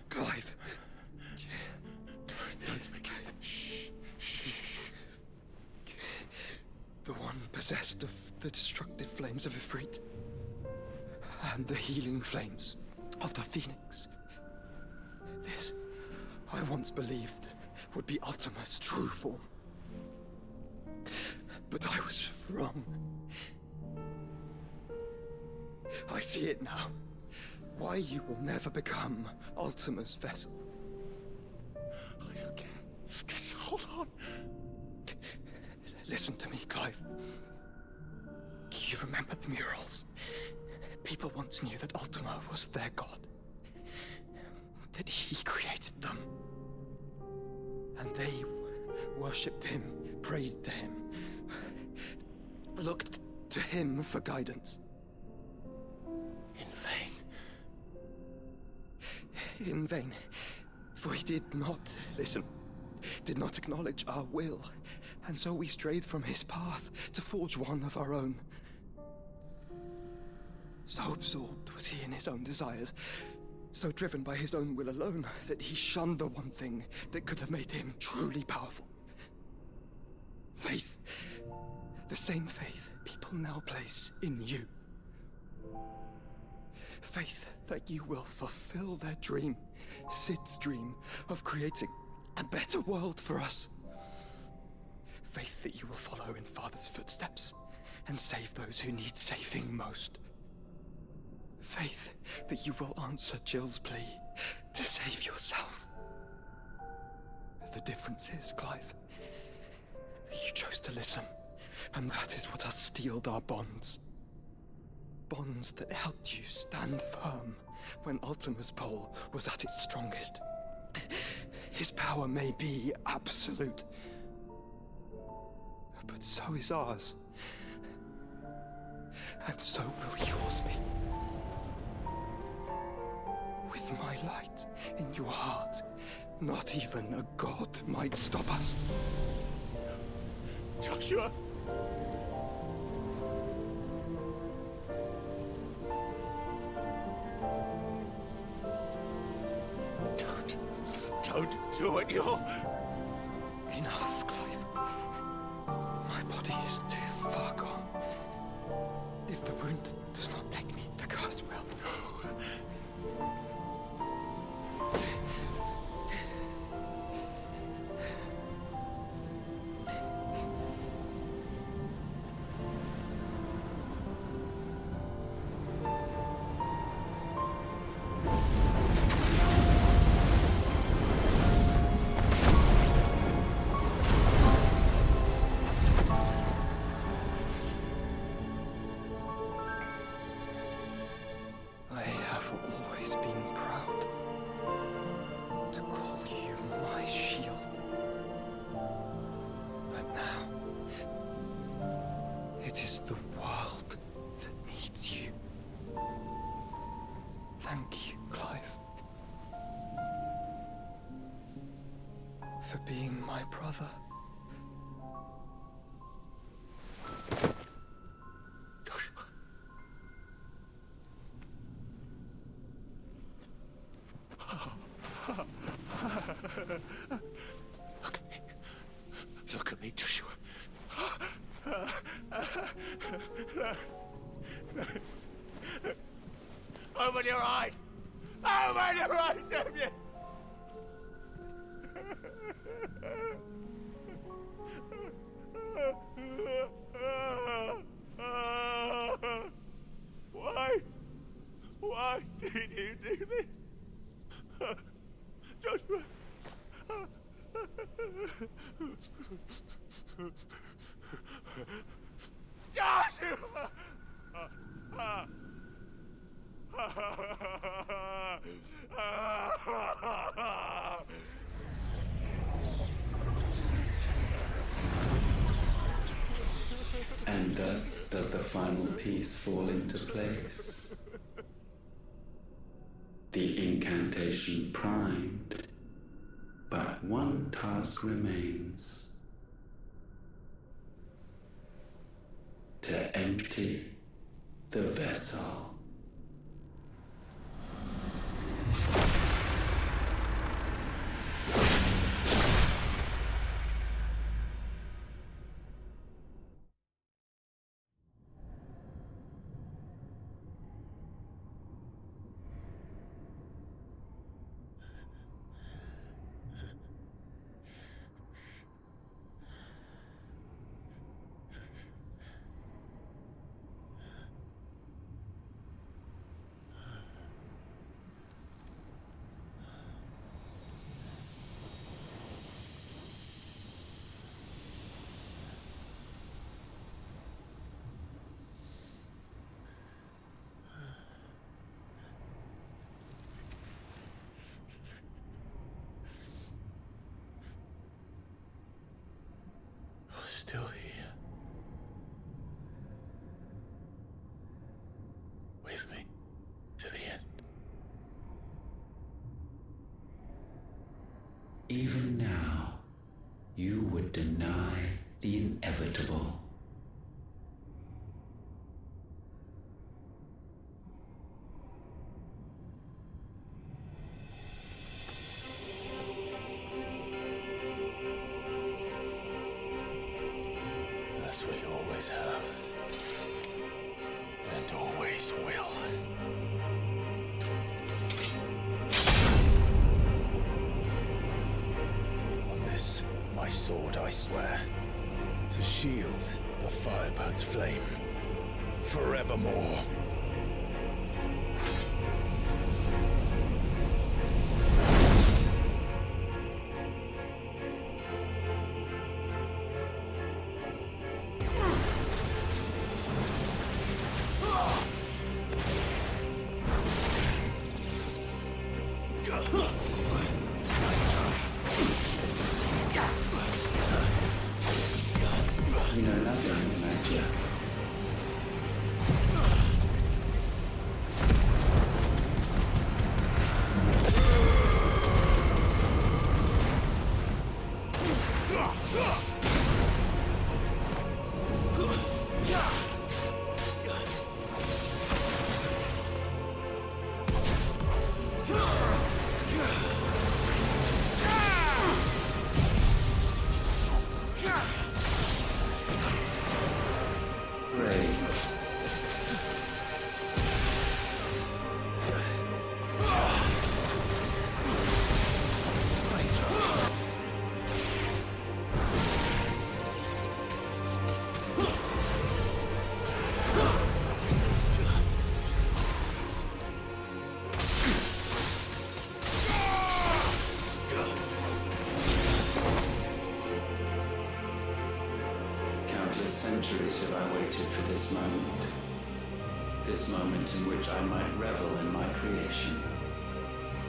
Clive. Don't speak. The one possessed of the destructive flames of Ifrit and the healing flames of the Phoenix. This, I once believed, would be Ultima's true form. But I was wrong. I see it now. Why you will never become Ultima's vessel. I don't care. Just hold on. Listen to me, Clive. You remember the murals? People once knew that Ultima was their god. That he created them. And they worshipped him, prayed to him, looked to him for guidance. In vain. In vain. For he did not listen, did not acknowledge our will, and so we strayed from his path to forge one of our own. So absorbed was he in his own desires, so driven by his own will alone, that he shunned the one thing that could have made him truly powerful. Faith. The same faith people now place in you. Faith that you will fulfill their dream, Sid's dream, of creating a better world for us. Faith that you will follow in Father's footsteps and save those who need saving most. Faith that you will answer Jill's plea to save yourself. The difference is, Clive, that you chose to listen, and that is what has steeled our bonds. Bonds that helped you stand firm when Ultima's pull was at its strongest. His power may be absolute, but so is ours. And so will yours be. With my light in your heart, not even a god might stop us. Joshua! Don't do it, you're... Enough, Clive. My body is too far gone. If the wound does not take me, the curse will. I have always been proud to call you my shield. But now, it is the world that needs you. Thank you, Clive, for being my brother. Look at me, Joshua. Open your eyes! Open your eyes, Damien! Why did you do this? Joshua! Joshua! And thus does the final piece fall into place. The incantation primed, but one task remains. To empty the vessel. Still here. With me to the end. Even now, you would deny the inevitable. As we always have. And always will. On this, my sword, I swear, to shield the Firebird's flame forevermore. You know nothing of magic. Centuries have I waited for this moment. This moment in which I might revel in my creation,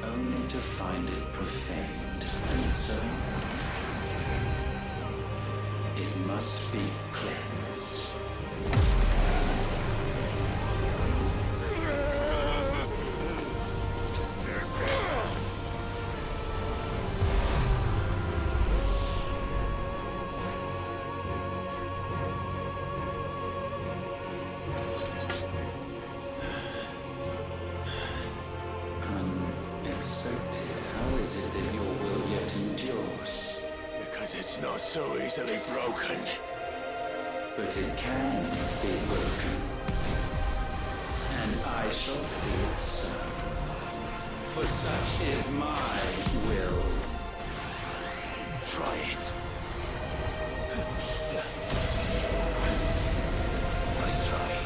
only to find it profaned, and so it must be cleansed. Unexpected. How is it that your will yet endures? Because it's not so easily broken. But it can be broken. And I shall see it so. For such is my will. Try it. Nice try.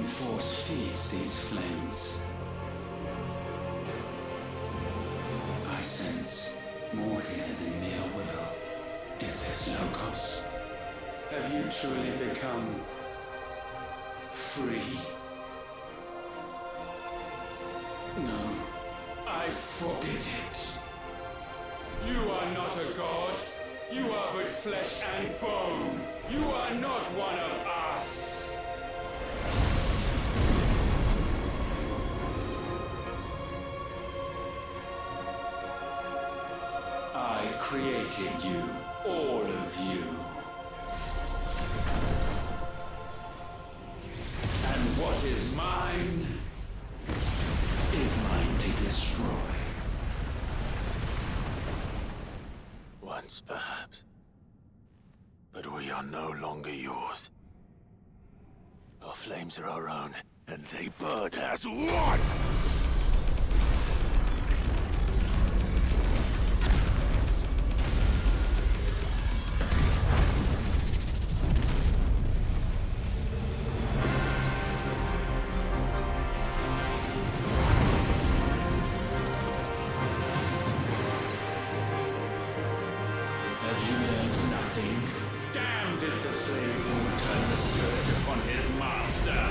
Force feeds these flames. I sense more here than mere will. Is this Logos? Have you truly become free? No, I forbid it. You are not a god. You are but flesh and bone. You are not one of us. I created you, all of you. And what is mine is mine to destroy. Once, perhaps. But we are no longer yours. Our flames are our own, and they burn as one! Have you learned nothing? Damned is the slave who would turn the spirit upon his master.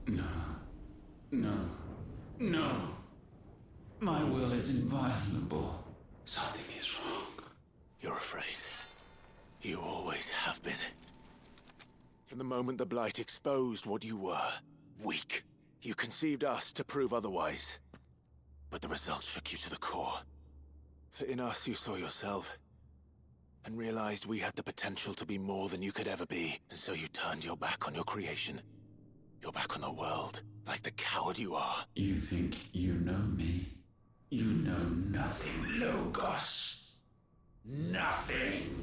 No. No. No. My will is inviolable. Something is wrong. You're afraid. You always have been. From the moment the Blight exposed what you were, weak, you conceived us to prove otherwise. But the results shook you to the core. For in us you saw yourself, and realized we had the potential to be more than you could ever be. And so you turned your back on your creation. Your back on the world, like the coward you are. You think you know me? You know nothing, Logos. Nothing!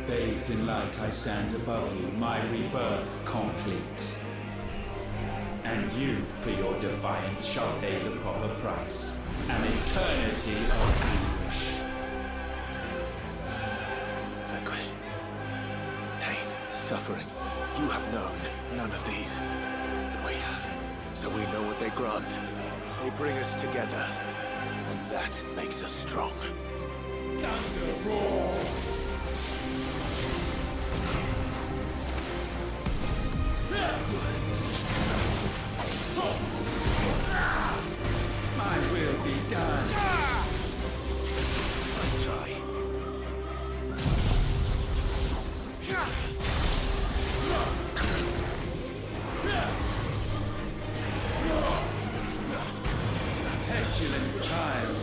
Bathed in light, I stand above you, my rebirth complete. And you, for your defiance, shall pay the proper price. An eternity of anguish. Anguish. Pain. Suffering. You have known none of these. But we have. So we know what they grant. They bring us together. And that makes us strong. Thunder roar! My will be done. Let's try. Petulant child.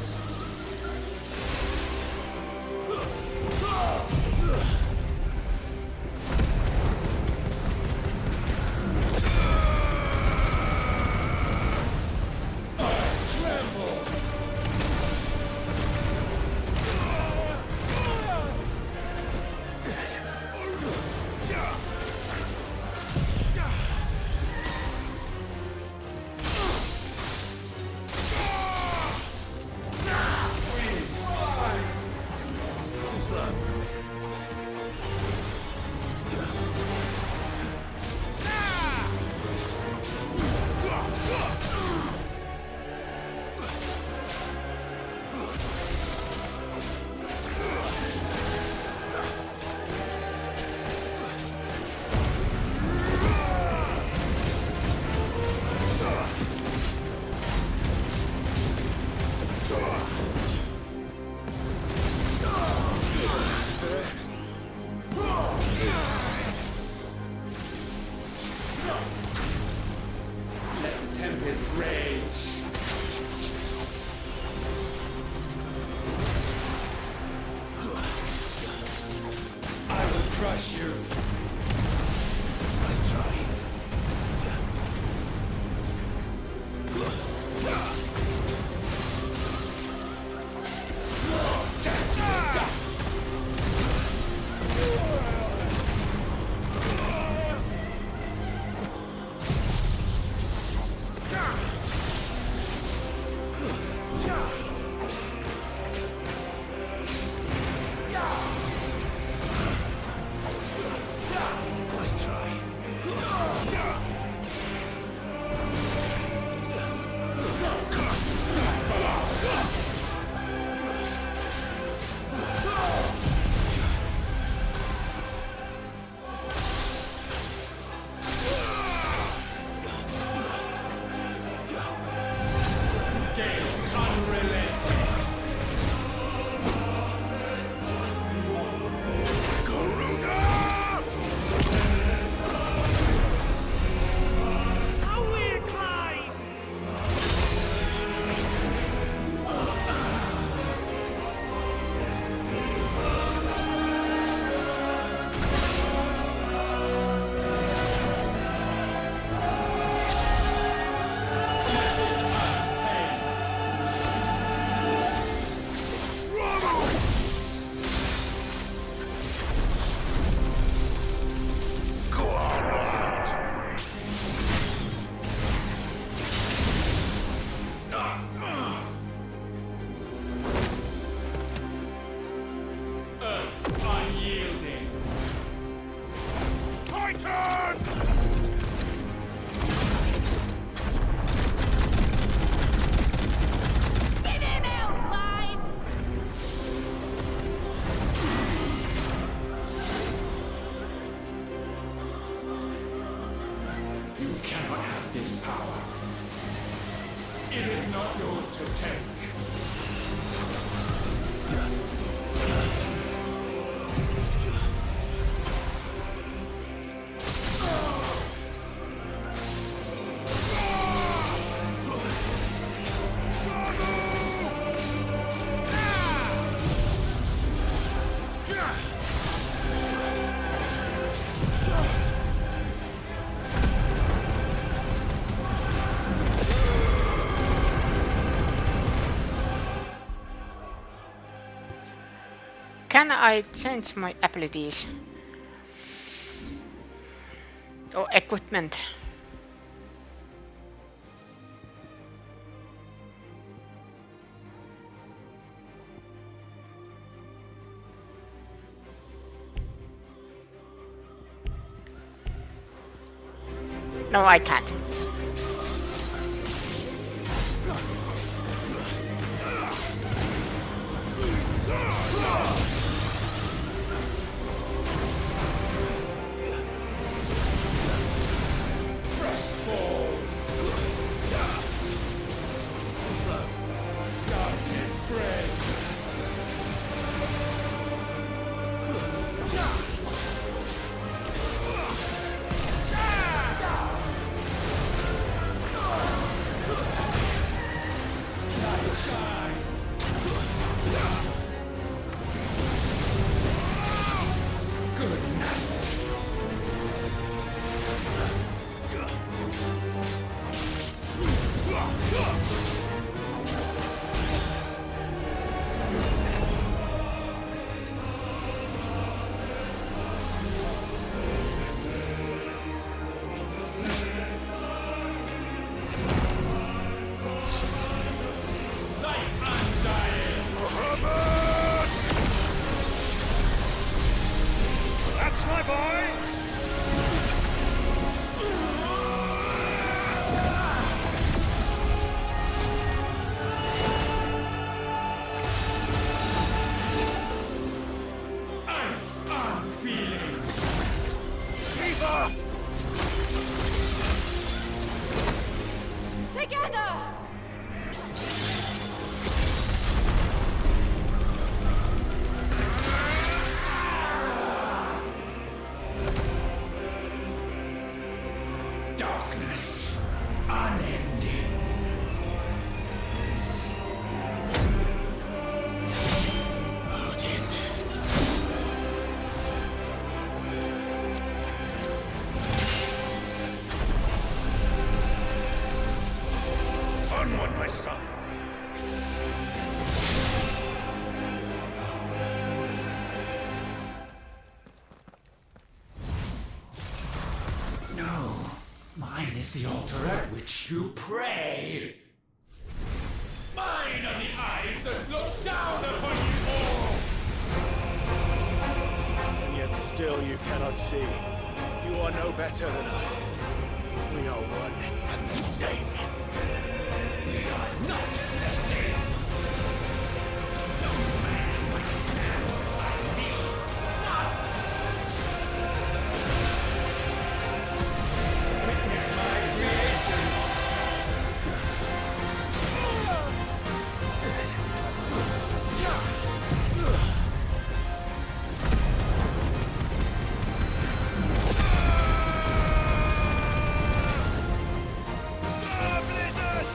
It is not yours to take. Can I change my abilities? Or equipment? No, I can't. That's my boy! Ice on feeling. Shiva! Together! Darkness unending. Odin. Onward, my son. No, mine is the altar at which you pray. Mine are the eyes that look down upon you all. And yet still you cannot see. You are no better than us. We are one and the same. We are not the same. No man will stand beside me. None. Witness my creation. Blizzard!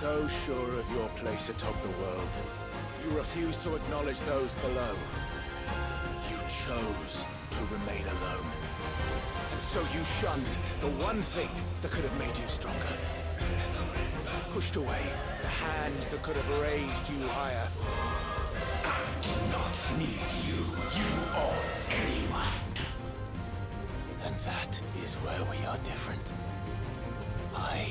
So sure of your place atop the world, you refuse to acknowledge those below. You chose to remain alone. And so you shunned the one thing that could have made you stronger. Pushed away the hands that could have raised you higher. I do not need you, or anyone. And that is where we are different. I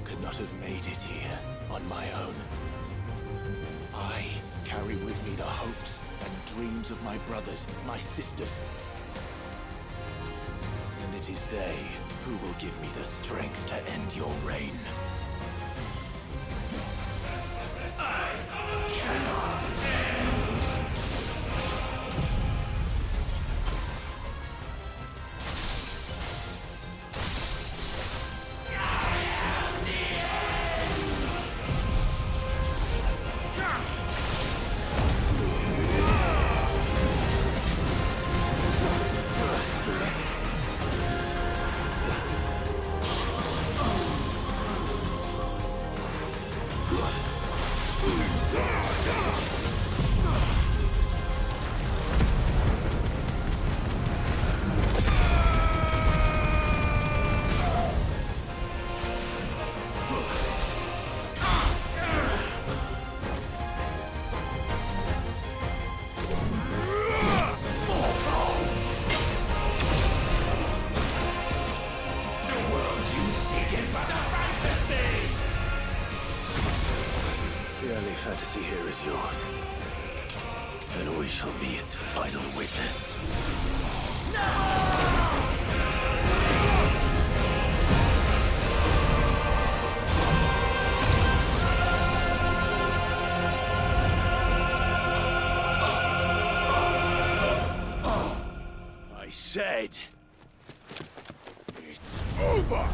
could not have made it here on my own. I carry with me the hopes and dreams of my brothers, my sisters. And it is they who will give me the strength to end your reign. I cannot end. Yeah. early fantasy here is yours. And we shall be its final witness. I said... it's over!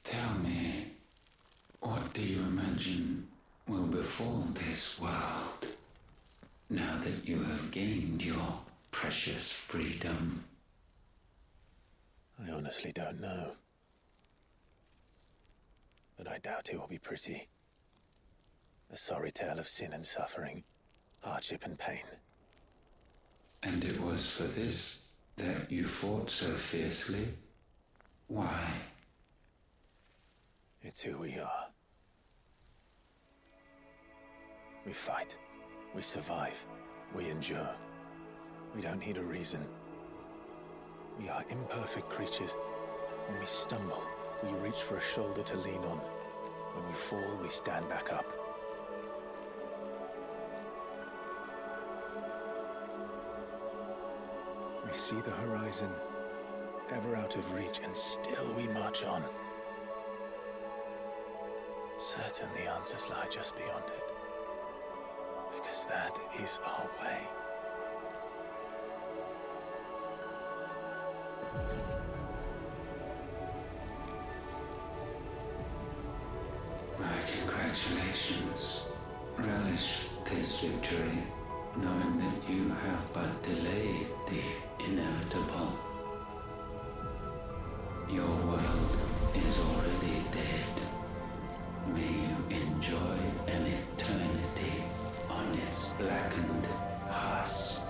Tell me, what do you imagine will befall this world now that you have gained your precious freedom? I honestly don't know. But I doubt it will be pretty. A sorry tale of sin and suffering, hardship and pain. And it was for this that you fought so fiercely? Why? It's who we are. We fight. We survive. We endure. We don't need a reason. We are imperfect creatures. When we stumble, we reach for a shoulder to lean on. When we fall, we stand back up. We see the horizon, ever out of reach, and still we march on. Certain the answers lie just beyond it, because that is our way. My congratulations. Relish this victory, knowing that you have but delayed the inevitable. Your world is already dead. May you enjoy an eternity on its blackened husk.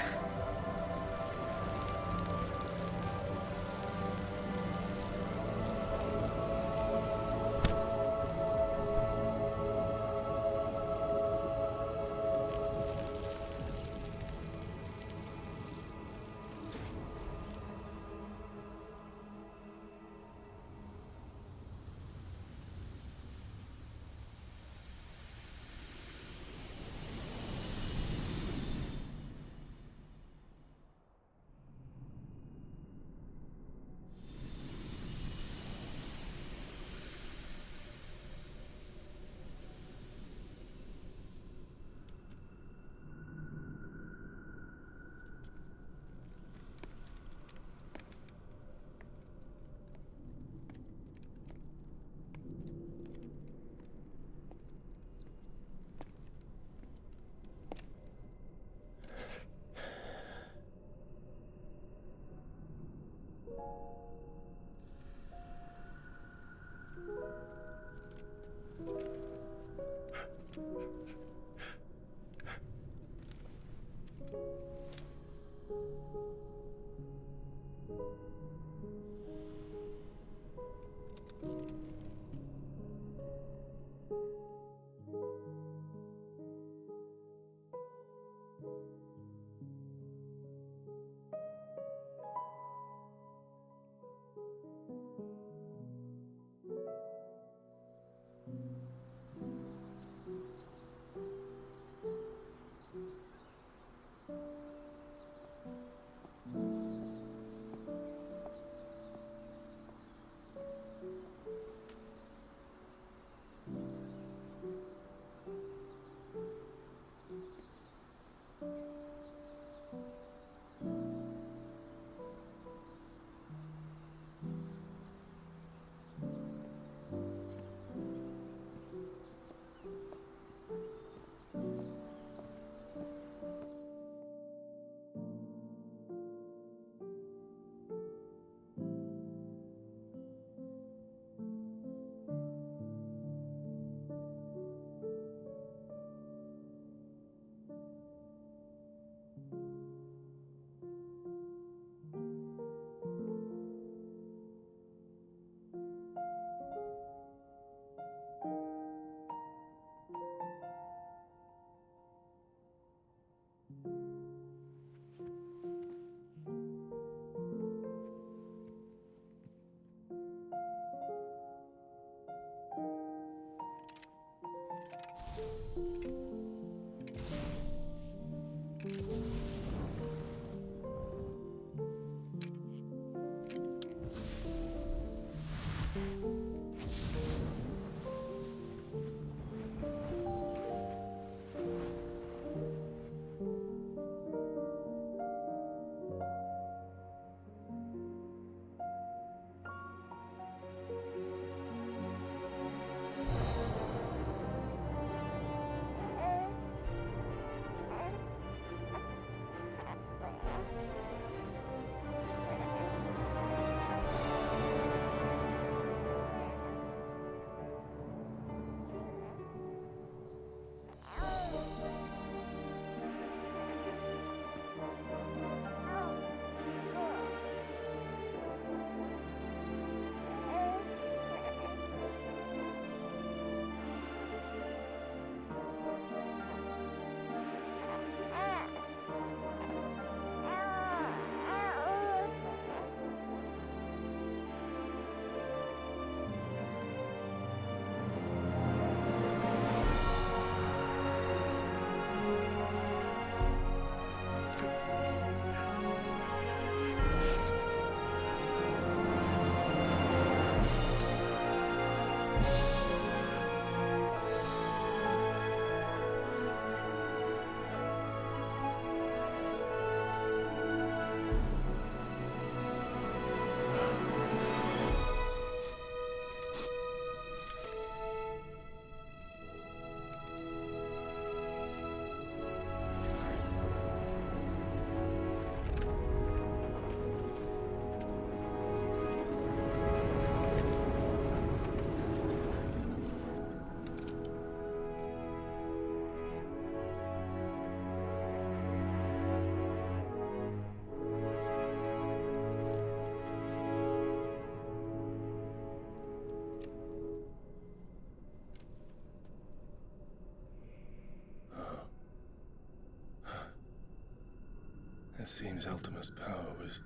It seems Ultima's power was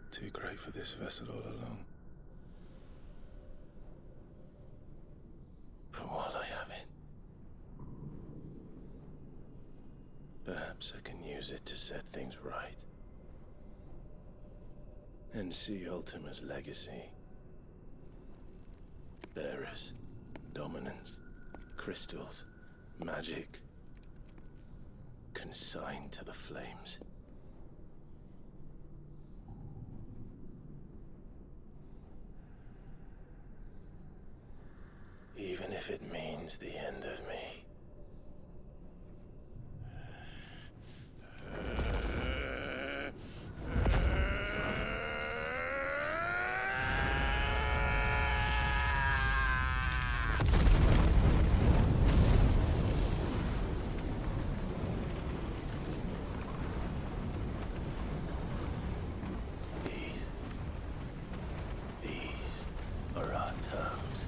too great for this vessel all along. But while I have it, perhaps I can use it to set things right. And see Ultima's legacy. Bearers, dominance, crystals, magic, consigned to the flames. Even if it means the end of me. These are our terms.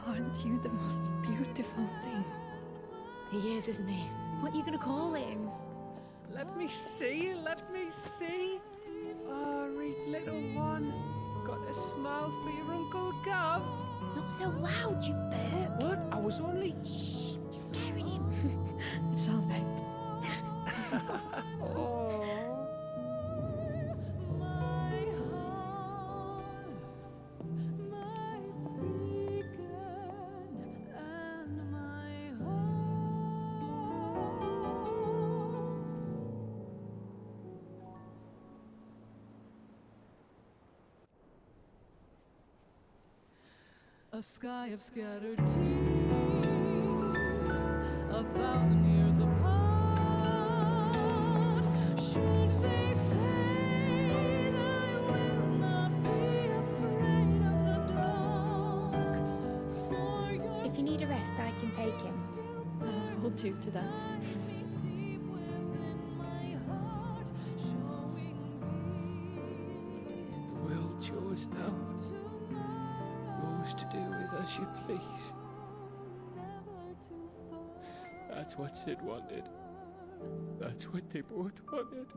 Aren't you the most beautiful thing? He is, isn't he? What are you gonna call him? Let me see, let me see. Oh, read little one. Got a smile for your Uncle Gav. Not so loud, you bird. What? I was only... Shh. You're scaring him. It's all right. Oh. A sky of scattered tears, 1,000 years apart. Should they fade, I will not be afraid of the dark. For your If you need a rest, I can take him. I'll hold you to that. The world's yours now. Yours to do with as you please. That's what Sid wanted. That's what they both wanted.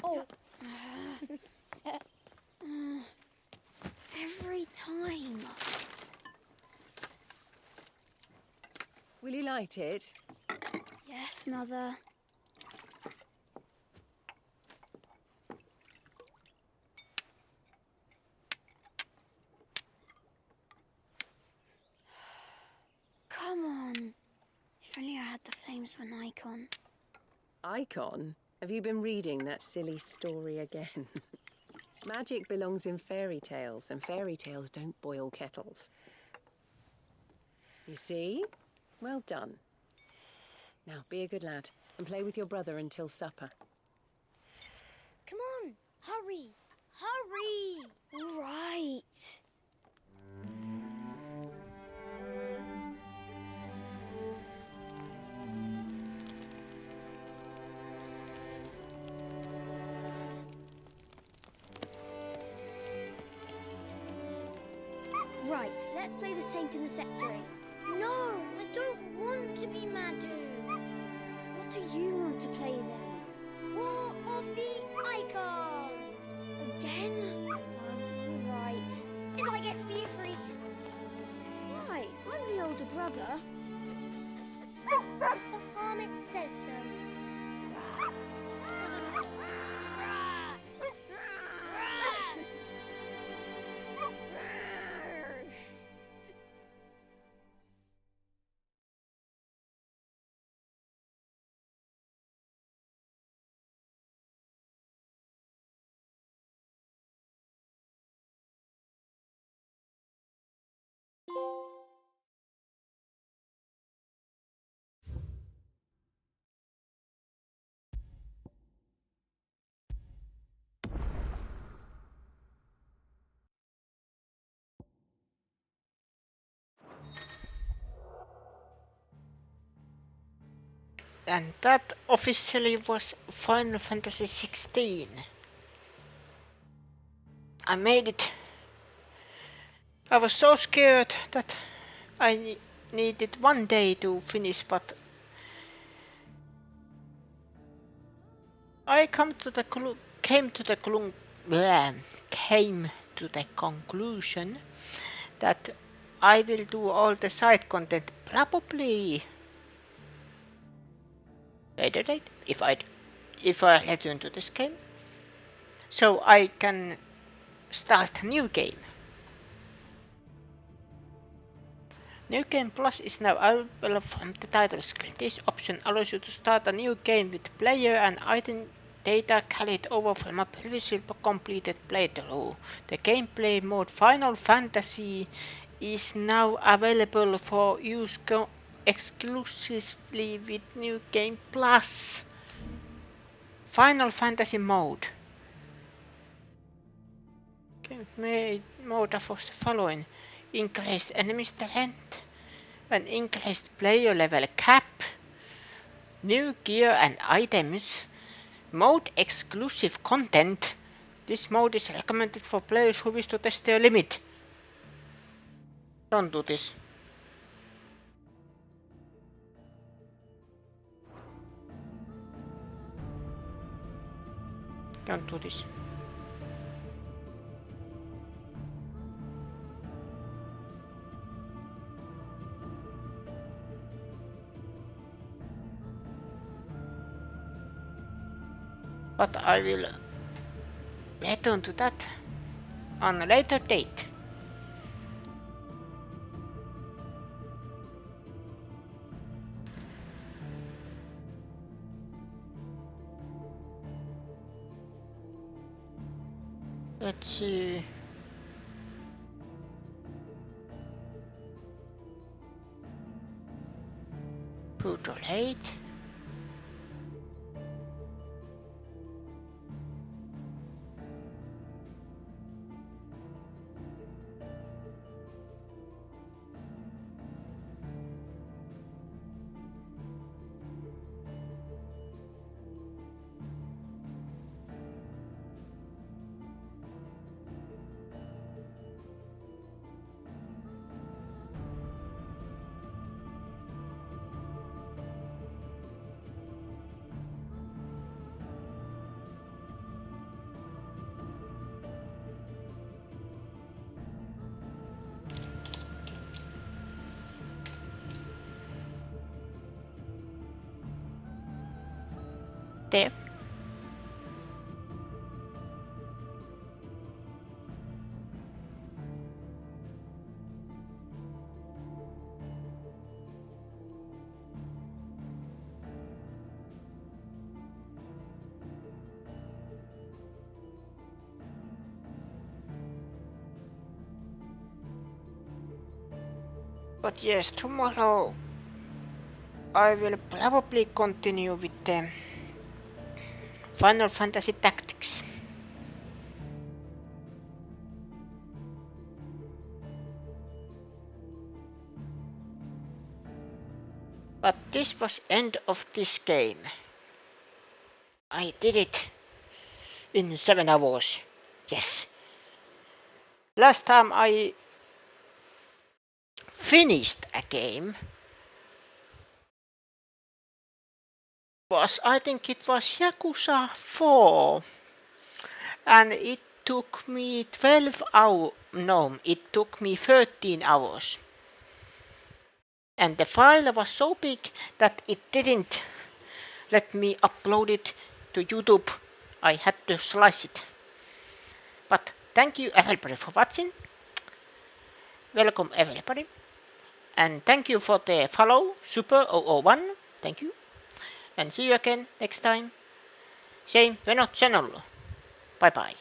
Oh. Every time. Will you light it? Yes, Mother. Come on. If only I had the flames of an icon. Icon? Have you been reading that silly story again? Magic belongs in fairy tales, and fairy tales don't boil kettles. You see? Well done. Now, be a good lad, and play with your brother until supper. Come on, hurry! Hurry! All right. Right, let's play the Saint in the Secretary. No, I don't want to be Madu. What do you want to play then? War of the Icons! Again? Oh, right. Did I get to be Ifrit? Why? I'm the older brother. Because Bahamut says so. And that officially was Final Fantasy 16. I made it. I was so scared that I needed 1 day to finish, but I came to the conclusion that I will do all the side content probably later date if I return to this game, so I can start a new game. New Game Plus is now available from the title screen. This option allows you to start a new game with player and item data carried over from a previously completed playthrough. The gameplay mode Final Fantasy is now available for use exclusively with New Game Plus. Final Fantasy mode. Game mode offers the following: increased enemy strength, an increased player level cap, new gear and items, mode exclusive content. This mode is recommended for players who wish to test their limit. Don't do this. Don't do this. But I will return to that on a later date. Let's see. Brutal Hate. there. But yes, tomorrow I will probably continue with the Final Fantasy Tactics. But this was end of this game. I did it in 7 hours. Yes. Last time I finished a game was, I think it was Yakuza 4, and it took me 12 hours, no, it took me 13 hours. And the file was so big that it didn't let me upload it to YouTube. I had to slice it. But thank you everybody for watching. Welcome everybody. And thank you for the follow, Super001. Thank you. And see you again next time. Same Venot channel. Bye bye.